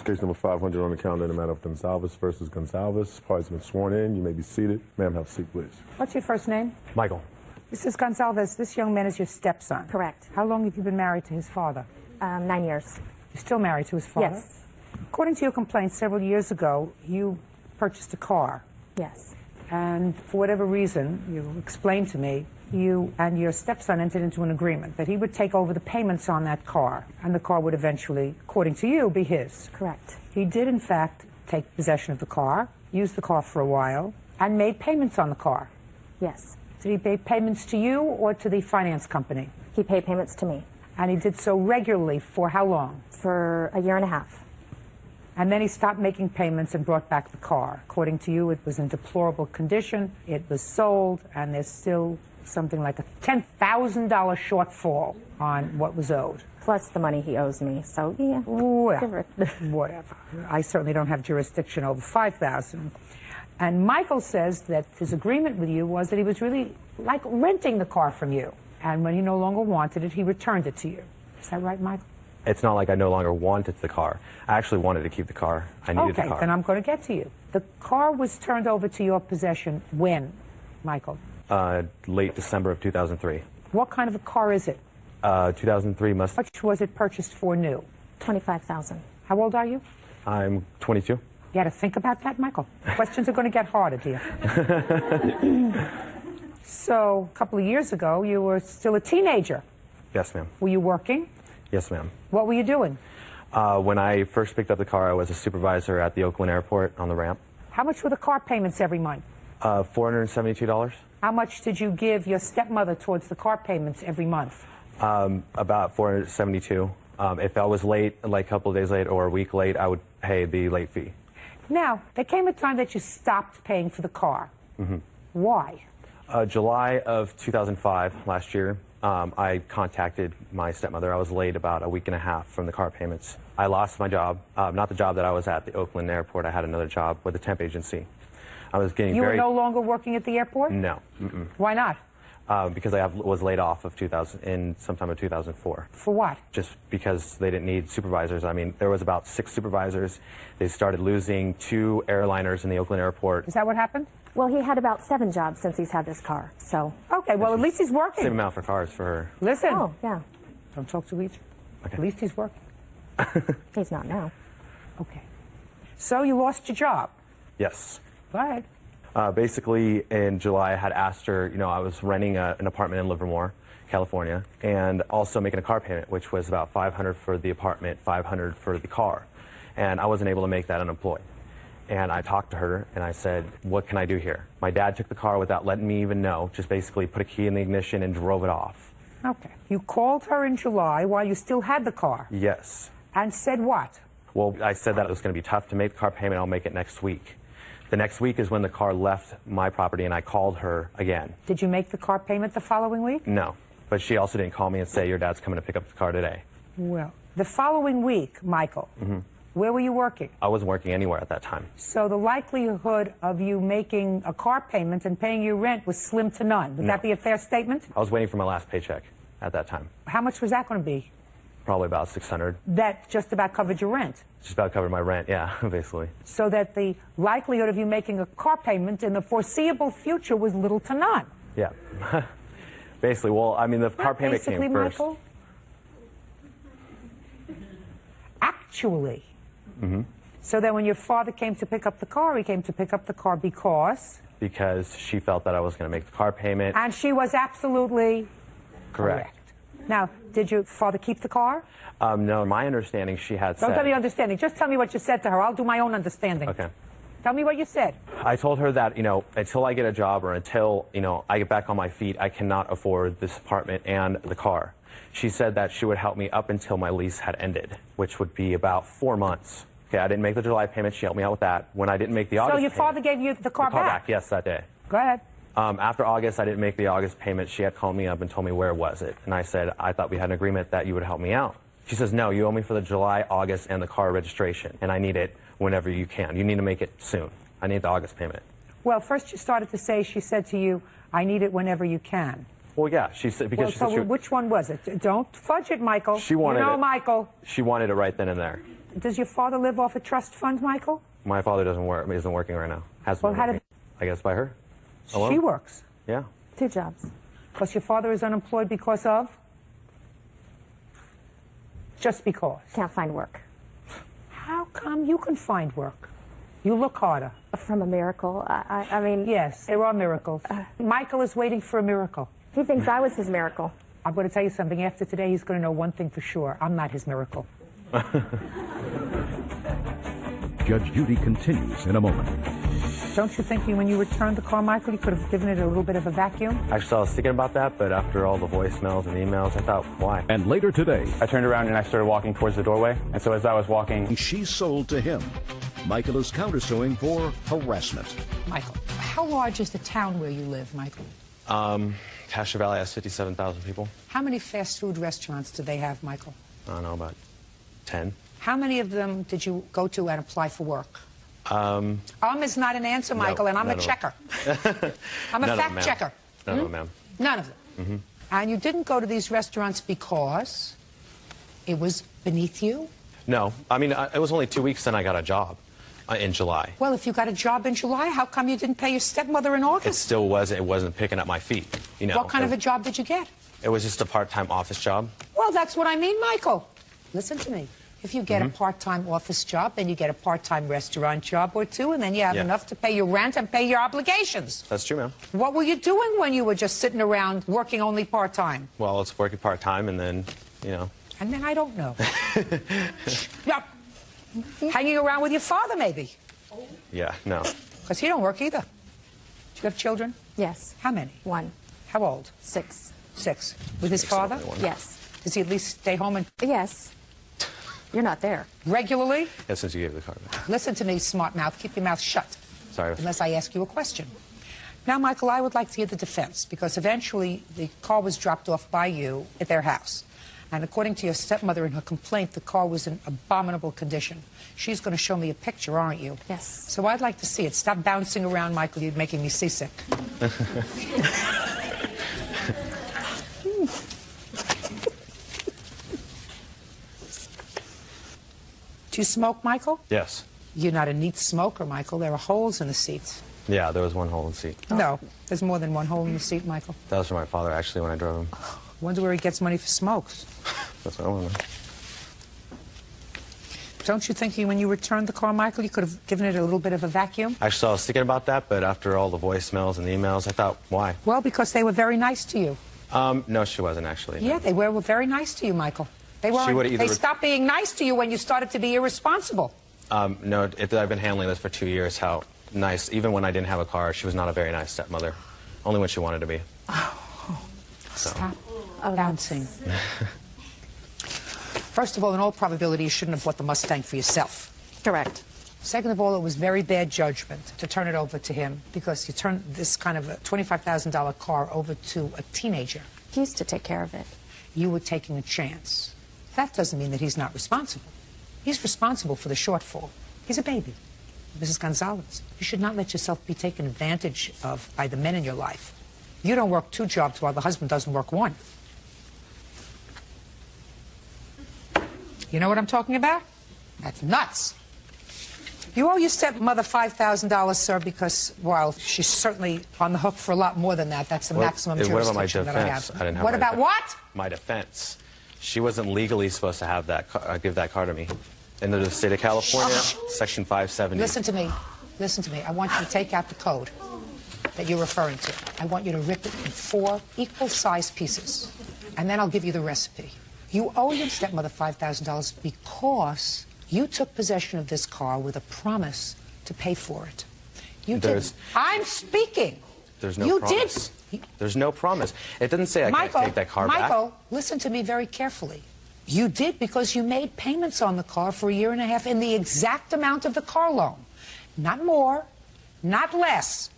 Case number 500 on the calendar in the matter of Gonzalez versus Gonzalez. Parties have been sworn in. You may be seated. Ma'am, have a seat, please. What's your first name? Michael. Mrs. Gonzalez, this young man is your stepson. Correct. How long have you been married to his father? 9 years. You're still married to his father? Yes. According to your complaint, several years ago, you purchased a car. Yes. And for whatever reason, you explained to me, you and your stepson entered into an agreement that he would take over the payments on that car, and the car would eventually, according to you, be his. Correct. He did, in fact, take possession of the car, used the car for a while, and made payments on the car. Yes. Did he pay payments to you or to the finance company? He paid payments to me. And he did so regularly for how long? For a year and a half. And then he stopped making payments and brought back the car. According to you, it was in deplorable condition. It was sold, and there's still something like a $10,000 shortfall on what was owed. Plus the money he owes me, so yeah. Well, whatever. I certainly don't have jurisdiction over $5,000. And Michael says that his agreement with you was that he was really like renting the car from you. And when he no longer wanted it, he returned it to you. Is that right, Michael? It's not like I no longer wanted the car. I actually wanted to keep the car. I needed the car. Okay, then I'm going to get to you. The car was turned over to your possession when, Michael? Late December of 2003. What kind of a car is it? 2003 How much was it purchased for new? $25,000. How old are you? I'm 22. You got to think about that, Michael. Questions are going to get harder, dear. So, a couple of years ago, you were still a teenager. Yes, ma'am. Were you working? Yes, ma'am. What were you doing? When I first picked up the car, I was a supervisor at the Oakland airport on the ramp. How much were the car payments every month? $472. How much did you give your stepmother towards the car payments every month? About $472. If I was late, like a couple of days late or a week late, I would pay the late fee. Now, there came a time that you stopped paying for the car. Mm-hmm. Why? July of 2005, last year, I contacted my stepmother. I was late about a week and a half from the car payments. I lost my job, not the job that I was at the Oakland airport. I had another job with a temp agency. I was getting You were no longer working at the airport? No. Mm-mm. Why not? Because I was laid off of sometime of 2004. For what? Just because they didn't need supervisors. I mean, there was about 6 supervisors. They started losing 2 airliners in the Oakland airport. Is that what happened? Well, he had about 7 jobs since he's had this car, so. Okay, well, at least he's working. Same amount for cars for her. Listen. Oh, yeah. Don't talk to each. Okay. At least he's working. He's not now. Okay. So you lost your job. Yes. Go ahead. Basically, in July, I had asked her, I was renting an apartment in Livermore, California, and also making a car payment, which was about $500 for the apartment, $500 for the car. And I wasn't able to make that unemployed. And I talked to her, and I said, what can I do here? My dad took the car without letting me even know, just basically put a key in the ignition and drove it off. Okay. You called her in July while you still had the car. Yes. And said what? Well, I said that it was going to be tough to make the car payment. I'll make it next week. The next week is when the car left my property, and I called her again. Did you make the car payment the following week? No. But she also didn't call me and say, your dad's coming to pick up the car today. Well, the following week, Michael, where were you working? I wasn't working anywhere at that time. So the likelihood of you making a car payment and paying your rent was slim to none. Would that be a fair statement? I was waiting for my last paycheck at that time. How much was that going to be? Probably about $600. That just about covered your rent? Just about covered my rent, yeah, basically. So that the likelihood of you making a car payment in the foreseeable future was little to none? Yeah. Basically, well, I mean, the car payment came first. Michael? Actually. So that when your father came to pick up the car, he came to pick up the car because? Because she felt that I was going to make the car payment. And she was absolutely correct. Now, did your father keep the car? No, my understanding, she had said... Don't tell me your understanding. Just tell me what you said to her. I'll do my own understanding. Okay. Tell me what you said. I told her that, until I get a job or until, I get back on my feet, I cannot afford this apartment and the car. She said that she would help me up until my lease had ended, which would be about 4 months. Okay, I didn't make the July payment. She helped me out with that. When I didn't make the August So your father gave you the car back? Yes, that day. Go ahead. After August, I didn't make the August payment. She had called me up and told me where was it. And I said, I thought we had an agreement that you would help me out. She says, no, you owe me for the July, August, and the car registration. And I need it whenever you can. You need to make it soon. I need the August payment. Well, first you started to say, she said to you, I need it whenever you can. Well, yeah, she said, because she so said which one was it? Don't fudge it, Michael. She wanted Michael. She wanted it right then and there. Does your father live off a trust fund, Michael? My father doesn't work. Isn't working right now. Hasn't Well, been how working. I guess by her. Alone? She works. Yeah. 2 jobs. Because your father is unemployed because of? Just because. Can't find work. How come you can find work? You look harder. From a miracle. I mean... Yes, there are miracles. Michael is waiting for a miracle. He thinks I was his miracle. I'm going to tell you something. After today, he's going to know one thing for sure. I'm not his miracle. Judge Judy continues in a moment. Don't you think when you returned the car, Michael, you could have given it a little bit of a vacuum? Actually, I was thinking about that, but after all the voicemails and emails, I thought, why? And later today, I turned around and I started walking towards the doorway. And so as I was walking, she's sold to him. Michael is countersuing for harassment. Michael, how large is the town where you live, Michael? Castro Valley has 57,000 people. How many fast food restaurants do they have, Michael? I don't know, about 10. How many of them did you go to and apply for work? Is not an answer, Michael, and I'm a checker. I'm a fact checker. None of them, ma'am. None of them. And you didn't go to these restaurants because it was beneath you? No. I mean, it was only 2 weeks, then I got a job in July. Well, if you got a job in July, how come you didn't pay your stepmother in It August? still wasn't. It wasn't picking up my feet. You know. What kind of a job did you get? It was just a part-time office job. Well, that's what I mean, Michael. Listen to me. If you get a part-time office job, then you get a part-time restaurant job or two, and then you have enough to pay your rent and pay your obligations. That's true, ma'am. What were you doing when you were just sitting around working only part-time? Well, it's working part-time, and then, you know. And then I don't know. Yep. Hanging around with your father, maybe. Yeah, no. Because he don't work either. Do you have children? Yes. How many? 1. How old? 6. 6. With his father? Yes. Does he at least stay home and Yes. You're not there. regularly? Yeah, since you gave the card back. Listen to me, smart mouth. Keep your mouth shut. Sorry. Unless I ask you a question. Now, Michael, I would like to hear the defense, because eventually the car was dropped off by you at their house. And according to your stepmother in her complaint, the car was in abominable condition. She's going to show me a picture, aren't you? Yes. So I'd like to see it. Stop bouncing around, Michael. You're making me seasick. Do you smoke, Michael? Yes. You're not a neat smoker, Michael. There are holes in the seats. Yeah, there was one hole in the seat. No, there's more than one hole in the seat, Michael. That was for my father, actually, when I drove him. Wonder where he gets money for smokes. That's what I want to know. Don't you think when you returned the car, Michael, you could have given it a little bit of a vacuum? Actually, I was thinking about that, but after all the voicemails and the emails, I thought, why? Well, because they were very nice to you. No, she wasn't, actually. Yeah, they were very nice to you, Michael. They would've weren't. either They stopped being nice to you when you started to be irresponsible. No, I've been handling this for 2 years, how nice. Even when I didn't have a car, she was not a very nice stepmother. Only when she wanted to be. Stop bouncing. First of all, in all probability, you shouldn't have bought the Mustang for yourself. Correct. Second of all, it was very bad judgment to turn it over to him, because you turned this kind of a $25,000 car over to a teenager. He used to take care of it. You were taking a chance. That doesn't mean that he's not responsible. He's responsible for the shortfall. He's a baby. Mrs. Gonzalez, you should not let yourself be taken advantage of by the men in your life. You don't work 2 jobs while the husband doesn't work 1. You know what I'm talking about? That's nuts. You owe your stepmother $5,000, sir, because, well, she's certainly on the hook for a lot more than that. That's the maximum What about my jurisdiction that I defense? have. I didn't have What my about defense. what? My defense. She wasn't legally supposed to have that give that car to me. In the state of California, Section 570. Listen to me. Listen to me. I want you to take out the code that you're referring to. I want you to rip it in 4 equal-sized pieces, and then I'll give you the recipe. You owe your stepmother $5,000 because you took possession of this car with a promise to pay for it. You did. I'm speaking. There's no you promise. did. There's no promise. It doesn't say I can't take that car back. Michael, listen to me very carefully. You did because you made payments on the car for 1.5 years in the exact amount of the car loan. Not more, not less.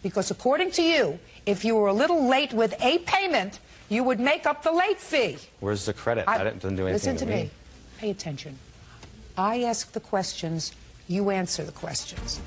Because according to you, if you were a little late with a payment, you would make up the late fee. Where's the credit? That didn't do anything Listen to me. Pay attention. I ask the questions, you answer the questions.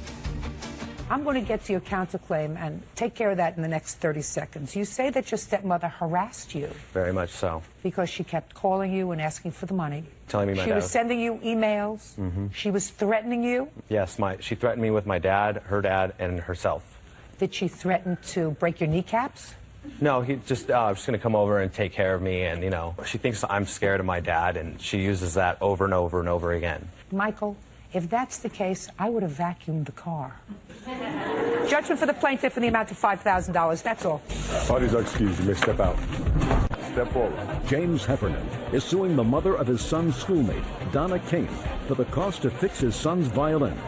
I'm going to get to your counterclaim and take care of that in the next 30 seconds. You say that your stepmother harassed you Very much so. because she kept calling you and asking for the money. telling me my She dad was sending you emails. She was threatening you. Yes, she threatened me with my dad, her dad, and herself. Did she threaten to break your kneecaps? No, he just was going to come over and take care of me, and, you know, she thinks I'm scared of my dad, and she uses that over and over and over again. Michael, if that's the case, I would have vacuumed the car. Judgment for the plaintiff in the amount of $5,000. That's all. Parties are excused. You may step out. Step forward. James Heffernan is suing the mother of his son's schoolmate, Donna Kane, for the cost to fix his son's violin.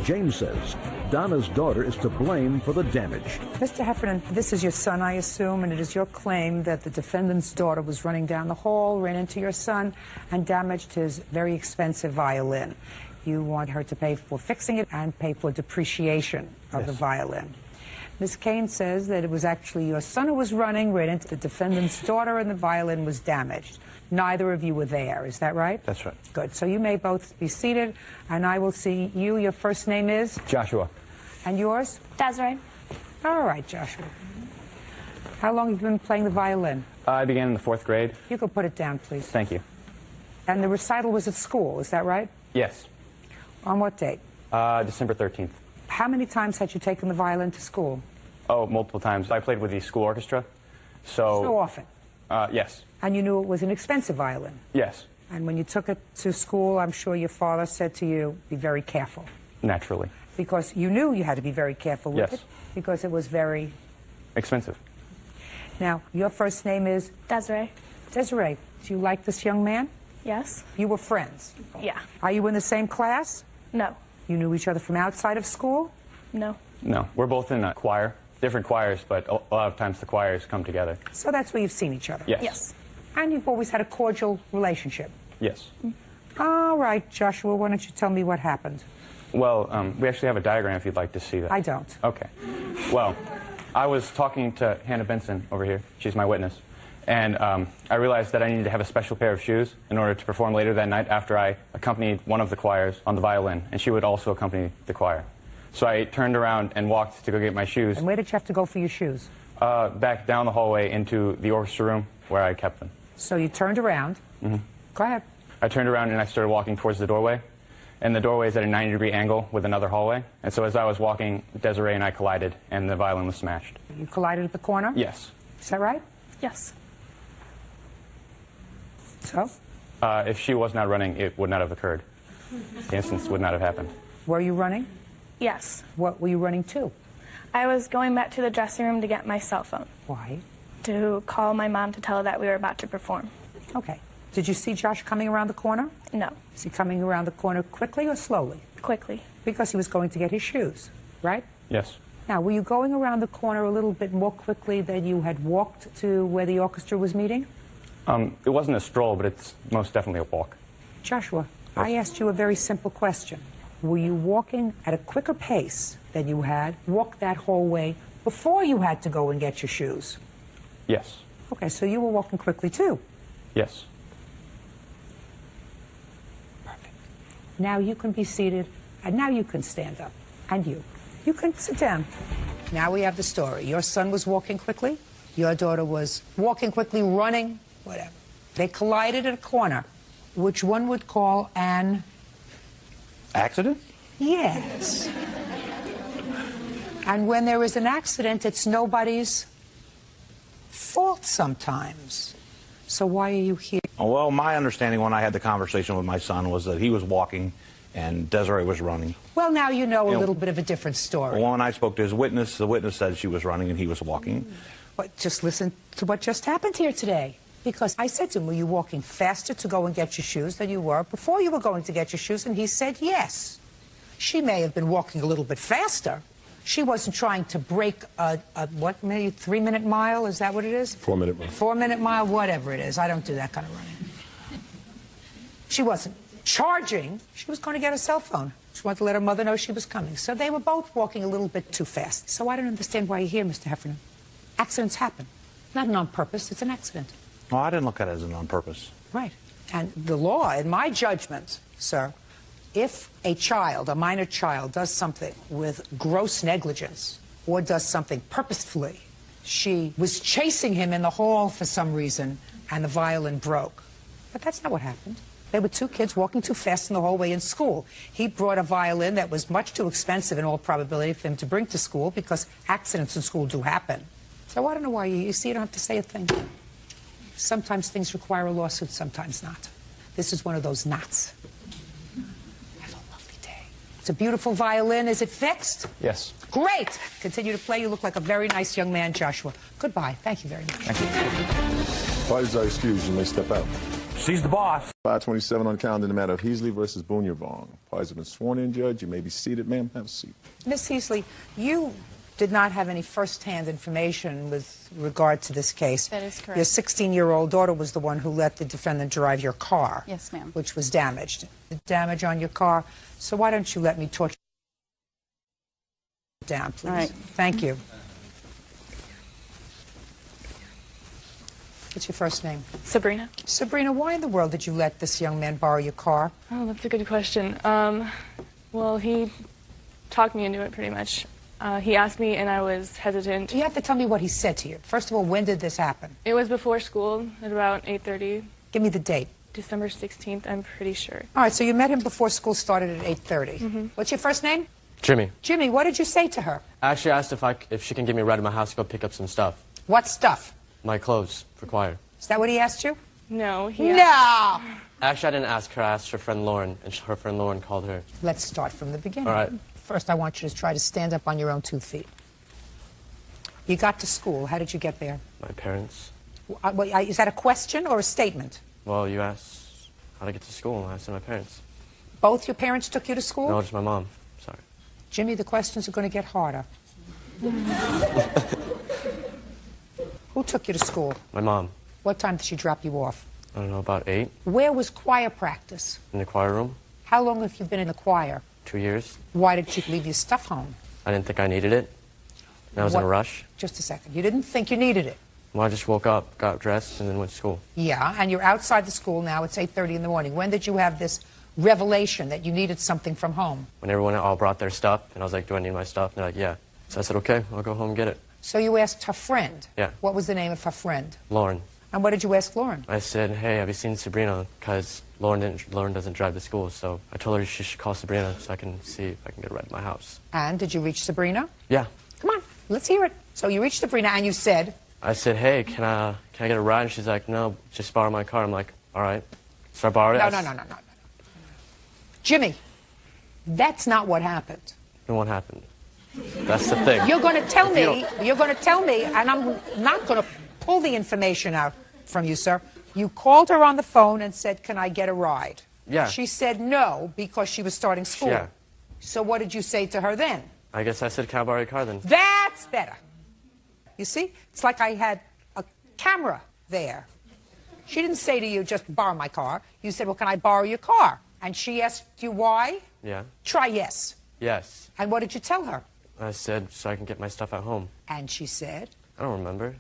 James says Donna's daughter is to blame for the damage. Mr. Heffernan, this is your son, I assume, and it is your claim that the defendant's daughter was running down the hall, ran into your son, and damaged his very expensive violin. You want her to pay for fixing it and pay for depreciation of the violin. Ms. Kane says that it was actually your son who was running, ran into the defendant's daughter, and the violin was damaged. Neither of you were there. Is that right? That's right. Good. So you may both be seated, and I will see you. Your first name is? Joshua. And yours? Desiree. All right, Joshua. How long have you been playing the violin? I began in the 4th grade. You could put it down, please. Thank you. And the recital was at school, is that right? Yes. On what date? December 13th. How many times had you taken the violin to school? Oh, multiple times. I played with the school orchestra. So often? Yes. And you knew it was an expensive violin? Yes. And when you took it to school, I'm sure your father said to you, be very careful. Naturally. Because you knew you had to be very careful with Yes. it? Because it was very... Expensive. Now, your first name is? Desiree. Desiree. Do you like this young man? Yes. You were friends? Yeah. Are you in the same class? No. You knew each other from outside of school? No. No. We're both in a choir. Different choirs, but a lot of times the choirs come together. So that's where you've seen each other? Yes. Yes. And you've always had a cordial relationship? Yes. All right, Joshua, why don't you tell me what happened? Well, we actually have a diagram if you'd like to see that. I don't. Okay. Well, I was talking to Hannah Benson over here. She's my witness. And I realized that I needed to have a special pair of shoes in order to perform later that night after I accompanied one of the choirs on the violin, and she would also accompany the choir. So I turned around and walked to go get my shoes. And where did you have to go for your shoes? Back down the hallway into the orchestra room where I kept them. So you turned around. Mm-hmm. Go ahead. I turned around and I started walking towards the doorway. And the doorway is at a 90-degree angle with another hallway. And so as I was walking, Desiree and I collided, and the violin was smashed. You collided at the corner? Yes. Is that right? Yes. So? If she was not running, it would not have occurred. The instance would not have happened. Were you running? Yes. What were you running to? I was going back to the dressing room to get my cell phone Why? to call my mom to tell her that we were about to perform. Okay. Did you see Josh coming around the corner? No. Is he coming around the corner quickly or slowly? Quickly. Because he was going to get his shoes, right? Yes. Now, were you going around the corner a little bit more quickly than you had walked to where the orchestra was meeting? It wasn't a stroll, but it's most definitely a walk. Joshua, I asked you a very simple question. Were you walking at a quicker pace than you had walked that hallway before you had to go and get your shoes? Yes. Okay, so you were walking quickly too. Yes. Perfect. Now you can be seated, and now you can stand up. And you. You can sit down. Now we have the story. Your son was walking quickly. Your daughter was walking quickly, running, whatever. They collided at a corner, which one would call an... Accident? Yes. And when there is an accident, it's nobody's fault sometimes. So why are you here? Well, my understanding when I had the conversation with my son was that he was walking and Desiree was running. Well, now you know a little bit of a different story. When I spoke to his witness, the witness said she was running and he was walking. But just listen to what just happened here today. Because I said to him, were you walking faster to go and get your shoes than you were before you were going to get your shoes? And he said yes. She may have been walking a little bit faster. She wasn't trying to break what, maybe 3-minute mile? Is that what it is? 4-minute mile. 4-minute mile, whatever it is. I don't do that kind of running. She wasn't charging. She was going to get her cell phone. She wanted to let her mother know she was coming. So they were both walking a little bit too fast. So I don't understand why you're here, Mr. Heffernan. Accidents happen. Not on purpose. It's an accident. Well, I didn't look at it as an on purpose. Right. And the law, in my judgment, sir, if a child, a minor child, does something with gross negligence or does something purposefully, she was chasing him in the hall for some reason and the violin broke. But that's not what happened. They were two kids walking too fast in the hallway in school. He brought a violin that was much too expensive in all probability for him to bring to school because accidents in school do happen. So I don't know why you see, you don't have to say a thing. Sometimes things require a lawsuit, sometimes not. This is one of those knots. Have a lovely day. It's a beautiful violin. Is it fixed? Yes. Great. Continue to play. You look like a very nice young man, Joshua. Goodbye. Thank you very much. Thank you. Parties are excused. You may step out. She's the boss. 527 on the calendar in the matter of Heasley versus Bunyer-Vong. Parties have been sworn in, Judge. You may be seated, ma'am. Have a seat. Miss Heasley, you did not have any first-hand information with regard to this case. That is correct. Your 16-year-old daughter was the one who let the defendant drive your car. Yes, ma'am. Which was damaged. The damage on your car. So why don't you let me torture you down, please? All right. Thank you. What's your first name? Sabrina. Sabrina, why in the world did you let this young man borrow your car? Oh, that's a good question. Well, he talked me into it pretty much. He asked me, and I was hesitant. You have to tell me what he said to you. First of all, when did this happen? It was before school, at about 8:30, Give me the date. December 16th, I'm pretty sure. All right, so you met him before school started at 8:30. What's your first name? Jimmy. Jimmy, what did you say to her? I actually asked if she can give me a ride to my house to go pick up some stuff. What stuff? My clothes for choir. Is that what he asked you? No, he No! Actually, I didn't ask her. I asked her friend Lauren, and her friend Lauren called her. Let's start from the beginning. All right. First, I want you to try to stand up on your own 2 feet. You got to school. How did you get there? My parents. Is that a question or a statement? Well, you asked how to get to school, and I said my parents. Both your parents took you to school? No, just my mom. Sorry. Jimmy, the questions are going to get harder. Who took you to school? My mom. What time did she drop you off? I don't know, about 8 Where was choir practice? in the choir room. How long have you been in the choir? 2 years. Why did you leave your stuff home? I didn't think I needed it. And I was in a What- rush. Just a second. You didn't think you needed it? Well, I just woke up, got dressed, and then went to school. Yeah, and you're outside the school now. It's 8:30 in the morning. When did you have this revelation that you needed something from home? When everyone all brought their stuff, and I was like, do I need my stuff? And they're like, yeah. So I said, okay, I'll go home and get it. So you asked her friend. Yeah. What was the name of her friend? Lauren. And what did you ask Lauren? I said, hey, have you seen Sabrina? Because Lauren doesn't drive to school, so I told her she should call Sabrina so I can see if I can get a ride to my house. And did you reach Sabrina? Yeah. Come on, let's hear it. So you reached Sabrina and you said, I said, hey, can I get a ride? And she's like, no, just borrow my car. I'm like, all right. So I borrowed it. no. Jimmy, that's not what happened. And what happened? That's the thing. You're going to tell If you me, and I'm not going to pull the information out from you, sir. You called her on the phone and said, can I get a ride? Yeah. She said no because she was starting school. Yeah. So what did you say to her then? I guess I said, can I borrow your car then? That's better. You see? It's like I had a camera there. She didn't say to you, just borrow my car. You said, well, can I borrow your car? And she asked you why? Yeah. Try yes. Yes. And what did you tell her? I said, so I can get my stuff at home. And she said? I don't remember.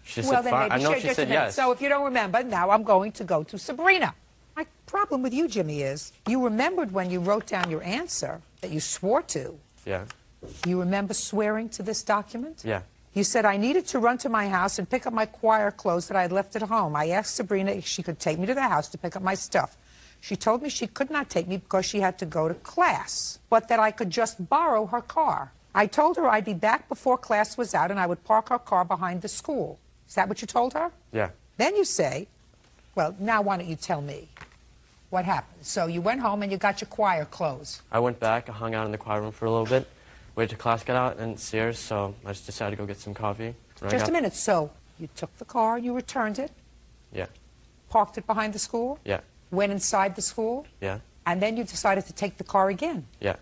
She just Well, said, then fine. maybe I know she she just said a minute. yes. So if you don't remember, now I'm going to go to Sabrina. My problem with you, Jimmy, is you remembered when you wrote down your answer that you swore to. Yeah. You remember swearing to this document? Yeah. You said, I needed to run to my house and pick up my choir clothes that I had left at home. I asked Sabrina if she could take me to the house to pick up my stuff. She told me she could not take me because she had to go to class, but that I could just borrow her car. I told her I'd be back before class was out and I would park her car behind the school. Is that what you told her? Yeah. Then you say, well, now why don't you tell me what happened? So you went home and you got your choir clothes. I went back, I hung out in the choir room for a little bit, waited till class got out, and see her, so I just decided to go get some coffee. Just a minute. So you took the car, you returned it, Yeah. parked it behind the school, Yeah. went inside the school, Yeah. and then you decided to take the car again. Yeah.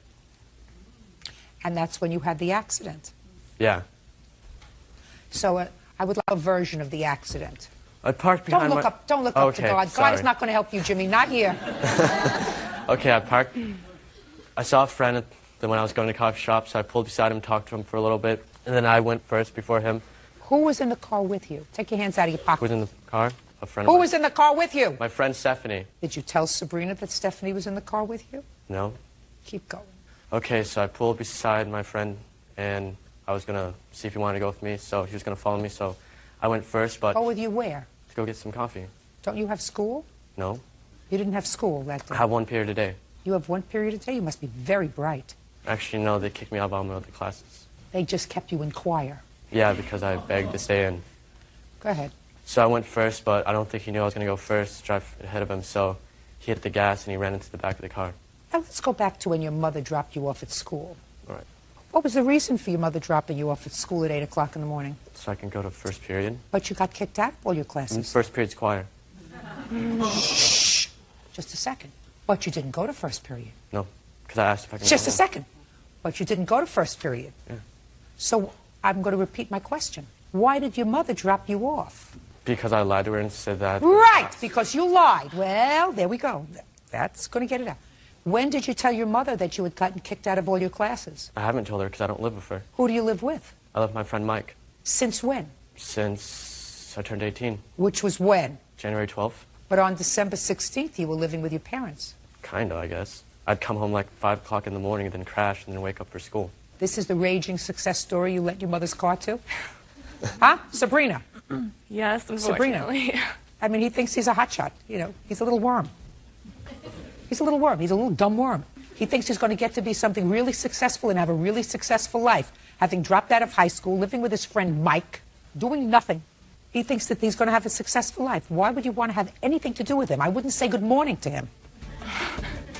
And that's when you had the accident. Yeah. So I would like a version of the accident. I parked behind Don't look my... up. Don't look up to Okay, God. sorry. God is not going to help you, Jimmy. Not here. Okay, I parked. I saw a friend then when I was going to the coffee shop, so I pulled beside him, talked to him for a little bit, and then I went first before him. Who was in the car with you? Take your hands out of your Who pocket. was in the car? A friend Who of mine. was in the car with you? My friend Stephanie. Did you tell Sabrina that Stephanie was in the car with you? No? Keep going. Okay, so I pulled beside my friend, and I was going to see if he wanted to go with me, so he was going to follow me, so I went first, but Go with you where? to go get some coffee. Don't you have school? No? You didn't have school that day? I have 1 period a day. You have 1 period a day? You must be very bright. Actually, no, they kicked me out of all my other classes. They just kept you in choir. Yeah, because I begged to stay in. Go ahead. So I went first, but I don't think he knew I was going to go first, drive ahead of him, so he hit the gas and he ran into the back of the car. Now let's go back to when your mother dropped you off at school. All right. What was the reason for your mother dropping you off at school at 8 o'clock in the morning? So I can go to first period. But you got kicked out of all your classes. First period's choir. Shh. Just a second. But you didn't go to first period. No, because I asked if I can Just go a home. second. But you didn't go to first period. Yeah. So I'm going to repeat my question. Why did your mother drop you off? Because I lied to her and said that... Right, because you lied. Well, there we go. That's going to get it out. When did you tell your mother that you had gotten kicked out of all your classes? I haven't told her because I don't live with her. Who do you live with? I live with my friend Mike Since when? since I turned 18, Which was when? January 12th. But on December 16th, you were living with your parents. Kinda, I guess. I'd come home like 5 o'clock in the morning and then crash and then wake up for school. This is the raging success story you let your mother's car to? Huh? Sabrina? Yes, Sabrina. unfortunately. I mean, he thinks he's a hotshot. You know, he's a little worm. He's a little worm. He's a little dumb worm. He thinks he's going to get to be something really successful and have a really successful life, having dropped out of high school, living with his friend Mike, doing nothing. He thinks that he's going to have a successful life. Why would you want to have anything to do with him? I wouldn't say good morning to him.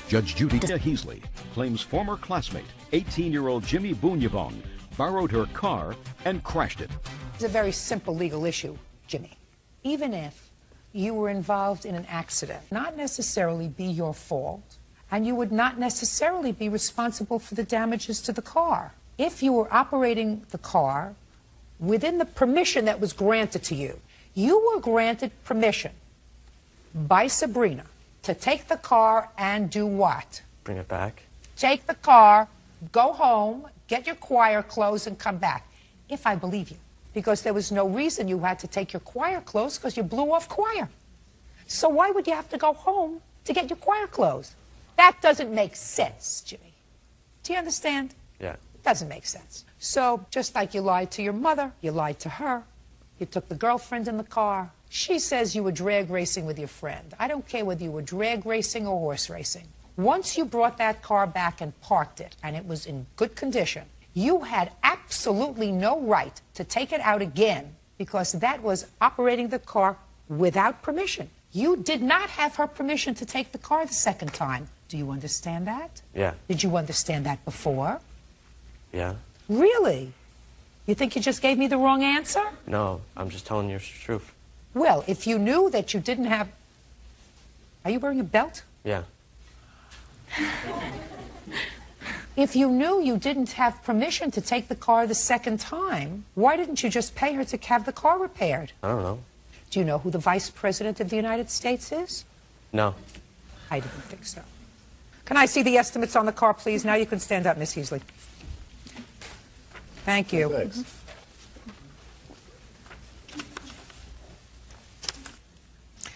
Judge Judy Heasley claims former classmate, 18-year-old Jimmy Bunyabong, borrowed her car and crashed it. It's a very simple legal issue, Jimmy. Even if you were involved in an accident, not necessarily be your fault, and you would not necessarily be responsible for the damages to the car. If you were operating the car within the permission that was granted to you, you were granted permission by Sabrina to take the car and do what? Bring it back. Take the car, go home, get your choir clothes, and come back. If I believe you. Because there was no reason you had to take your choir clothes because you blew off choir. So why would you have to go home to get your choir clothes? That doesn't make sense, Jimmy. Do you understand? Yeah. It doesn't make sense. So just like you lied to your mother, you lied to her. You took the girlfriend in the car. She says you were drag racing with your friend. I don't care whether you were drag racing or horse racing. Once you brought that car back and parked it, and it was in good condition, you had absolutely no right to take it out again because that was operating the car without permission. You did not have her permission to take the car the second time. Do you understand that? Yeah. Did you understand that before? Yeah. Really? You think you just gave me the wrong answer? No, I'm just telling you the truth. Well, if you knew that you didn't have... Are you wearing a belt? Yeah. If you knew you didn't have permission to take the car the second time, why didn't you just pay her to have the car repaired? I don't know. Do you know who the Vice President of the United States is? No. I didn't think so. Can I see the estimates on the car, please? Now you can stand up, Miss Heasley. Thank you. Thanks.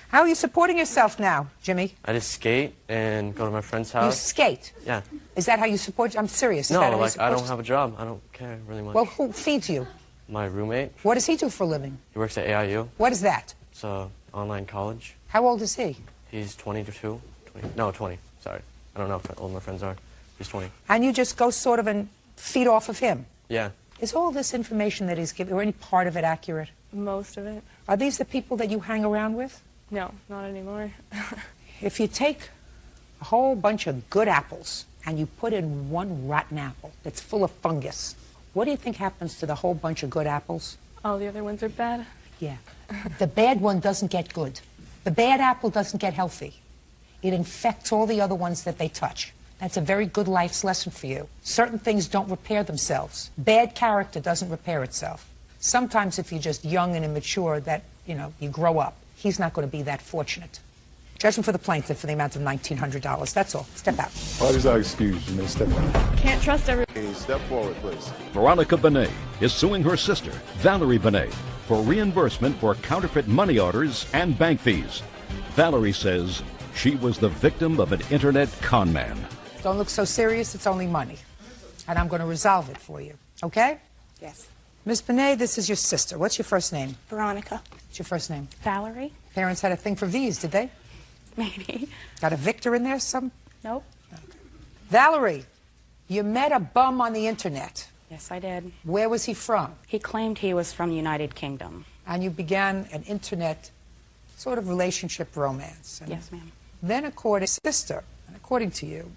How are you supporting yourself now, Jimmy? I just skate and go to my friend's You house. skate. Yeah. Is that how you support? I'm serious. Is No, that how you like, I support don't have a job. I don't care really much. Well, who feeds you? My roommate, What does he do for a living? he works at AIU. What is that? It's a online college. How old is he? He's 22. 20, no, 20. Sorry. I don't know how old my friends are. He's 20. And you just go sort of and feed off of him. Yeah. Is all this information that he's giving, or any part of it, accurate? Most of it. Are these the people that you hang around with? No, not anymore. If you take a whole bunch of good apples and you put in one rotten apple that's full of fungus, what do you think happens to the whole bunch of good apples? All the other ones are bad. Yeah. The bad one doesn't get good. The bad apple doesn't get healthy. It infects all the other ones that they touch. That's a very good life's lesson for you. Certain things don't repair themselves. Bad character doesn't repair itself. Sometimes if you're just young and immature, that, you grow up. He's not going to be that fortunate. Judgment for the plaintiff for the amount of $1,900. That's all. Step out. Parties are excused. You may step out. Can't trust everyone. Step forward, please. Veronica Benet is suing her sister, Valerie Benet, for reimbursement for counterfeit money orders and bank fees. Valerie says she was the victim of an internet con man. Don't look so serious. It's only money. And I'm going to resolve it for you. Okay? Yes. Miss Benet, this is your sister. What's your first name? Veronica. What's your first name? Valerie? Parents had a thing for V's, did they? maybe. Got a Victor in there? Some? Nope. Valerie, you met a bum on the internet. Yes, I did. Where was he from? He claimed he was from the United Kingdom. And you began an internet sort of relationship romance. And Yes, ma'am. then according to sister, and according to you,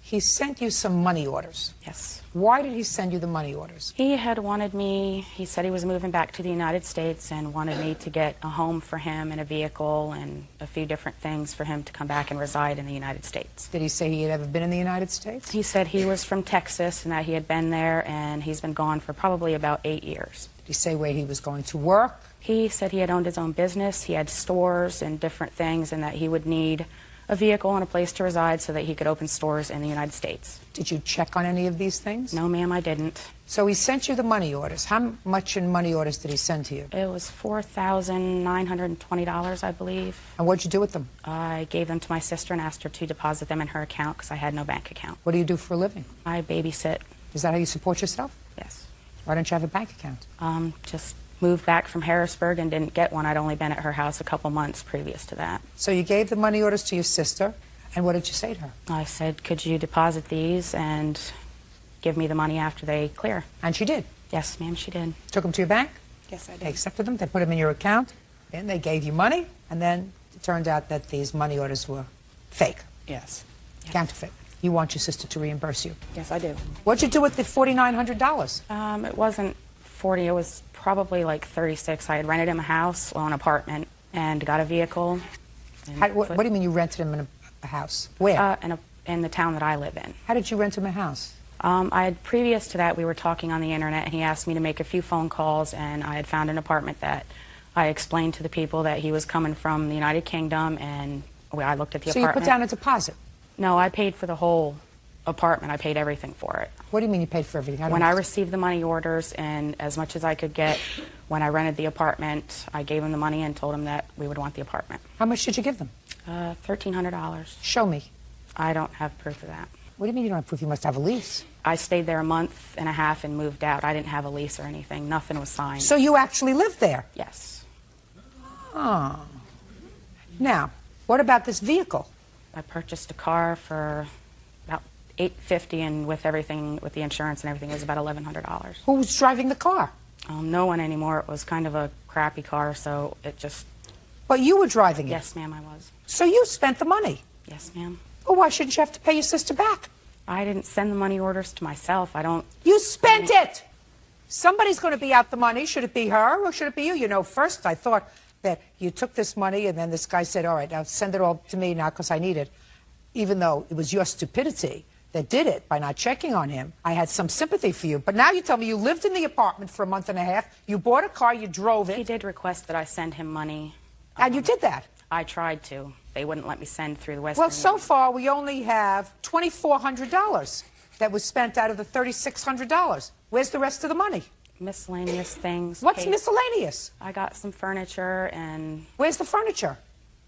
he sent you some money orders. Yes. Why did he send you the money orders? He had wanted me, he said he was moving back to the United States and wanted me to get a home for him and a vehicle and a few different things for him to come back and reside in the United States. Did he say he had ever been in the United States? He said he was from Texas and that he had been there and he's been gone for probably about 8 years. Did he say where he was going to work? He said he had owned his own business, he had stores and different things, and that he would need a vehicle and a place to reside so that he could open stores in the United States. Did you check on any of these things? No, ma'am, I didn't. So he sent you the money orders. How much in money orders did he send to you? It was $4,920, I believe. And what'd you do with them? I gave them to my sister and asked her to deposit them in her account because I had no bank account. What do you do for a living? I babysit. Is that how you support yourself? Yes. Why don't you have a bank account? Just moved back from Harrisburg and didn't get one. I'd only been at her house a couple months previous to that. So you gave the money orders to your sister, and what did you say to her? I said, could you deposit these and give me the money after they clear? And she did. Yes, ma'am, she did. Took them to your bank? Yes, I did. They accepted them, they put them in your account, and they gave you money, and then it turned out that these money orders were fake, Yes. counterfeit. You want your sister to reimburse you. Yes, I do. What'd you do with the $4,900? It wasn't 40, it was probably like 36. I had rented him a house, well, an apartment, and got a vehicle. And What do you mean you rented him in a house? Where? in the town that I live in. How did you rent him a house? Previous to that, we were talking on the internet, and he asked me to make a few phone calls, and I had found an apartment that I explained to the people that he was coming from the United Kingdom, and I looked at the So apartment. you put down a deposit? No, I paid for the whole apartment. I paid everything for it. What do you mean you paid for everything? When I received the money orders and as much as I could get, when I rented the apartment, I gave him the money and told him that we would want the apartment. How much did you give them? $1,300. Show me. I don't have proof of that. What do you mean you don't have proof? You must have a lease. I stayed there a month and a half and moved out. I didn't have a lease or anything. Nothing was signed. So you actually lived there? Yes. Oh. Now, what about this vehicle? I purchased a car for about $850, and with everything, with the insurance and everything, it was about $1,100. Who was driving the car? No one anymore. It was kind of a crappy car, so it just... But you were driving it? Yes, ma'am, I was. So you spent the money? Yes, ma'am. Well, why shouldn't you have to pay your sister back? I didn't send the money orders to myself. I don't... You spent it! Somebody's going to be out the money. Should it be her or should it be you? You know, first I thought that you took this money and then this guy said, all right, now send it all to me now because I need it. Even though it was your stupidity that did it by not checking on him, I had some sympathy for you. But now you tell me you lived in the apartment for a month and a half, you bought a car, you drove it. He did request that I send him money. And you did that? I tried to. They wouldn't let me send through the Western Well, so Union. far we only have $2,400 that was spent out of the $3,600. Where's the rest of the money? Miscellaneous things. What's miscellaneous? I got some furniture and... Where's the furniture?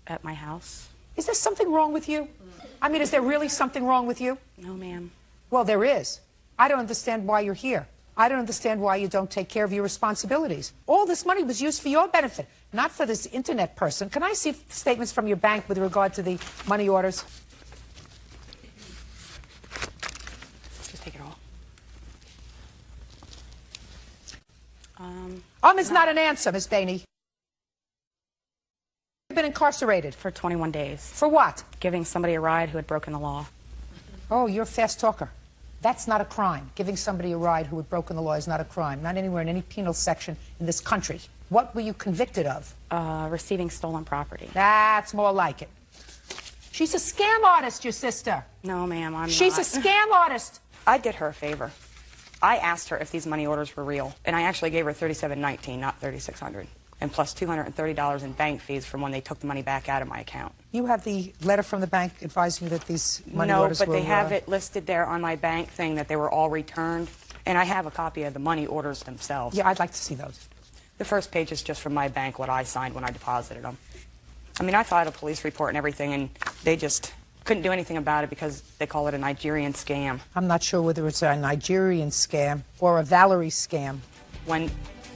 At my house. Is there something wrong with you? I mean, is there really something wrong with you? No, ma'am. Well, there is. I don't understand why you're here. I don't understand why you don't take care of your responsibilities. All this money was used for your benefit, not for this internet person. Can I see statements from your bank with regard to the money orders? Just take it all. Is not an answer, Miss Bainey. You've been incarcerated. For 21 days. For what? Giving somebody a ride who had broken the law. Oh, you're a fast talker. That's not a crime. Giving somebody a ride who had broken the law is not a crime. Not anywhere in any penal section in this country. What were you convicted of? Receiving stolen property. That's more like it. She's a scam artist, your sister. No, ma'am, I'm She's not. a scam artist. I did her a favor. I asked her if these money orders were real, and I actually gave her $3,719, not $3,600, and plus $230 in bank fees from when they took the money back out of my account. You have the letter from the bank advising you that these money No, orders but were... they have it listed there on my bank thing that they were all returned, and I have a copy of the money orders themselves. Yeah, I'd like to see those. The first page is just from my bank, what I signed when I deposited them. I mean, I filed a police report and everything, and they just couldn't do anything about it because they call it a Nigerian scam. I'm not sure whether it's a Nigerian scam or a Valerie scam. When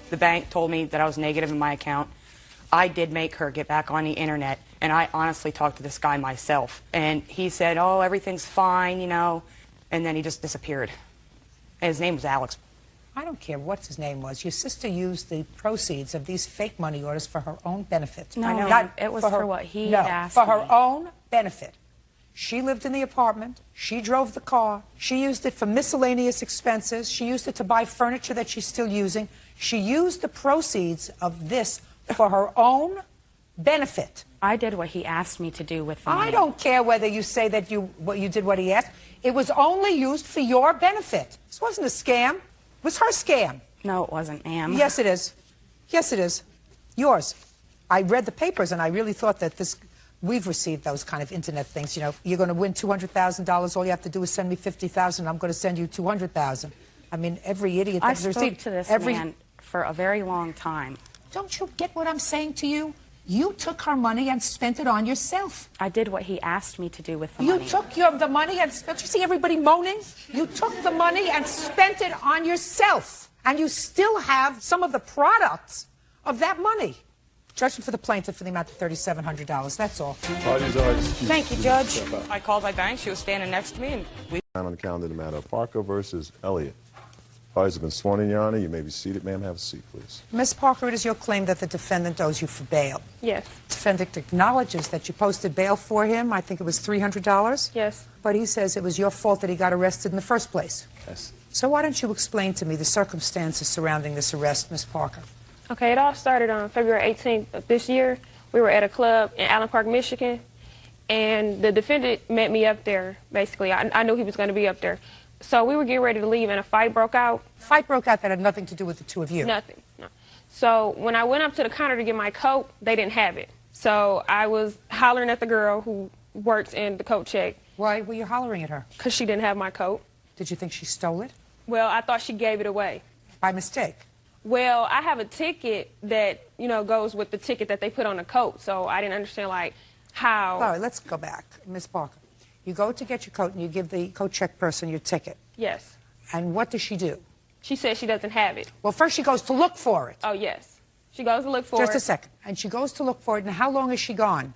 the bank told me that I was negative in my account, I did make her get back on the internet, and I honestly talked to this guy myself. And he said, oh, everything's fine, you know, and then he just disappeared. And his name was Alex. I don't care what his name was. Your sister used the proceeds of these fake money orders for her own benefit. No, Not it was for for her, what he no, had asked for her me. own benefit. She lived in the apartment. She drove the car. She used it for miscellaneous expenses. She used it to buy furniture that she's still using. She used the proceeds of this for her own benefit. I did what he asked me to do with the money. I don't care whether you say that you did what he asked. It was only used for your benefit. This wasn't a scam. It was her scam. No, it wasn't, ma'am. Yes, it is. Yes, it is. Yours. I read the papers, and I really thought that this... We've received those kind of internet things. You know, you're going to win $200,000. All you have to do is send me $50,000. I'm going to send you $200,000. I mean, every idiot I that's spoke received... to this man for a very long time. Don't you get what I'm saying to you? You took her money and spent it on yourself. I did what he asked me to do with the You money. took the money and... Don't you see everybody moaning? You took the money and spent it on yourself. And you still have some of the products of that money. Judgment for the plaintiff for the amount of $3,700. That's all. Parties are excused. Thank you, Judge. I called my bank. She was standing next to me, and we... On the calendar, the matter of Parker versus Elliott. Parties have been sworn in, Your Honor. You may be seated. Ma'am, have a seat, please. Ms. Parker, it is your claim that the defendant owes you for bail. Yes. Defendant acknowledges that you posted bail for him. I think it was $300. Yes. But he says it was your fault that he got arrested in the first place. Yes. So why don't you explain to me the circumstances surrounding this arrest, Ms. Parker? Okay, it all started on February 18th of this year. We were at a club in Allen Park, Michigan, and the defendant met me up there, basically. I knew he was going to be up there. So we were getting ready to leave, and a fight broke out. Fight broke out that had nothing to do with the two of you. Nothing. No. So when I went up to the counter to get my coat, they didn't have it. So I was hollering at the girl who works in the coat check. Why were you hollering at her? Because she didn't have my coat. Did you think she stole it? Well, I thought she gave it away. By mistake? Well, I have a ticket that, you know, goes with the ticket that they put on the coat, so I didn't understand, like, how... All right, let's go back. Ms. Parker, you go to get your coat and you give the coat check person your ticket. Yes. And what does she do? She says she doesn't have it. Well, first she goes to look for it. Oh, yes. She goes to look for it. Just a second. And she goes to look for it, and how long is she gone?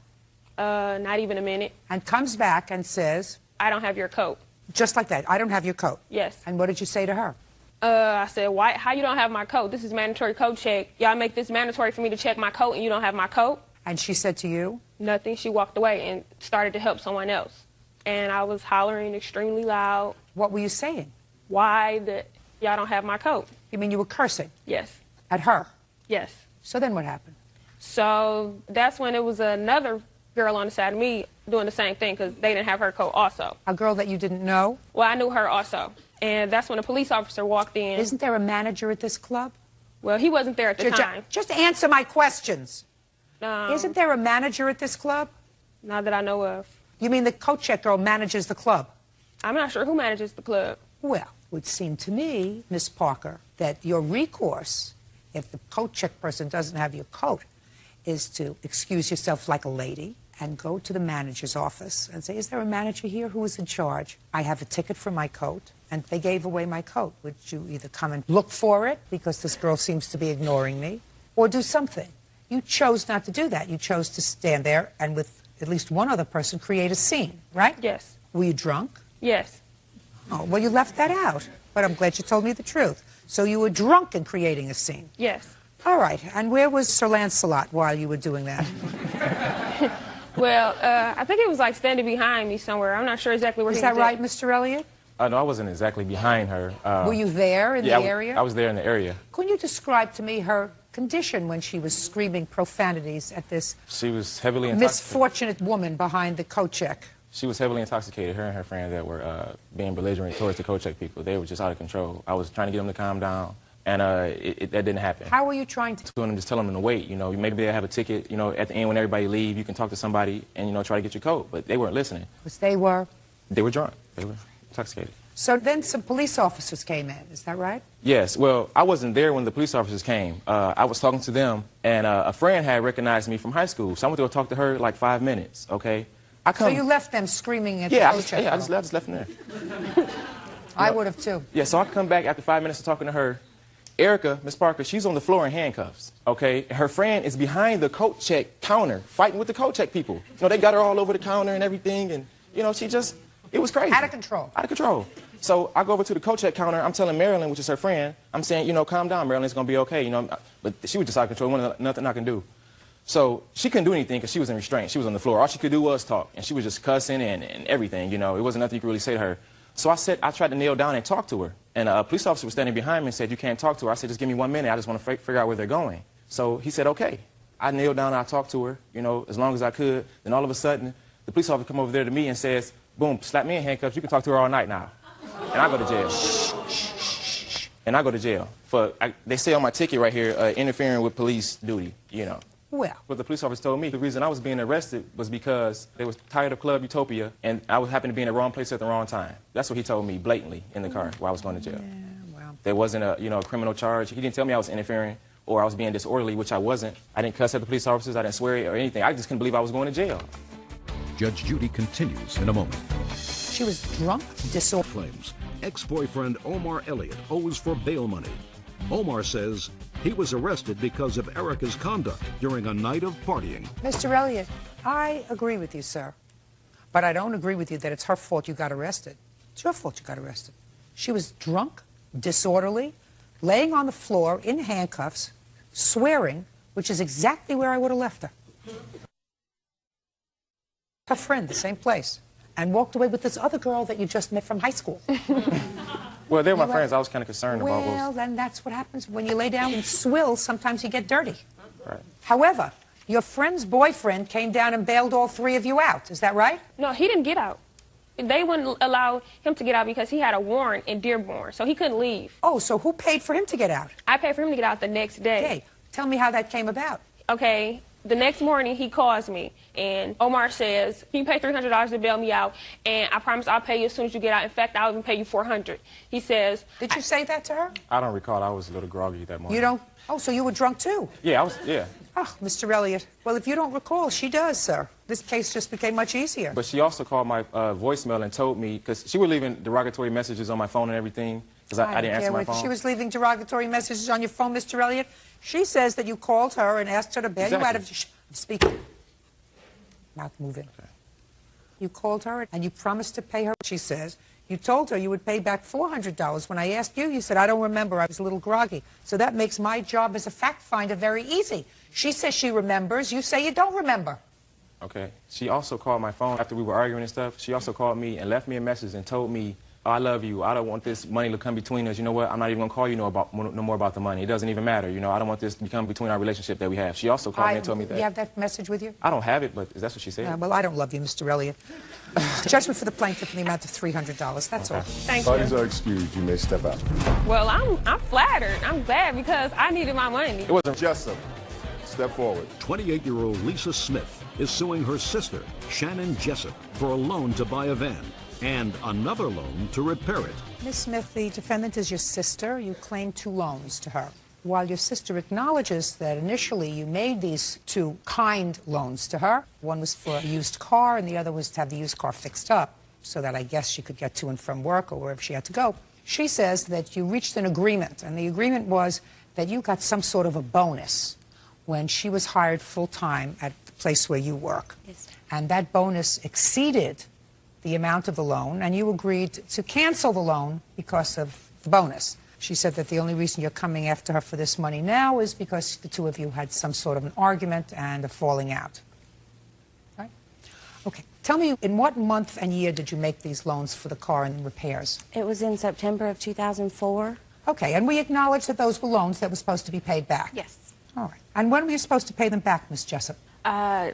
Not even a minute. And comes back and says... I don't have your coat. Just like that. I don't have your coat. Yes. And what did you say to her? I said, why? How you don't have my coat? This is mandatory coat check. Y'all make this mandatory for me to check my coat, and you don't have my coat? And she said to you? Nothing. She walked away and started to help someone else. And I was hollering extremely loud. What were you saying? Why that y'all don't have my coat? You mean you were cursing? Yes. At her? Yes. So then what happened? So that's when it was another girl on the side of me doing the same thing because they didn't have her coat also. A girl that you didn't know? Well, I knew her also. And that's when a police officer walked in. Isn't there a manager at this club? Well, he wasn't there at the time. Just answer my questions. Isn't there a manager at this club? Not that I know of. You mean the coat check girl manages the club? I'm not sure who manages the club. Well, it would seem to me, Miss Parker, that your recourse, if the coat check person doesn't have your coat, is to excuse yourself like a lady and go to the manager's office and say, is there a manager here who is in charge? I have a ticket for my coat, and they gave away my coat. Would you either come and look for it, because this girl seems to be ignoring me, or do something? You chose not to do that. You chose to stand there and with at least one other person create a scene, right? Yes. Were you drunk? Yes. Oh, well, you left that out, but I'm glad you told me the truth. So you were drunk in creating a scene? Yes. All right, and where was Sir Lancelot while you were doing that? Well, I think it was like standing behind me somewhere. I'm not sure exactly where he was. Is that right, Mr. Elliott? No, I wasn't exactly behind her. Were you there in the area? I was there in the area. Can you describe to me her condition when she was screaming profanities at this She was heavily intoxicated. misfortunate woman behind the coat check? She was heavily intoxicated. Her and her friends that were being belligerent towards the coat check people, they were just out of control. I was trying to get them to calm down, and that didn't happen. How were you trying to? Doing them, just telling them to wait. You know, maybe they have a ticket. You know, at the end when everybody leave, you can talk to somebody and, you know, try to get your coat. But they weren't listening. Because they were? They were drunk. They were intoxicated. So then some police officers came in, is that right? Yes. Well, I wasn't there when the police officers came. I was talking to them, and a friend had recognized me from high school. So I went to go talk to her like 5 minutes, okay? So you left them screaming at the coat check? I just left them there. I would have too. Yeah, so I come back after 5 minutes of talking to her, Erica, Miss Parker, she's on the floor in handcuffs, okay? Her friend is behind the coat check counter fighting with the coat check people. You know, they got her all over the counter and everything, and, you know, it was crazy. Out of control. Out of control. So I go over to the coat check counter. I'm telling Marilyn, which is her friend, I'm saying, you know, calm down, Marilyn, it's going to be okay, you know. But she was just out of control. There wasn't nothing I can do. So she couldn't do anything because she was in restraint. She was on the floor. All she could do was talk, and she was just cussing and everything, you know. It wasn't nothing you could really say to her. So I tried to kneel down and talk to her. And a police officer was standing behind me and said, you can't talk to her. I said, just give me 1 minute. I just want to figure out where they're going. So he said, okay. I kneeled down and I talked to her, you know, as long as I could. Then all of a sudden, the police officer come over there to me and says, boom, slap me in handcuffs. You can talk to her all night now. And I go to jail. And I go to jail. They say on my ticket right here, interfering with police duty, you know. Well. What the police officer told me, the reason I was being arrested was because they was tired of Club Utopia, and I happened to be in the wrong place at the wrong time. That's what he told me blatantly in the car while I was going to jail. Yeah, well. There wasn't a criminal charge. He didn't tell me I was interfering or I was being disorderly, which I wasn't. I didn't cuss at the police officers. I didn't swear or anything. I just couldn't believe I was going to jail. Judge Judy continues in a moment. She was drunk, disorderly. Claims ex-boyfriend Omar Elliott owes for bail money. Omar says he was arrested because of Erica's conduct during a night of partying. Mr. Elliott, I agree with you, sir. But I don't agree with you that it's her fault you got arrested. It's your fault you got arrested. She was drunk, disorderly, laying on the floor in handcuffs, swearing, which is exactly where I would have left her. Her friend, the same place, and walked away with this other girl that you just met from high school. Well, they were my friends. I was kind of concerned about those. Well, then that's what happens. When you lay down and swill, sometimes you get dirty. Right. However, your friend's boyfriend came down and bailed all three of you out. Is that right? No, he didn't get out. They wouldn't allow him to get out because he had a warrant in Dearborn, so he couldn't leave. Oh, so who paid for him to get out? I paid for him to get out the next day. Hey, tell me how that came about. Okay, the next morning he calls me, and Omar says, you pay $300 to bail me out, and I promise I'll pay you as soon as you get out. In fact, I'll even pay you $400. He says... Did you say that to her? I don't recall. I was a little groggy that morning. You don't? Oh, so you were drunk too? Yeah, yeah. Oh, Mr. Elliott. Well, if you don't recall, she does, sir. This case just became much easier. But she also called my voicemail and told me, because she was leaving derogatory messages on my phone and everything, because I didn't answer my phone. She was leaving derogatory messages on your phone, Mr. Elliott. She says that you called her and asked her to bail you out of... Speaking. Mouth moving. Okay. You called her and you promised to pay her, she says. You told her you would pay back $400. When I asked you, you said, I don't remember. I was a little groggy. So that makes my job as a fact finder very easy. She says she remembers. You say you don't remember. Okay. She also called my phone after we were arguing and stuff. She also called me and left me a message and told me, oh, I love you. I don't want this money to come between us. You know what? I'm not even going to call you no more about the money. It doesn't even matter. You know, I don't want this to become between our relationship that we have. She also called me and told me that. You have that message with you? I don't have it, but that's what she said. Well, I don't love you, Mr. Elliott. Judgment for the plaintiff in the amount of $300. That's all. Thank you. Parties are excused. You may step out. Well, I'm flattered. I'm glad because I needed my money. It wasn't Jessup. Step forward. 28-year-old Lisa Smith is suing her sister, Shannon Jessup, for a loan to buy a van and another loan to repair it. Ms. Smith, the defendant is your sister. You claim 2 loans to her. While your sister acknowledges that initially you made these 2 kind loans to her, one was for a used car and the other was to have the used car fixed up so that I guess she could get to and from work or wherever she had to go. She says that you reached an agreement, and the agreement was that you got some sort of a bonus when she was hired full-time at the place where you work. Yes. And that bonus exceeded the amount of the loan, and you agreed to cancel the loan because of the bonus. She said that the only reason you're coming after her for this money now is because the 2 of you had some sort of an argument and a falling out. Right? Okay. Tell me, in what month and year did you make these loans for the car and repairs? It was in September of 2004. Okay. And we acknowledge that those were loans that were supposed to be paid back? Yes. All right. And when were you supposed to pay them back, Ms. Jessup?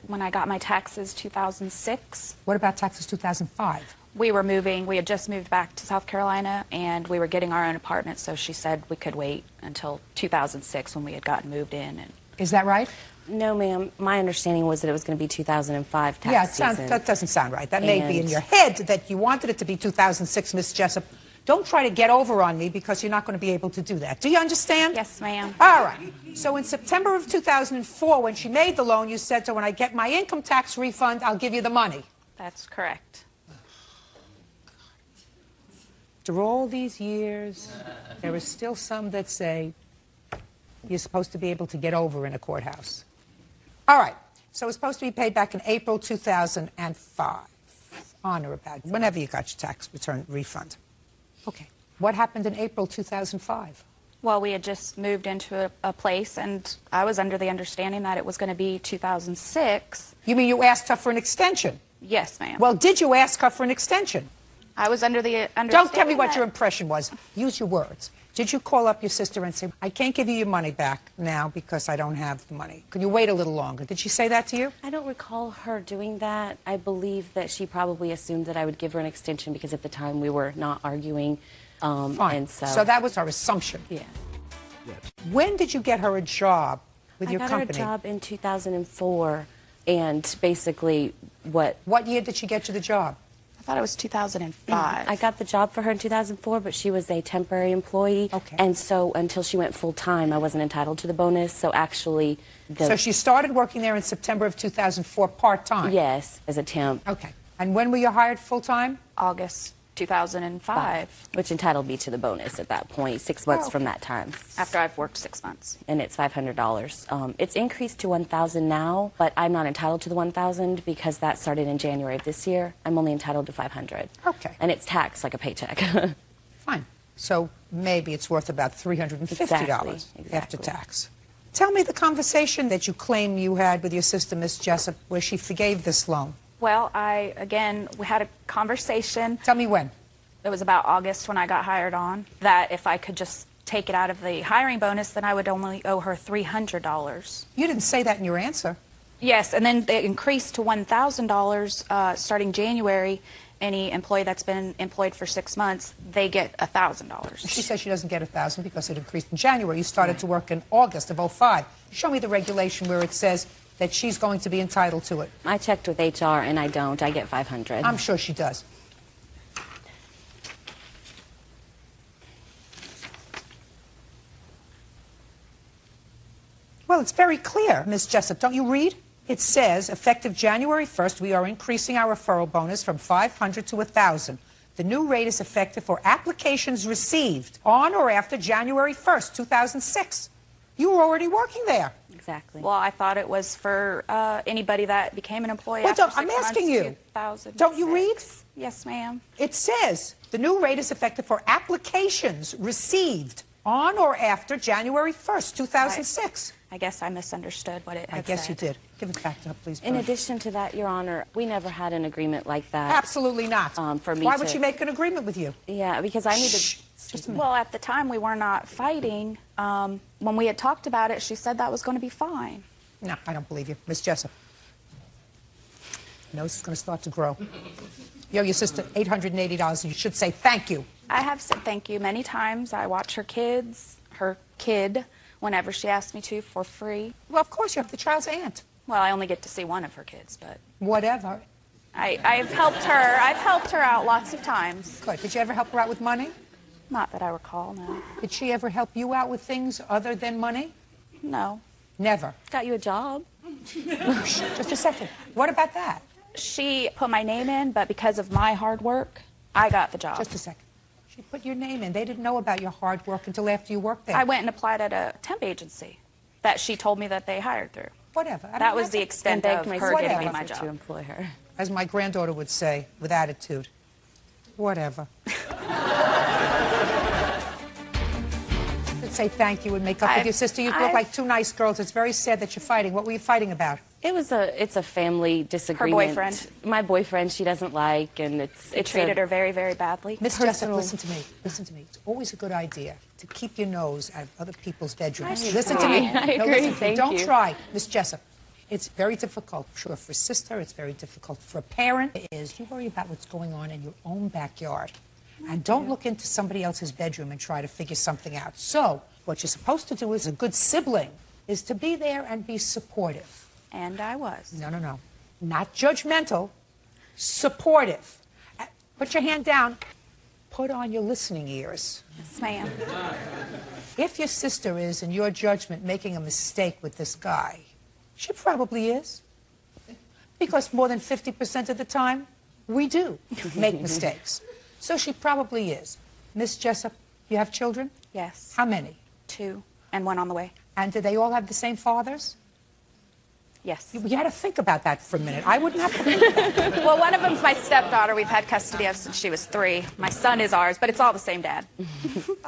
When I got my taxes, 2006. What about taxes 2005? We were moving. We had just moved back to South Carolina, and we were getting our own apartment, so she said we could wait until 2006 when we had gotten moved in. And is that right? No, ma'am. My understanding was that it was going to be 2005 tax season. That doesn't sound right. That may be in your head that you wanted it to be 2006, Ms. Jessup. Don't try to get over on me because you're not going to be able to do that. Do you understand? Yes, ma'am. All right. So in September of 2004, when she made the loan, you said to her, when I get my income tax refund, I'll give you the money. That's correct. After all these years, there are still some that say, you're supposed to be able to get over in a courthouse. All right. So it's supposed to be paid back in April 2005, on or about, whenever you got your tax return refund. Okay. What happened in April 2005? Well, we had just moved into a place, and I was under the understanding that it was going to be 2006. You mean you asked her for an extension? Yes, ma'am. Well, did you ask her for an extension? I was under the understanding. Don't tell me what your impression was. Use your words. Did you call up your sister and say, I can't give you your money back now because I don't have the money? Can you wait a little longer? Did she say that to you? I don't recall her doing that. I believe that she probably assumed that I would give her an extension because at the time we were not arguing. Fine. And so that was her assumption. Yeah. When did you get her a job with your company? I got her a job in 2004, and basically What year did she get you the job? I thought it was 2005. I got the job for her in 2004, but she was a temporary employee. Okay. And so until she went full-time, I wasn't entitled to the bonus. So actually... So she started working there in September of 2004 part-time? Yes, as a temp. Okay. And when were you hired full-time? August 2005. Which entitled me to the bonus at that point, 6 months from that time. After I've worked 6 months. And it's $500. It's increased to $1,000 now, but I'm not entitled to the $1,000 because that started in January of this year. I'm only entitled to $500. Okay. And it's taxed like a paycheck. Fine. So maybe it's worth about $350 after tax. Tell me the conversation that you claim you had with your sister, Miss Jessup, where she forgave this loan. Well, we had a conversation. Tell me when. It was about August when I got hired on, that if I could just take it out of the hiring bonus, then I would only owe her $300. You didn't say that in your answer. Yes, and then they increased to $1,000 starting January. Any employee that's been employed for 6 months, they get $1,000. She says she doesn't get $1,000 because it increased in January. You started to work in August of 2005. Show me the regulation where it says that she's going to be entitled to it. I checked with HR and I don't. I get $500. I'm sure she does. Well, it's very clear, Ms. Jessup. Don't you read? It says, effective January 1st, we are increasing our referral bonus from $500 to $1,000. The new rate is effective for applications received on or after January 1st, 2006. You were already working there. Exactly. Well, I thought it was for anybody that became an employee Well, after 6 months. I'm asking you. 2006. Don't you read? Yes, ma'am. It says the new rate is effective for applications received on or after January 1st, 2006. I guess I misunderstood what it had I guess said. you did. Give it back to her, please. In addition to that, Your Honor, we never had an agreement like that. Absolutely not. For me Why would she make an agreement with you? Yeah, because I needed... Just a minute. Well, at the time, we were not fighting. When we had talked about it, she said that was going to be fine. No, I don't believe you. Miss Jessup. Nose is going to start to grow. You owe your sister $880, and you should say thank you. I have said thank you many times. I watch her kid, whenever she asks me to, for free. Well, of course, you're the child's aunt. Well, I only get to see one of her kids, but... Whatever. I've helped her. I've helped her out lots of times. Good. Did you ever help her out with money? Not that I recall, no. Did she ever help you out with things other than money? No. Never. Got you a job. Just a second. What about that? She put my name in, but because of my hard work, I got the job. Just a second. She put your name in. They didn't know about your hard work until after you worked there. I went and applied at a temp agency that she told me that they hired through. Whatever. That was the extent of her getting me my job. To employ her. As my granddaughter would say, with attitude. Whatever. Say thank you and make up with your sister. You look like two nice girls. It's very sad that you're fighting. What were you fighting about? It's a family disagreement. Her boyfriend. My boyfriend she doesn't like, and it treated her very, very badly. Miss Jessup, listen to me. Listen to me. It's always a good idea to keep your nose out of other people's bedrooms. Listen to me. I agree. No, listen to me. Thank Don't you. try, Miss Jessup. It's very difficult, sure, for a sister. It's very difficult for a parent. It is. You worry about what's going on in your own backyard. And don't look into somebody else's bedroom and try to figure something out. So, what you're supposed to do as a good sibling is to be there and be supportive. And I was. No. Not judgmental, supportive. Put your hand down. Put on your listening ears. Yes, ma'am. If your sister is, in your judgment, making a mistake with this guy, she probably is. Because more than 50% of the time, we do make mistakes. So she probably is. Miss Jessup, you have children? Yes. How many? 2, and 1 on the way. And do they all have the same fathers? Yes. You got to think about that for a minute. I wouldn't have to think about that. Well, one of them's my stepdaughter. We've had custody of since she was 3. My son is ours, but it's all the same dad.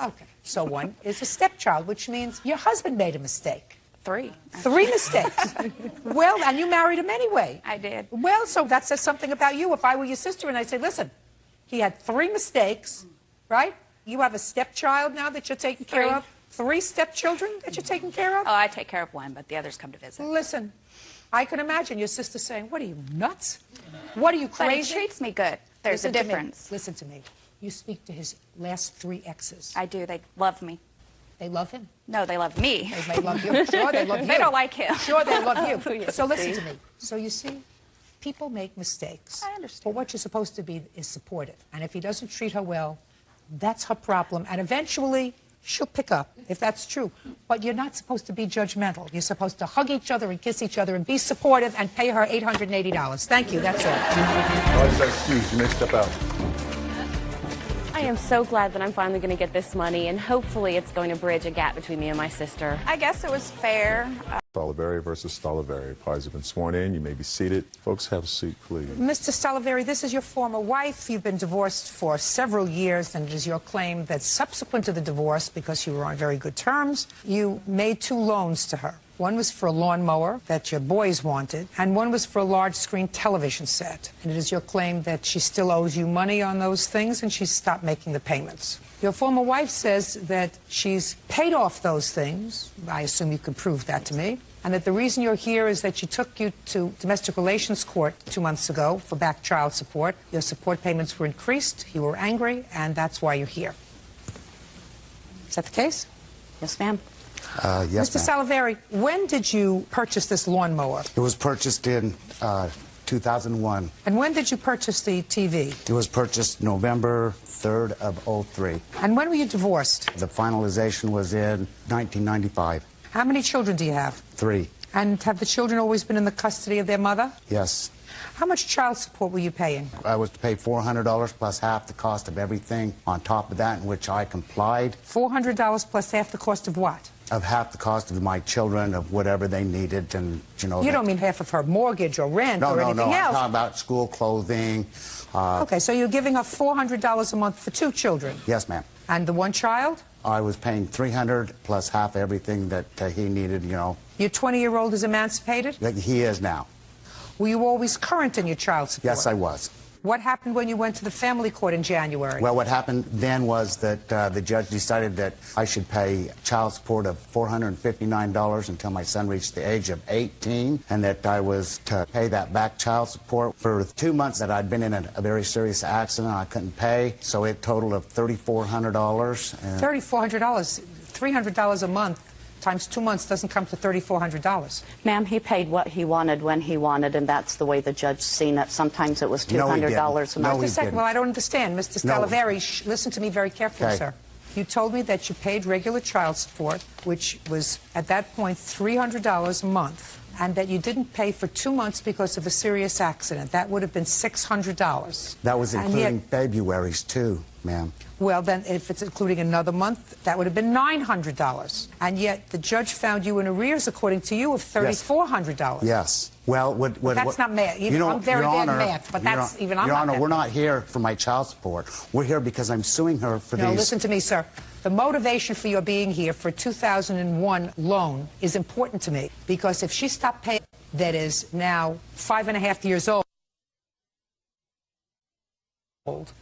Okay. So one is a stepchild, which means your husband made a mistake. 3. 3 mistakes. Well, and you married him anyway. I did. Well, so that says something about you. If I were your sister and I say, listen, he had 3 mistakes, right? You have a stepchild now that you're taking care of. 3 stepchildren that you're taking care of. Oh, I take care of one, but the others come to visit. Listen, I can imagine your sister saying, what are you, nuts? What are you, But he crazy? treats me good. There's a difference. Listen to me. You speak to his last 3 exes. I do. They love me. They love him? No, they love me. They may love you. Sure, they love you. They don't like him. Sure, they love you. Yes, So listen see? to me. So you see, people make mistakes. I understand. But what you're supposed to be is supportive. And if he doesn't treat her well, that's her problem. And eventually, she'll pick up, if that's true. But you're not supposed to be judgmental. You're supposed to hug each other and kiss each other and be supportive and pay her $880. Thank you. That's all. Why is that excuse? You may step out. I am so glad that I'm finally going to get this money, and hopefully it's going to bridge a gap between me and my sister. I guess it was fair. Stoliveri versus Stoliveri. Parties have been sworn in. You may be seated. Folks, have a seat, please. Mr. Stoliveri, this is your former wife. You've been divorced for several years, and it is your claim that subsequent to the divorce, because you were on very good terms, you made 2 loans to her. One was for a lawnmower that your boys wanted, and one was for a large-screen television set. And it is your claim that she still owes you money on those things, and she's stopped making the payments. Your former wife says that she's paid off those things. I assume you could prove that to me. And that the reason you're here is that she took you to domestic relations court 2 months ago for back child support. Your support payments were increased, you were angry, and that's why you're here. Is that the case? Yes, ma'am. Yes, Mr. Stoliveri, when did you purchase this lawnmower? It was purchased in 2001. And when did you purchase the TV? It was purchased November 3rd of '03. And when were you divorced? The finalization was in 1995. How many children do you have? 3. And have the children always been in the custody of their mother? Yes. How much child support were you paying? I was to pay $400 plus half the cost of everything on top of that, in which I complied. $400 plus half the cost of what? Of half the cost of my children, of whatever they needed, and you know. You don't mean half of her mortgage or rent or anything No. else? I'm talking about school clothing. Okay, so you're giving her $400 a month for 2 children? Yes, ma'am. And the 1 child? I was paying $300 plus half everything that he needed, you know. Your 20-year-old is emancipated? He is now. Were you always current in your child support? Yes, I was. What happened when you went to the family court in January? Well, what happened then was that the judge decided that I should pay child support of $459 until my son reached the age of 18, and that I was to pay that back child support for 2 months that I'd been in a very serious accident. I couldn't pay, so it totaled of $3,400. $3,400, $300 a month times 2 months doesn't come to $3,400. Ma'am, he paid what he wanted when he wanted, and that's the way the judge seen it. Sometimes it was $200 a month. Just a second. Well, I don't understand. Mr. Stoliveri, listen to me very carefully, Okay. sir. You told me that you paid regular child support, which was, at that point, $300 a month, and that you didn't pay for 2 months because of a serious accident. That would have been $600. That was And including yet- February's, too, ma'am. Well, then, if it's including another month, that would have been $900. And yet, the judge found you in arrears, according to you, of $3,400. Yes. Well, That's not math. You know, I'm very Your bad Honor, at math, but that's even I'm Your not Honor, that we're bad. not here for my child support. We're here because I'm suing her for No, these. listen to me, sir. The motivation for your being here for a 2001 loan is important to me, because if she stopped paying, that is now 5.5 years old,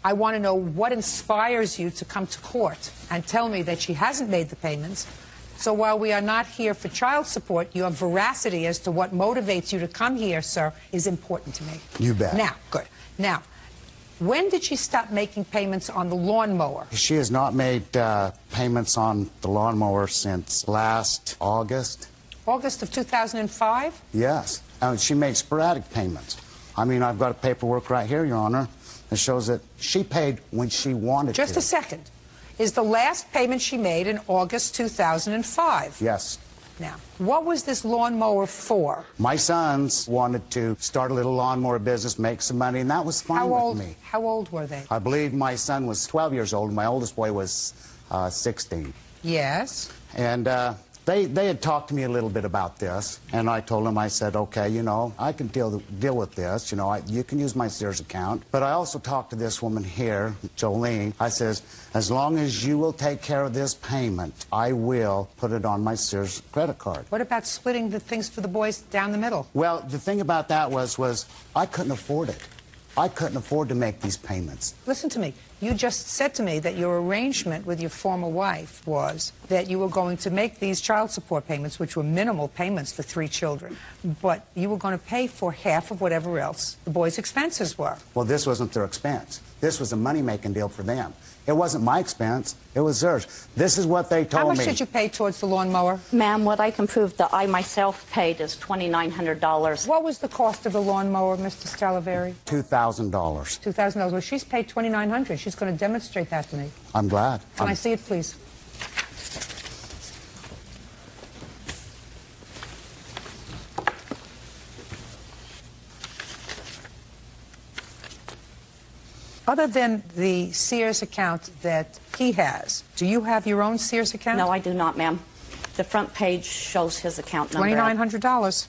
I want to know what inspires you to come to court and tell me that she hasn't made the payments. So while we are not here for child support, your veracity as to what motivates you to come here, sir, is important to me. You bet. Now, good. Now, when did she stop making payments on the lawnmower? She has not made payments on the lawnmower since last August. August of 2005? Yes. She made sporadic payments. I mean, I've got paperwork right here, Your Honor, that shows that she paid when she wanted to. Just a second. Is the last payment she made in August 2005? Yes. Now, what was this lawnmower for? My sons wanted to start a little lawnmower business, make some money, and that was fine with me. How old were they? I believe my son was 12 years old, and my oldest boy was 16. Yes. And They had talked to me a little bit about this, and I told them, I said, okay, you know, I can deal with this. You know, you can use my Sears account. But I also talked to this woman here, Jolene. I says, as long as you will take care of this payment, I will put it on my Sears credit card. What about splitting the things for the boys down the middle? Well, the thing about that was I couldn't afford it. I couldn't afford to make these payments. Listen to me. You just said to me that your arrangement with your former wife was that you were going to make these child support payments, which were minimal payments for 3 children, but you were going to pay for half of whatever else the boys' expenses were. Well, this wasn't their expense. This was a money-making deal for them. It wasn't my expense. It was theirs. This is what they told me. How much did you pay towards the lawnmower? Ma'am, what I can prove that I myself paid is $2,900. What was the cost of the lawnmower, Mr. Stalaveri? $2,000. $2,000. Well, she's paid $2,900. She's going to demonstrate that to me. I'm glad. Can I see it, please? Other than the Sears account that he has, do you have your own Sears account? No, I do not, ma'am. The front page shows his account number. $2,900, Mr.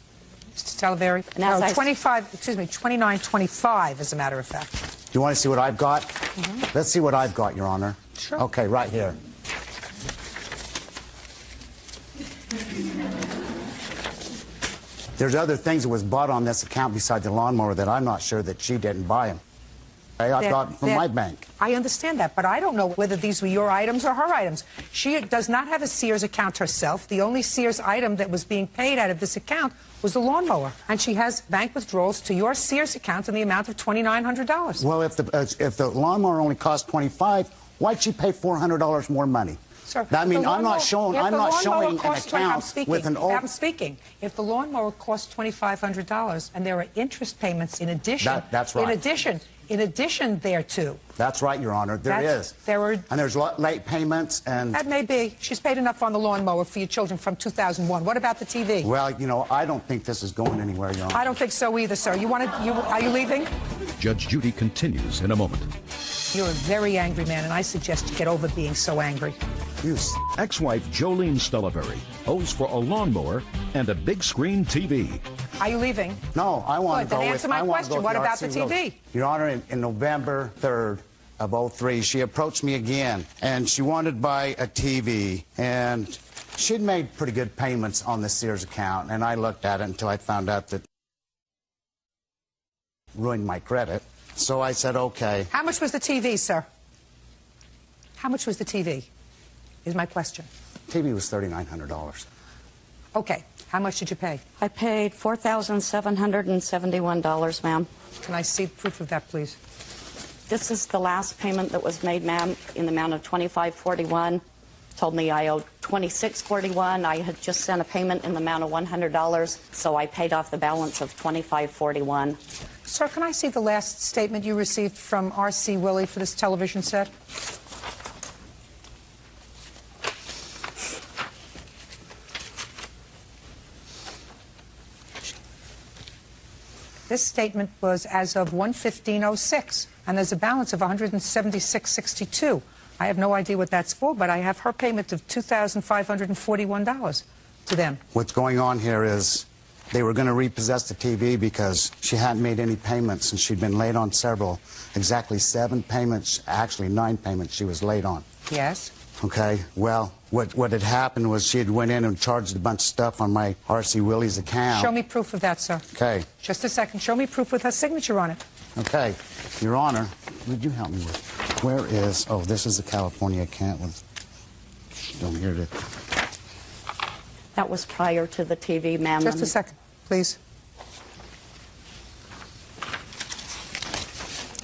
Stalaveri. No, $2,925, as a matter of fact. Do you want to see what I've got? Let's see what I've got, Your Honor. Sure. Okay, right here. There's other things that was bought on this account besides the lawnmower that I'm not sure that she didn't buy them. I got from my bank. I understand that, but I don't know whether these were your items or her items. She does not have a Sears account herself. The only Sears item that was being paid out of this account was the lawnmower. And she has bank withdrawals to your Sears account in the amount of $2,900. Well, if the lawnmower only cost $25, why'd she pay $400 more money? Sir, I mean, I'm not showing an account with an old... I'm speaking. If the lawnmower costs $2,500 and there are interest payments in addition... That's right. In addition thereto. That's right, Your Honor. There is. And there's late payments and... That may be. She's paid enough on the lawnmower for your children from 2001. What about the TV? Well, you know, I don't think this is going anywhere, Your Honor. I don't think so either, sir. Are you leaving? Judge Judy continues in a moment. You're a very angry man, and I suggest you get over being so angry. Ex-wife Jolene Stalaveri owes for a lawnmower and a big screen TV. Are you leaving? No, I want to go Then answer my question. What about the TV? Your Honor, in November 3rd of 03, she approached me again, and she wanted to buy a TV, and she'd made pretty good payments on the Sears account, and I looked at it until I found out that ruined my credit. So I said, okay. How much was the TV, sir? How much was the TV, is my question. TV was $3,900. Okay. How much did you pay? I paid $4,771, ma'am. Can I see proof of that, please? This is the last payment that was made, ma'am, in the amount of $25.41. Told me I owed $26.41. I had just sent a payment in the amount of $100, so I paid off the balance of $25.41. Sir, can I see the last statement you received from R.C. Willey for this television set? This statement was as of 1/15/06, and there's a balance of $176.62. I have no idea what that's for, but I have her payment of $2,541 to them. What's going on here is they were going to repossess the TV because she hadn't made any payments, and she'd been late on several. Exactly 7 payments, actually 9 payments she was late on. Yes. Okay, well, what had happened was she had went in and charged a bunch of stuff on my R.C. Willey's account. Show me proof of that, sir. Okay. Just a second. Show me proof with her signature on it. Okay. Your Honor, would you help me with... Where is... Oh, this is the California account. Don't hear it. That was prior to the TV, ma'am. Just a second, please.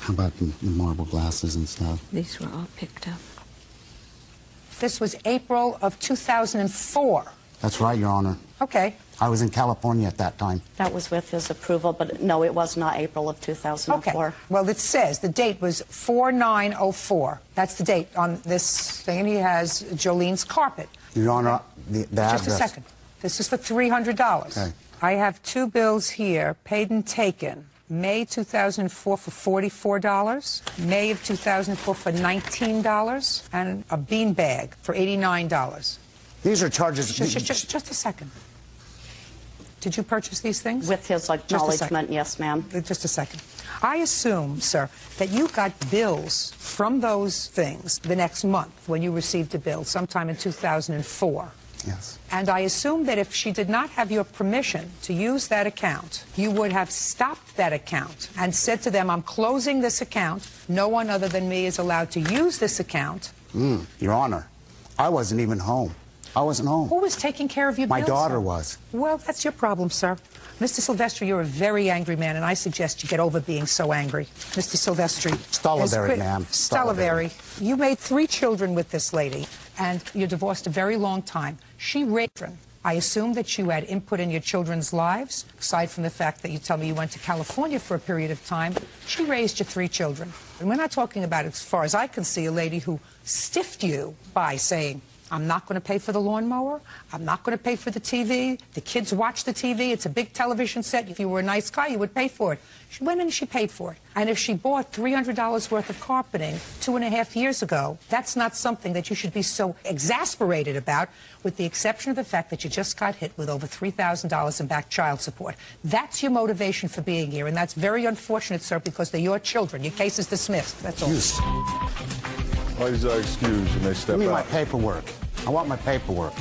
How about the marble glasses and stuff? These were all picked up. This was April of 2004. That's right, Your Honor. Okay. I was in California at that time. That was with his approval, but no, it was not April of 2004. Okay. Well, it says the date was 4/9/04. That's the date on this thing, and he has Jolene's carpet. Your Honor, the Just address... a second. This is for $300. Okay. I have 2 bills here, paid and taken. May 2004 for $44, May of 2004 for $19, and a bean bag for $89. These are charges. Just a second. Did you purchase these things? With his acknowledgement, yes, ma'am. Just a second. I assume, sir, that you got bills from those things the next month when you received a bill, sometime in 2004. Yes. And I assume that if she did not have your permission to use that account, you would have stopped that account and said to them, I'm closing this account. No one other than me is allowed to use this account. Your Honor, I wasn't even home. I wasn't home. Who was taking care of your My bills, daughter sir? was. Well, that's your problem, sir. Mr. Silvestri, you're a very angry man, and I suggest you get over being so angry. Mr. Silvestri. Stollivari, ma'am. Stollivari. You made 3 children with this lady, and you're divorced a very long time. She raised them. I assume that you had input in your children's lives, aside from the fact that you tell me you went to California for a period of time. She raised your 3 children. And we're not talking about, as far as I can see, a lady who stiffed you by saying, I'm not going to pay for the lawnmower. I'm not going to pay for the TV. The kids watch the TV. It's a big television set. If you were a nice guy, you would pay for it. She went in and she paid for it. And if she bought $300 worth of carpeting 2.5 years ago, that's not something that you should be so exasperated about, with the exception of the fact that you just got hit with over $3,000 in back child support. That's your motivation for being here, and that's very unfortunate, sir, because they're your children. Your case is dismissed. That's all. Parties are excused. You may step out. Give me my paperwork. I want my paperwork.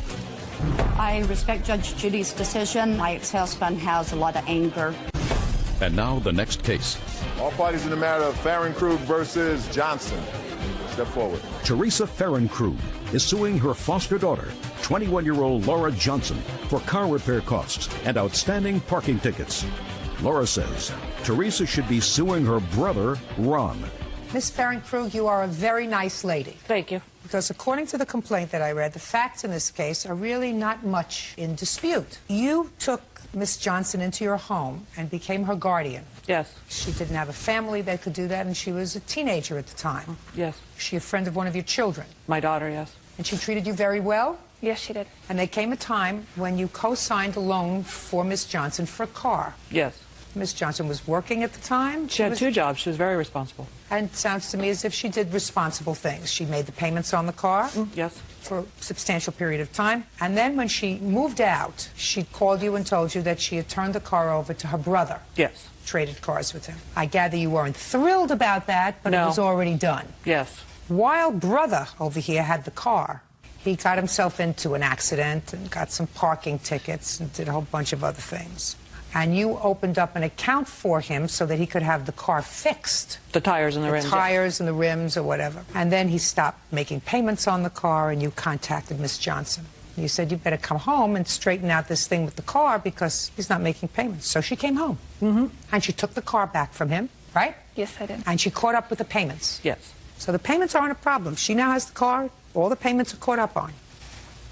I respect Judge Judy's decision. My ex-husband has a lot of anger. And now the next case. All parties in the matter of Farron-Krug versus Johnson. Step forward. Teresa Farron-Krug is suing her foster daughter, 21-year-old Laura Johnson, for car repair costs and outstanding parking tickets. Laura says Teresa should be suing her brother, Ron. Miss Farron-Krug, you are a very nice lady. Thank you. Because according to the complaint that I read, the facts in this case are really not much in dispute. You took Miss Johnson into your home and became her guardian. Yes. She didn't have a family that could do that, and she was a teenager at the time. Yes. Was she a friend of one of your children? My daughter, yes. And she treated you very well? Yes, she did. And there came a time when you co-signed a loan for Miss Johnson for a car. Yes. Miss Johnson was working at the time? She had 2 jobs. She was very responsible. And it sounds to me as if she did responsible things. She made the payments on the car. Yes. For a substantial period of time. And then when she moved out, she called you and told you that she had turned the car over to her brother. Yes. Traded cars with him. I gather you weren't thrilled about that, but No. it was already done. Yes. While brother over here had the car, he got himself into an accident and got some parking tickets and did a whole bunch of other things. And you opened up an account for him so that he could have the car fixed. The tires and the rims. The tires and the rims or whatever. And then he stopped making payments on the car, and you contacted Miss Johnson. You said, you better come home and straighten out this thing with the car because he's not making payments. So she came home. And she took the car back from him, right? Yes, I did. And she caught up with the payments. Yes. So the payments aren't a problem. She now has the car. All the payments are caught up on.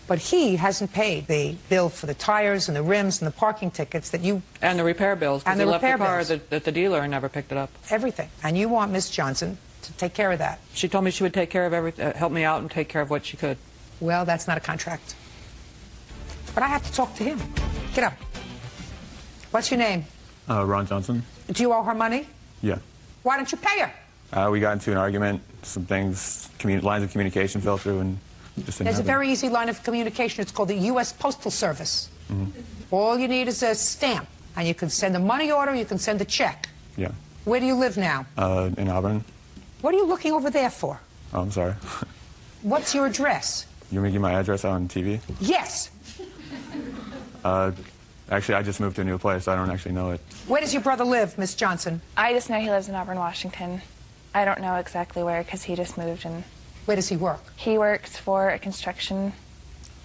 But he hasn't paid the bill for the tires and the rims and the parking tickets that you... And the repair bills. And Because the he left the repair car bills. at the dealer and never picked it up. Everything. And you want Miss Johnson to take care of that. She told me she would take care of everything, help me out and take care of what she could. Well, that's not a contract. But I have to talk to him. Get up. What's your name? Ron Johnson. Do you owe her money? Yeah. Why don't you pay her? We got into an argument. Some things, lines of communication fell through, and just didn't There's a happen. very easy line of communication. It's called the U.S. Postal Service. All you need is a stamp, and you can send a money order, you can send a check. Yeah. Where do you live now? In Auburn. What are you looking over there for? Oh, I'm sorry. What's your address? You want me to give my address on TV? Yes. Actually, I just moved to a new place. I don't actually know it. Where does your brother live, Miss Johnson? I just know he lives in Auburn, Washington. I don't know exactly where because he just moved and... Where does he work? He works for a construction...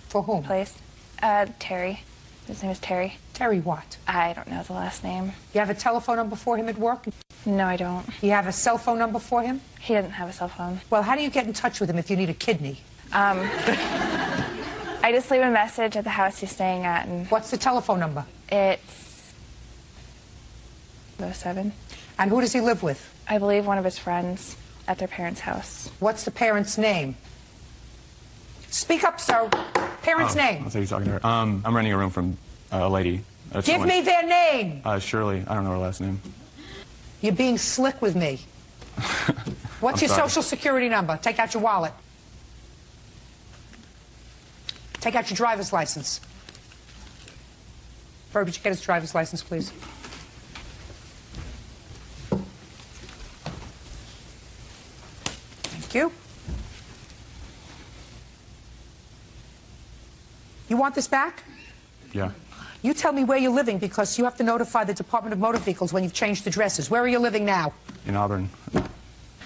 For whom? Place. Terry. His name is Terry. Terry what? I don't know the last name. You have a telephone number for him at work? No, I don't. You have a cell phone number for him? He doesn't have a cell phone. Well, how do you get in touch with him if you need a kidney? I just leave a message at the house he's staying at. And what's the telephone number? It's 07. And who does he live with? I believe one of his friends at their parents' house. What's the parent's name? Speak up, sir. Parent's name. I'll say you're talking to her. I'm renting a room from a lady. Give me their name. Shirley. I don't know her last name. You're being slick with me. What's your social security number? Take out your wallet. Take out your driver's license. Byrd, would you get his driver's license, please? Thank you. You want this back? Yeah. You tell me where you're living, because you have to notify the Department of Motor Vehicles when you've changed addresses. Where are you living now? In Auburn.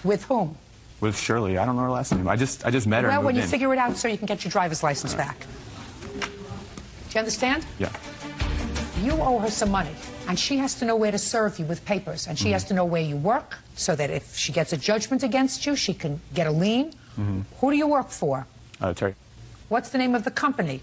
With whom? With Shirley. I don't know her last name. I just met her. Well, and when moved you in. figure it out, sir, you can get your driver's license back. Do you understand? Yeah. You owe her some money, and she has to know where to serve you with papers, and she has to know where you work, so that if she gets a judgment against you, she can get a lien. Who do you work for? Terry. What's the name of the company?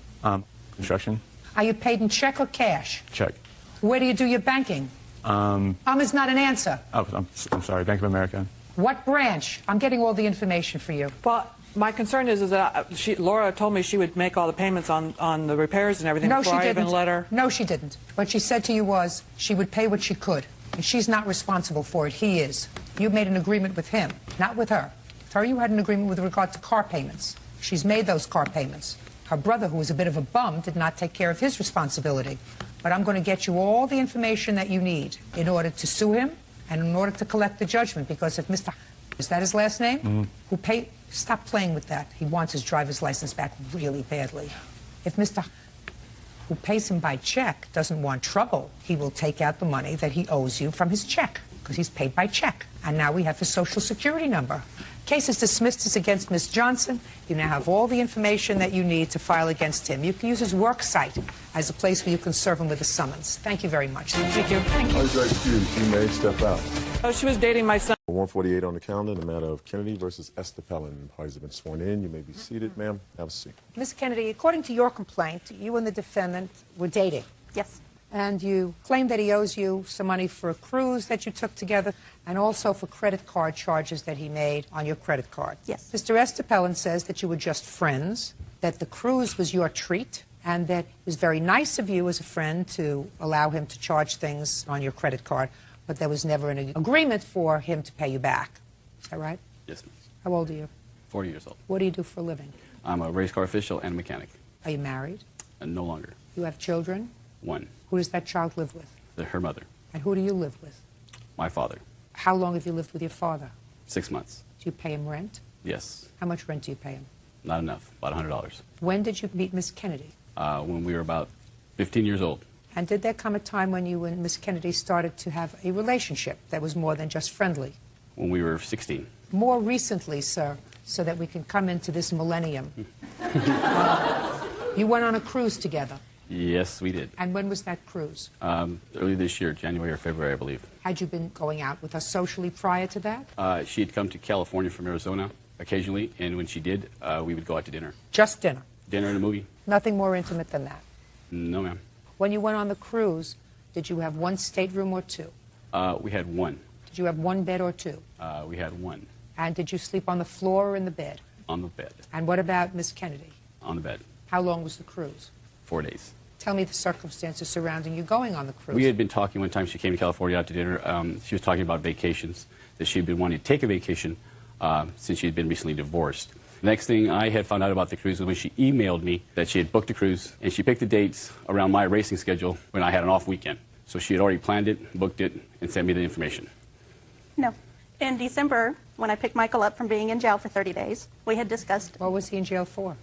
Construction. Are you paid in check or cash? Check. Where do you do your banking? Is not an answer. Oh, I'm sorry. Bank of America. What branch? I'm getting all the information for you. Well, my concern is that Laura told me she would make all the payments on the repairs and everything No, before she I even didn't. let her. No, she didn't. What she said to you was she would pay what she could, and she's not responsible for it. He is. You made an agreement with him, not with her. With her, you had an agreement with regard to car payments. She's made those car payments. Her brother, who was a bit of a bum, did not take care of his responsibility. But I'm going to get you all the information that you need in order to sue him and in order to collect the judgment, because if Mr. Is that his last name? Who paid? Stop playing with that. He wants his driver's license back really badly. If Mr. who pays him by check doesn't want trouble, he will take out the money that he owes you from his check, because he's paid by check. And now we have his Social Security number. Case is dismissed as against Miss Johnson. You now have all the information that you need to file against him. You can use his work site as a place where you can serve him with a summons. Thank you very much. Thank you. Thank you. You may step out. Oh, she was dating my son. 148 on the calendar, the matter of Kennedy versus Esther Pellin. Parties have been sworn in. You may be seated, ma'am. Have a seat. Miss Kennedy, according to your complaint, you and the defendant were dating. Yes. And you claim that he owes you some money for a cruise that you took together and also for credit card charges that he made on your credit card. Yes. Mr. Esther Pellin says that you were just friends, that the cruise was your treat, and that it was very nice of you as a friend to allow him to charge things on your credit card, but there was never an agreement for him to pay you back. Is that right? Yes, ma'am. How old are you? 40 years old. What do you do for a living? I'm a race car official and mechanic. Are you married? And no longer. You have children? One. Who does that child live with? Her mother. And who do you live with? My father. How long have you lived with your father? 6 months. Do you pay him rent? Yes. How much rent do you pay him? Not enough. About $100. When did you meet Miss Kennedy? When we were about 15 years old. And did there come a time when you and Miss Kennedy started to have a relationship that was more than just friendly? When we were 16. More recently, sir, so that we can come into this millennium. You went on a cruise together. Yes, we did. And when was that cruise? Early this year, January or February, I believe. Had you been going out with us socially prior to that? She had come to California from Arizona occasionally, and when she did, we would go out to dinner. Just dinner? Dinner and a movie. Nothing more intimate than that? No, ma'am. When you went on the cruise, did you have one stateroom or two? We had one. Did you have one bed or two? We had one. And did you sleep on the floor or in the bed? On the bed. And what about Miss Kennedy? On the bed. How long was the cruise? 4 days. Tell me the circumstances surrounding you going on the cruise. We had been talking one time. She came to California out to dinner. She was talking about vacations, that she had been wanting to take a vacation since she had been recently divorced. The next thing I had found out about the cruise was when she emailed me that she had booked a cruise, and she picked the dates around my racing schedule when I had an off weekend. So she had already planned it, booked it, and sent me the information. No. In December, when I picked Michael up from being in jail for 30 days, we had discussed... What was he in jail for?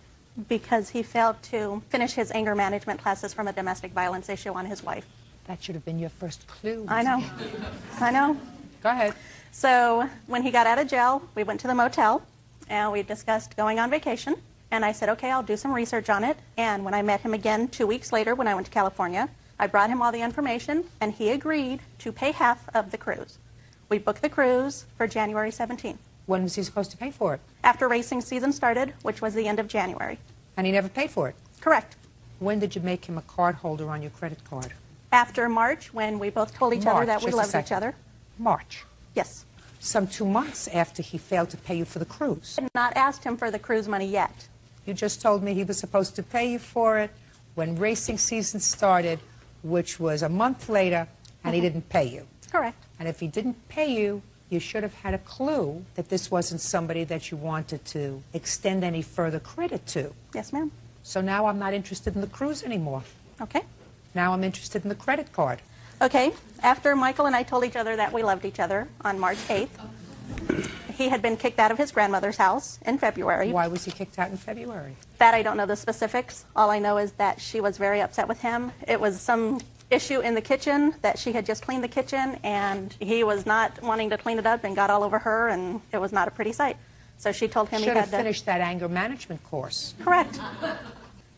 Because he failed to finish his anger management classes from a domestic violence issue on his wife. That should have been your first clue. I know. I know. Go ahead. So when he got out of jail, we went to the motel, and we discussed going on vacation. And I said, okay, I'll do some research on it. And when I met him again 2 weeks later when I went to California, I brought him all the information, and he agreed to pay half of the cruise. We booked the cruise for January 17th. When was he supposed to pay for it? After racing season started, which was the end of January. And he never paid for it? Correct. When did you make him a card holder on your credit card? After March, when we both told each other that we just a loved second. each other. March? Yes. Some 2 months after he failed to pay you for the cruise. I had not asked him for the cruise money yet. You just told me he was supposed to pay you for it when racing season started, which was a month later, and he didn't pay you. Correct. And if he didn't pay you, you should have had a clue that this wasn't somebody that you wanted to extend any further credit to. Yes, ma'am. So now I'm not interested in the cruise anymore. Okay. Now I'm interested in the credit card. Okay. After Michael and I told each other that we loved each other on March 8th, he had been kicked out of his grandmother's house in February. Why was he kicked out in February? That I don't know the specifics. All I know is that she was very upset with him. It was some issue in the kitchen, that she had just cleaned the kitchen and he was not wanting to clean it up and got all over her, and it was not a pretty sight. So she told him he Should had have to finished that anger management course. Correct.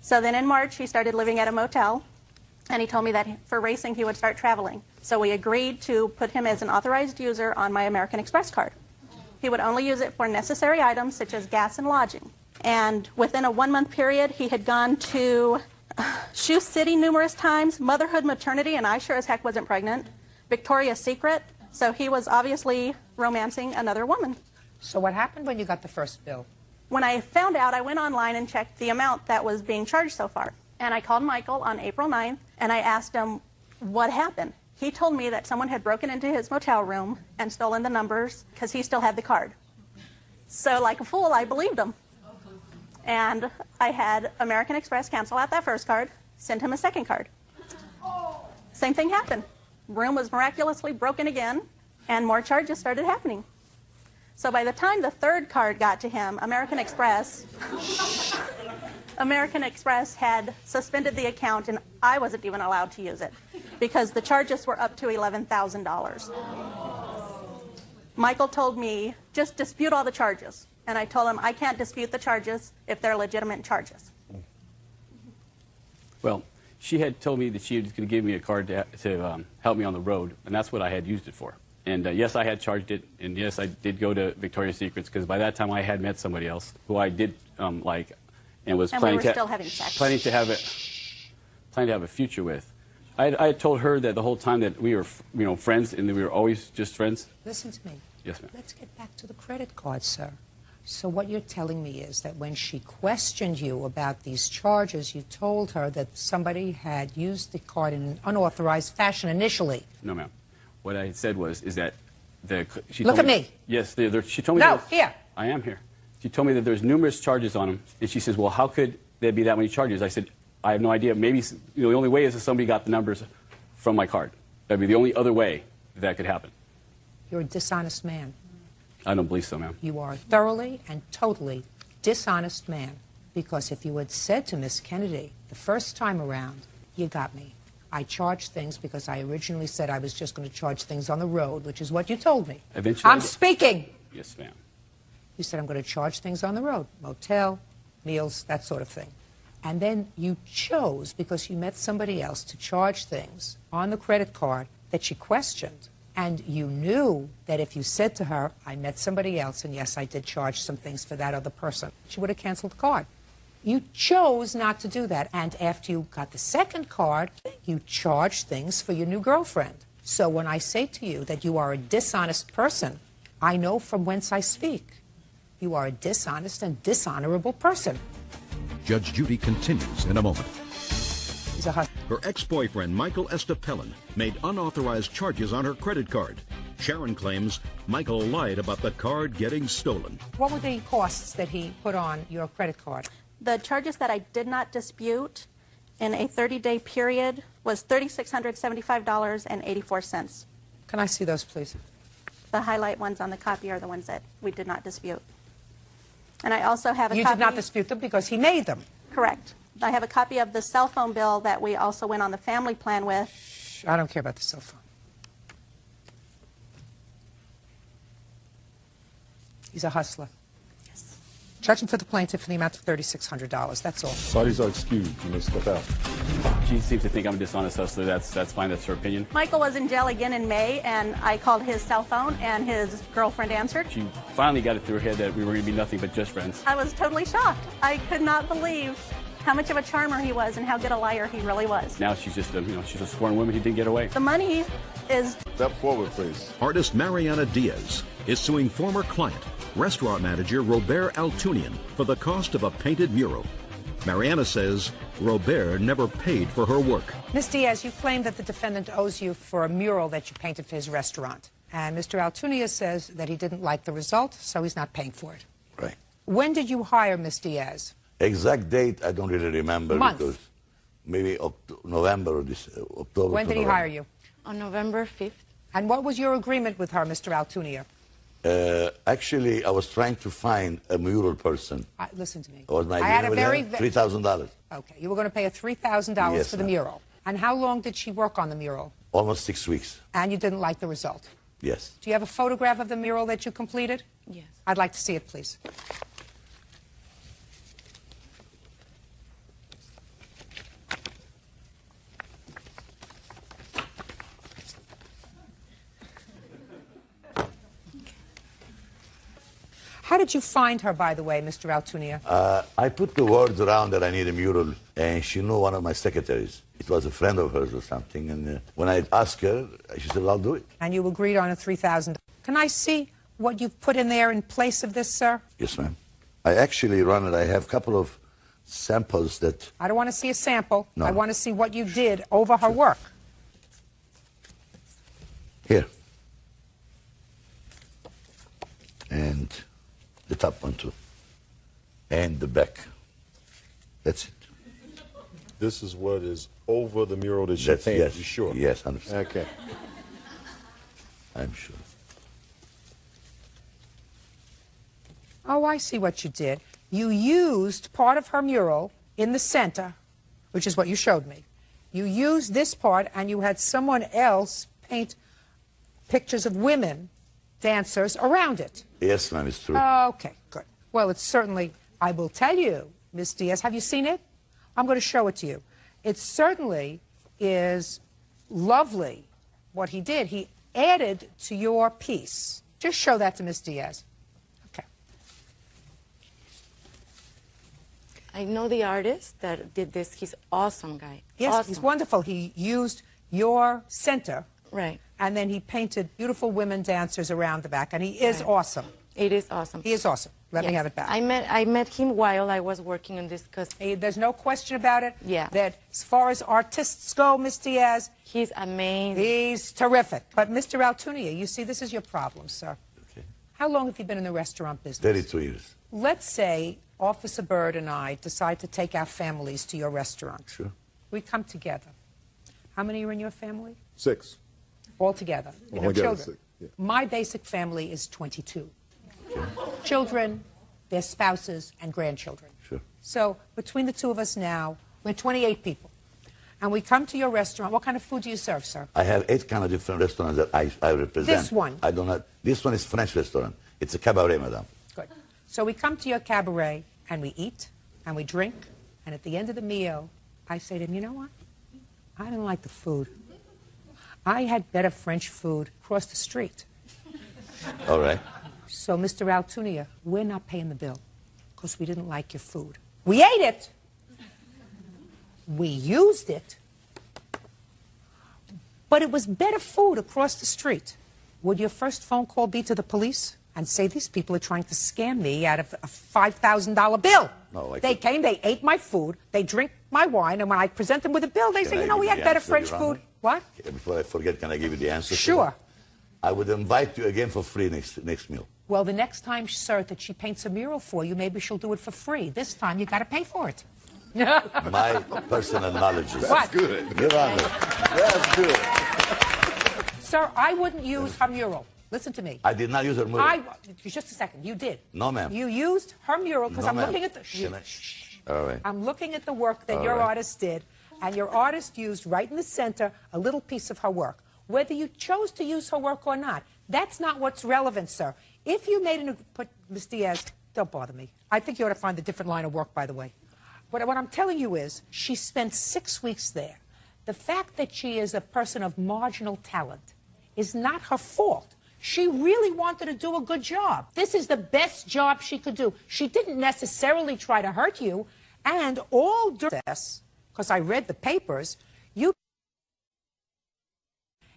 So then in March he started living at a motel, and he told me that for racing he would start traveling. So we agreed to put him as an authorized user on my American Express card. He would only use it for necessary items such as gas and lodging. And within a 1-month period, he had gone to Shoe City numerous times, motherhood, maternity, and I sure as heck wasn't pregnant, Victoria's Secret. So he was obviously romancing another woman. So what happened when you got the first bill? When I found out, I went online and checked the amount that was being charged so far. And I called Michael on April 9th, and I asked him what happened. He told me that someone had broken into his motel room and stolen the numbers because he still had the card. So like a fool, I believed him. And I had American Express cancel out that first card, send him a second card. Same thing happened. Room was miraculously broken again, and more charges started happening. So by the time the third card got to him, American Express had suspended the account, and I wasn't even allowed to use it because the charges were up to $11,000. Michael told me, just dispute all the charges. And I told him, I can't dispute the charges if they're legitimate charges. Well, she had told me that she was going to give me a card to help me on the road, and that's what I had used it for. And yes, I had charged it, and yes, I did go to Victoria's Secrets because by that time I had met somebody else who I did like, and was planning to have a future with. I had told her that the whole time that we were, friends, and that we were always just friends. Listen to me. Yes, ma'am. Let's get back to the credit card, sir. So what you're telling me is that when she questioned you about these charges, you told her that somebody had used the card in an unauthorized fashion initially. No, ma'am. What I said is that she Look told at me. Yes, she told me. No, here. I am here. She told me that there's numerous charges on him, and she says, "Well, how could there be that many charges?" I said, "I have no idea. Maybe the only way is if somebody got the numbers from my card. That'd be the only other way that could happen." You're a dishonest man. I don't believe so, ma'am. You are a thoroughly and totally dishonest man. Because if you had said to Miss Kennedy the first time around, you got me. I charged things because I originally said I was just going to charge things on the road, which is what you told me. Eventually, I'm speaking. Yes, ma'am. You said I'm going to charge things on the road, motel, meals, that sort of thing. And then you chose, because you met somebody else, to charge things on the credit card that she questioned. And you knew that if you said to her, I met somebody else, and yes, I did charge some things for that other person, she would have canceled the card. You chose not to do that. And after you got the second card, you charged things for your new girlfriend. So when I say to you that you are a dishonest person, I know from whence I speak. You are a dishonest and dishonorable person. Judge Judy continues in a moment. He's a hustler. Her ex-boyfriend, Michael Estepellin, made unauthorized charges on her credit card. Sharon claims Michael lied about the card getting stolen. What were the costs that he put on your credit card? The charges that I did not dispute in a 30-day period was $3,675.84. Can I see those, please? The highlight ones on the copy are the ones that we did not dispute. And I also have a copy... You did not dispute them because he made them. Correct. I have a copy of the cell phone bill that we also went on the family plan with. Shh, I don't care about the cell phone. He's a hustler. Yes. Charge him for the plaintiff for the amount of $3,600. That's all. Parties are excused. You may step out. She seems to think I'm a dishonest hustler. That's fine. That's her opinion. Michael was in jail again in May, and I called his cell phone, and his girlfriend answered. She finally got it through her head that we were going to be nothing but just friends. I was totally shocked. I could not believe how much of a charmer he was and how good a liar he really was. Now she's just she's a sworn woman who didn't get away. The money is... Step forward, please. Artist Mariana Diaz is suing former client, restaurant manager Robert Altunian, for the cost of a painted mural. Mariana says Robert never paid for her work. Ms. Diaz, you claim that the defendant owes you for a mural that you painted for his restaurant. And Mr. Altunia says that he didn't like the result, so he's not paying for it. Right. When did you hire Ms. Diaz? Exact date, I don't really remember. Month. Because maybe November or October. When did he hire you? On November 5th. And what was your agreement with her, Mr. Altunia? Actually, I was trying to find a mural person. Listen to me. What was my I had a agreement with her? $3,000. Okay, you were going to pay her $3,000 Yes, for the ma'am. mural. And how long did she work on the mural? Almost 6 weeks. And you didn't like the result? Yes. Do you have a photograph of the mural that you completed? Yes. I'd like to see it, please. How did you find her, by the way, Mr. Altunia? I put the words around that I need a mural, and she knew one of my secretaries. It was a friend of hers or something, and when I asked her, she said, I'll do it. And you agreed on a $3,000. Can I see what you've put in there in place of this, sir? Yes, ma'am. I actually run it. I have a couple of samples that... I don't want to see a sample. No. I want to see what you did over her work. Here. And the top one, too. And the back. That's it. This is what is over the mural that she That's, painted. yes. You sure? Yes, 100%. Okay. I'm sure. Oh, I see what you did. You used part of her mural in the center, which is what you showed me. You used this part, and you had someone else paint pictures of women, dancers, around it. Yes, ma'am, it's true. Okay, good. Well, it's certainly, I will tell you, Miss Diaz, have you seen it? I'm going to show it to you. It certainly is lovely what he did. He added to your piece. Just show that to Miss Diaz. Okay. I know the artist that did this. He's awesome guy. Yes, awesome. he's wonderful. He used your center. Right. And then he painted beautiful women dancers around the back, and he is Right. awesome. It is awesome. He is awesome. Let me Yes. have it back. I met him while I was working on this because there's no question about it. Yeah. That as far as artists go, Miss Diaz, he's amazing. He's terrific. But Mr. Altunia, you see, this is your problem, sir. Okay. How long have you been in the restaurant business? 32 years. Let's say Officer Byrd and I decide to take our families to your restaurant. Sure. We come together. How many are in your family? 6. All together. You know, Altogether, children. 6. Yeah. My basic family is 22. Children, their spouses, and grandchildren. Sure. So between the two of us now, we're 28 people. And we come to your restaurant. What kind of food do you serve, sir? I have 8 kind of different restaurants that I represent. This one? I don't have. This one is French restaurant. It's a cabaret, madame. Good. So we come to your cabaret, and we eat, and we drink, and at the end of the meal, I say to him, you know what? I didn't like the food. I had better French food across the street. All right. So, Mr. Altunia, we're not paying the bill because we didn't like your food. We ate it. We used it. But it was better food across the street. Would your first phone call be to the police and say, these people are trying to scam me out of a $5,000 bill? No, They came, they ate my food, they drink my wine, and when I present them with a bill, they Can say, I you know, give we you had the better answer, French Your food. Honor? What? Before I forget, can I give you the answer? to Sure. that? I would invite you again for free next meal. Well, the next time, sir, that she paints a mural for you, maybe she'll do it for free. This time, you got to pay for it. My personal knowledge is... What? Good. Your Honor, that's good. Sir, I wouldn't use her mural. Listen to me. I did not use her mural. Just a second. You did. No, ma'am. You used her mural because No, I'm ma'am. looking at the... Can I- All right. I'm looking at the work that All your right. artist did, and your artist used right in the center a little piece of her work. Whether you chose to use her work or not, that's not what's relevant, sir. If you made an... But, Ms. Diaz, don't bother me. I think you ought to find a different line of work, by the way. But what I'm telling you is, she spent 6 weeks there. The fact that she is a person of marginal talent is not her fault. She really wanted to do a good job. This is the best job she could do. She didn't necessarily try to hurt you. And all during this, because I read the papers, you,